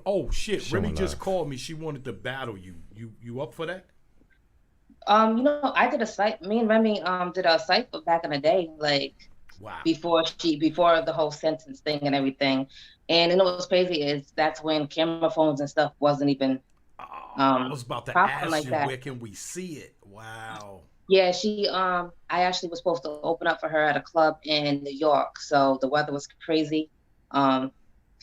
Oh shit, Remy just called me. She wanted to battle you. You up for that? I did a site. Me and Remy did a site back in the day, like before the whole sentence thing and everything. And what's crazy is that's when camera phones and stuff wasn't even. I was about to ask like you, that. where can we see it? Wow. Yeah, she. I actually was supposed to open up for her at a club in New York. So the weather was crazy. People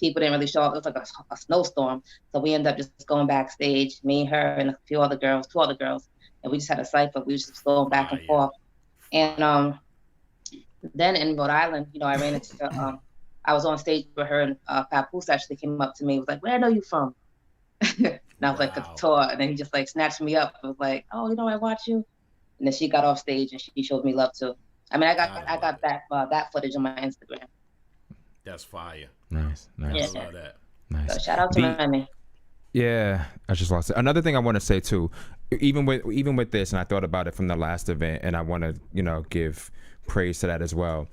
didn't really show up. It was like a snowstorm. So we ended up just going backstage, me, her, and a few other girls, two other girls, and we just had a cipher. We was just going back and forth. And then in Rhode Island, I ran into. I was on stage with her, and Papoose actually came up to me. Was like, "Where I know you from?" And I was like, Couture. And then he just like snatched me up. I was like, "Oh, I watch you." And then she got off stage and she showed me love too. I mean, I got that footage on my Instagram. That's fire. Nice. I love that. Nice. So shout out to Remy. Yeah, I just lost it. Another thing I want to say too, even with this, and I thought about it from the last event, and I want to give praise to that as well.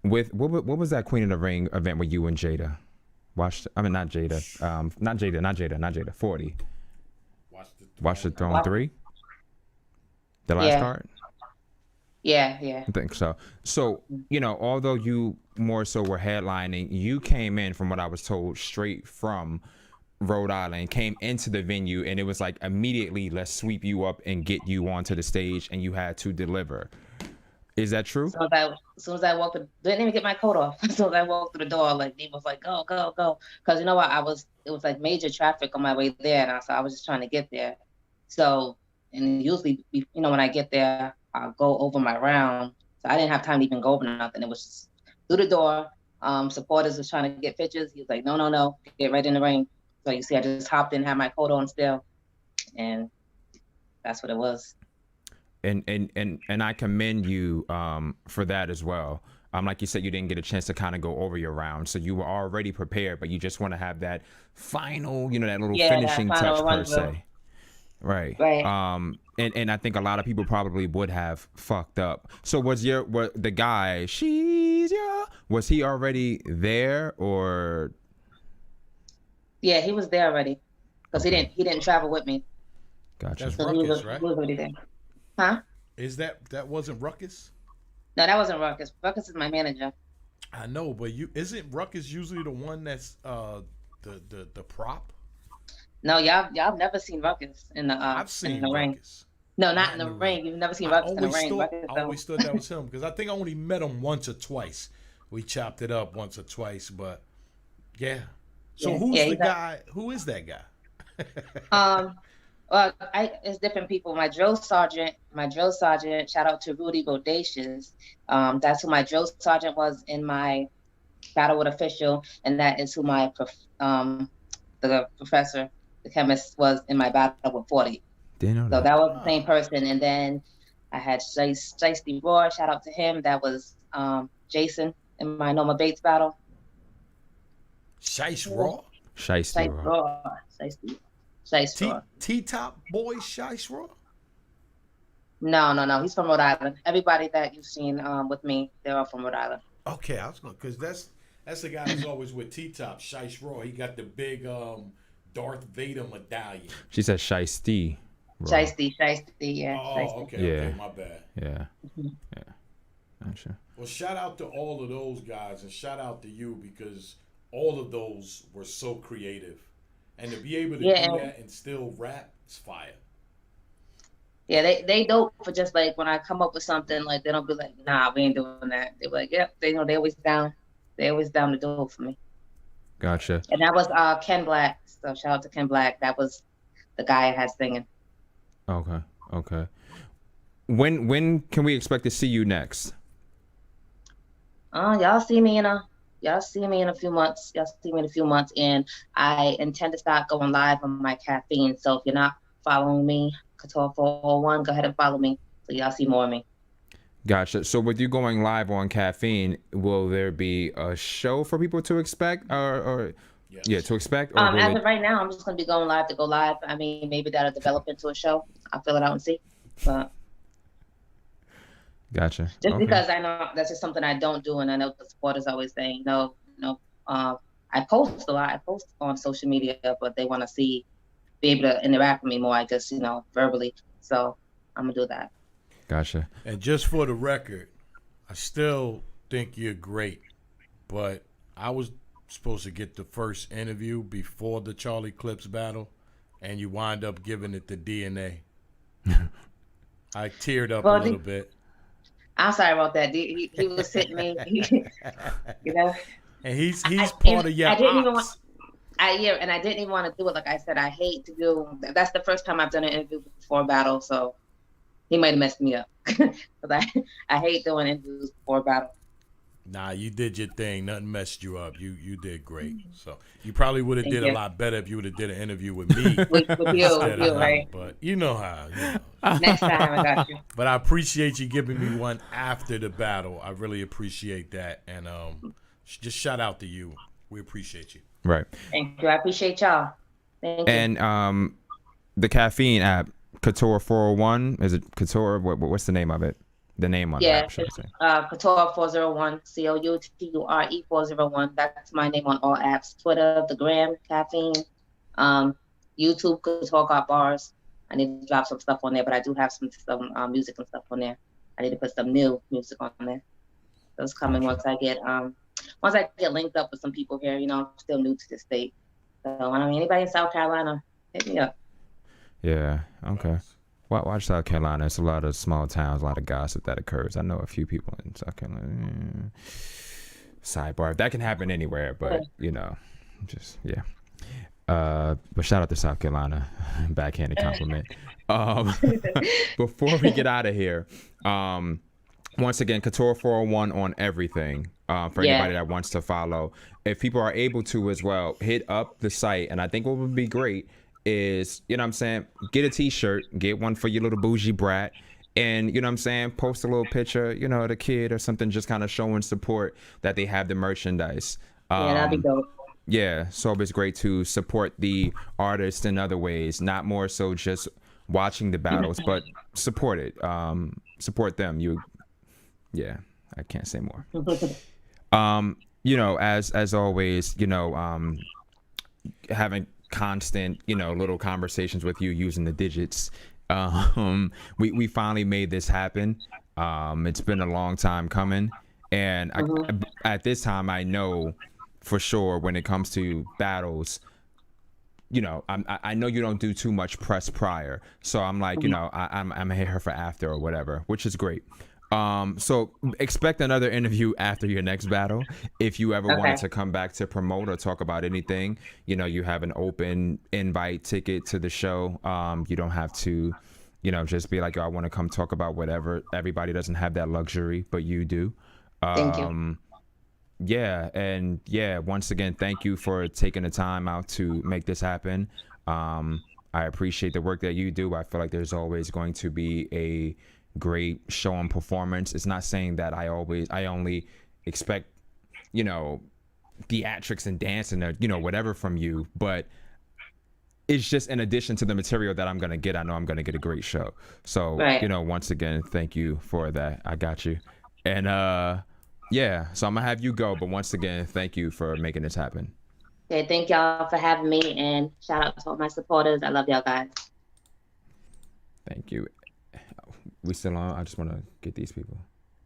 With what was that Queen of the Ring event with you and Jada? Not Jada. 40. Watch the Throne 3. The last card. Yeah. I think so. So although you more so were headlining, you came in, from what I was told, straight from Rhode Island, came into the venue, and it was like immediately, let's sweep you up and get you onto the stage, and you had to deliver. Is that true? As soon as I walked, didn't even get my coat off. As soon as I walked through the door, like he was like, "Go, go, go!" Because it was like major traffic on my way there, and so I was just trying to get there. So, and usually, when I get there, I'll go over my round. So I didn't have time to even go over nothing. It was just through the door. Supporters was trying to get pictures. He was like, "No, get right in the ring." So you see, I just hopped in, had my coat on still, and that's what it was. And I commend you for that as well. Like you said, you didn't get a chance to kind of go over your round, so you were already prepared, but you just want to have that final, that little finishing touch per se. Right. And I think a lot of people probably would have fucked up. So was the guy, was he already there, or? Yeah, he was there already, because he didn't travel with me. Gotcha. That's Ruckus, right? He was already there. Huh? Is that wasn't Ruckus? No, that wasn't Ruckus. Ruckus is my manager. I know, but isn't Ruckus usually the one that's the prop? No, y'all never seen Ruckus in the I've seen in the Ruckus. Ring. No, not in the ring. You've never seen Ruckus in the ring. I always thought that was him, because I think I only met him once or twice. We chopped it up once or twice, but yeah. So who's the guy? Who is that guy? It's different people. My drill sergeant, shout out to Rudy Bodacious. That's who my drill sergeant was in my battle with Official, and that is who my the professor, the chemist, was in my battle with 40. So that was the same person. And then I had Shiesty Roar, shout out to him. That was Jason in my Norma Bates battle. Shiesty Roar? Shiesty Roar. T-Top boy Shiesty Roar? No. He's from Rhode Island. Everybody that you've seen with me, they're all from Rhode Island. Okay, I was going, because that's the guy who's always with T-Top, Shiesty Roar. He got the big Darth Vader medallion. She said Shiesty. Shiesty, yeah. Oh, Shiesty. okay, my bad. Yeah. Gotcha. Well, shout out to all of those guys, and shout out to you, because all of those were so creative, and to be able to do that and still rap, it's fire. Yeah, they dope for just like when I come up with something, like they don't be like, nah, we ain't doing that. They're like, yep, they always down. They always down to do it for me. Gotcha. And that was Ken Black. So shout out to Ken Black. That was the guy I had singing. Okay. When can we expect to see you next? Y'all see me in a few months. And I intend to start going live on my caffeine. So if you're not following me, Couture 401, go ahead and follow me so y'all see more of me. Gotcha. So with you going live on caffeine, will there be a show for people to expect, or yes. To expect? Or as of right now, I'm just gonna be going live to go live. I mean, maybe that'll develop into a show. I'll fill it out and see. But gotcha. Just because I know that's just something I don't do, and I know the supporters always saying, I post a lot. I post on social media, but they want to be able to interact with me more, I guess, verbally. So I'm gonna do that. Gotcha. And just for the record, I still think you're great, but I was supposed to get the first interview before the Charlie Clips battle, and you wind up giving it to DNA. I teared up a little bit. I'm sorry about that. He was hitting me, And he's part of your ops. I didn't even want to do it. Like I said, I hate to do. That's the first time I've done an interview before a battle, so he might have messed me up. Because I hate doing interviews before a battle. Nah, you did your thing. Nothing messed you up. You did great. So you probably would have did a lot better if you would have did an interview with me. with you, right? But you know how. Next time, I got you. But I appreciate you giving me one after the battle. I really appreciate that. And just shout out to you. We appreciate you. Right. Thank you. I appreciate y'all. Thank you. And the caffeine app, Couture 401, is it Couture? What's the name of it? The name on the app, should I say? Couture 401, COUTURE 401. That's my name on all apps. Twitter, the Gram, Caffeine, YouTube, Couture Got Bars. I need to drop some stuff on there, but I do have some music and stuff on there. I need to put some new music on there. Those coming once I get linked up with some people here. I'm still new to the state. So anybody in South Carolina, hit me up. Yeah. Okay. Watch South Carolina. It's a lot of small towns, a lot of gossip that occurs. I know a few people in South Carolina. Sidebar. That can happen anywhere, but just yeah. But shout out to South Carolina. Backhanded compliment. Before we get out of here, once again, Couture 401 on everything. For anybody that wants to follow, if people are able to as well, hit up the site. And I think what would be great is, get a t-shirt, get one for your little bougie brat, and post a little picture, of the kid or something, just kind of showing support that they have the merchandise. That'd be dope. Yeah, so it's great to support the artists in other ways, not more so just watching the battles, but support it. Support them. I can't say more. As always, having constant, little conversations with you using the digits. We finally made this happen. It's been a long time coming, and at this time I know for sure when it comes to battles, I know you don't do too much press prior, so I'm like, I'm here for after or whatever, which is great. So expect another interview after your next battle. If you ever wanted to come back to promote or talk about anything, you have an open invite ticket to the show. You don't have to, just be like, I want to come talk about whatever. Everybody doesn't have that luxury, but you do. Thank you. Once again, thank you for taking the time out to make this happen. I appreciate the work that you do. I feel like there's always going to be a great show and performance. It's not saying that I only expect, theatrics and dance and whatever from you, but it's just in addition to the material that I'm gonna get. I know I'm gonna get a great show. So once again, thank you for that. I got you. And so I'm gonna have you go, but once again, thank you for making this happen. Okay, thank y'all for having me, and shout out to all my supporters. I love y'all guys. Thank you. We still on? I just want to get these people.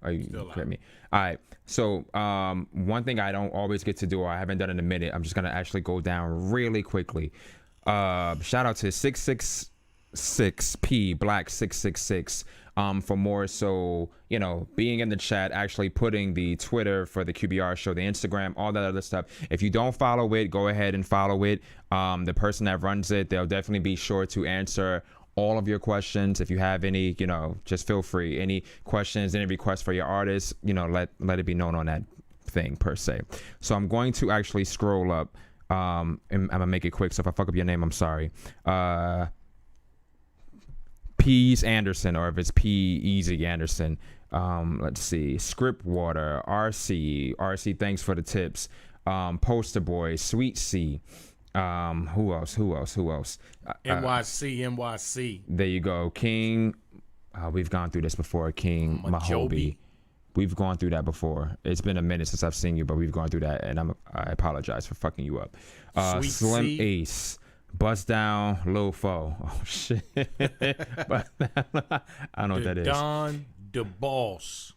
Oh, you correct me. All right. So one thing I don't always get to do, or I haven't done in a minute, I'm just gonna actually go down really quickly. Shout out to 666P Black 666 for more so, you know, being in the chat, actually putting the Twitter for the QBR show, the Instagram, all that other stuff. If you don't follow it, go ahead and follow it. The person that runs it, they'll definitely be sure to answer all of your questions. If you have any, you know, just feel free. Any questions, any requests for your artists, you know, let it be known on that thing per se. So I'm going to actually scroll up. And I'm gonna make it quick. So if I fuck up your name, I'm sorry. Peas Anderson, or if it's P Easy Anderson. Let's see. Scriptwater, RC, thanks for the tips. Poster Boy, Sweet C. Who else? NYC. There you go. King. We've gone through this before. King Mahobi. We've gone through that before. It's been a minute since I've seen you, but we've gone through that, and I apologize for fucking you up. Slim C. Ace. Bust Down, Lil Fo. Oh shit. But I don't know what that is. Don the Boss.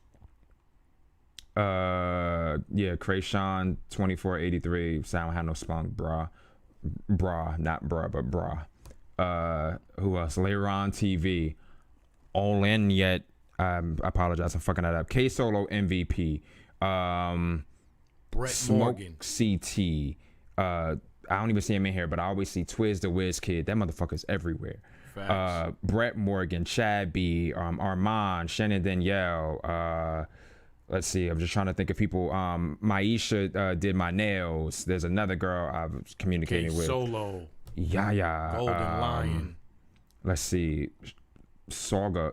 Yeah, Krayshawn 2483. Sound had no spunk, brah, not bruh, but brah. Who else? Leiron TV. Olin yet. I apologize for fucking that up. K Solo MVP. Brett Smoke Morgan. CT. I don't even see him in here, but I always see Twiz the Wiz Kid. That motherfucker's everywhere. Brett Morgan, Chad B, Armand, Shannon Danielle. Let's see. I'm just trying to think of people. Maisha did my nails. There's another girl I was communicating with. Solo. Yeah. Golden Lion. Let's see. Saga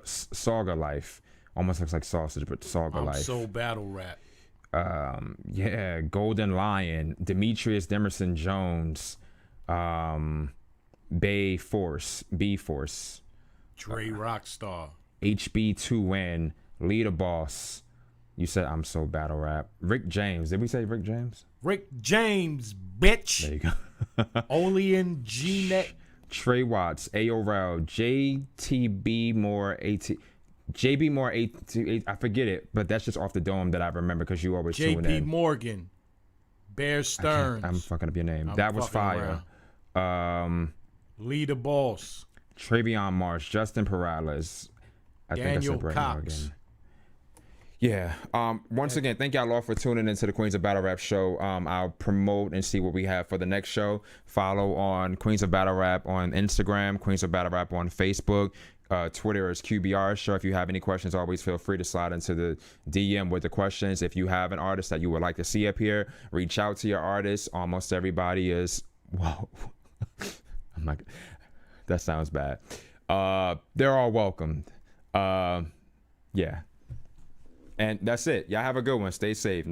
Life. Almost looks like sausage, but Saga Life. So battle rap. Yeah, Golden Lion, Demetrius Demerson Jones, B Force, Dre Rockstar, HB2N, Leader Boss. You said I'm so battle rap. Rick James. Did we say Rick James? Rick James, bitch. There you go. Only in G-Net. Trey Watts, AORL, JTB Moore, JB Moore 828. I forget it, but that's just off the dome that I remember because you always tune in. JP Morgan, Bear Stearns. I'm fucking up your name. That was fire. Lee the Boss, Travion Marsh, Justin Perales. I Daniel think I said Brett Cox. Morgan. Yeah. Once again, thank y'all all for tuning into the Queens of Battle Rap show. I'll promote and see what we have for the next show. Follow on Queens of Battle Rap on Instagram, Queens of Battle Rap on Facebook. Twitter is QBR show. If you have any questions, always feel free to slide into the DM with the questions. If you have an artist that you would like to see up here, reach out to your artist. Almost everybody is. Whoa. I'm like, that sounds bad. They're all welcomed. Yeah. And that's it. Y'all have a good one. Stay safe.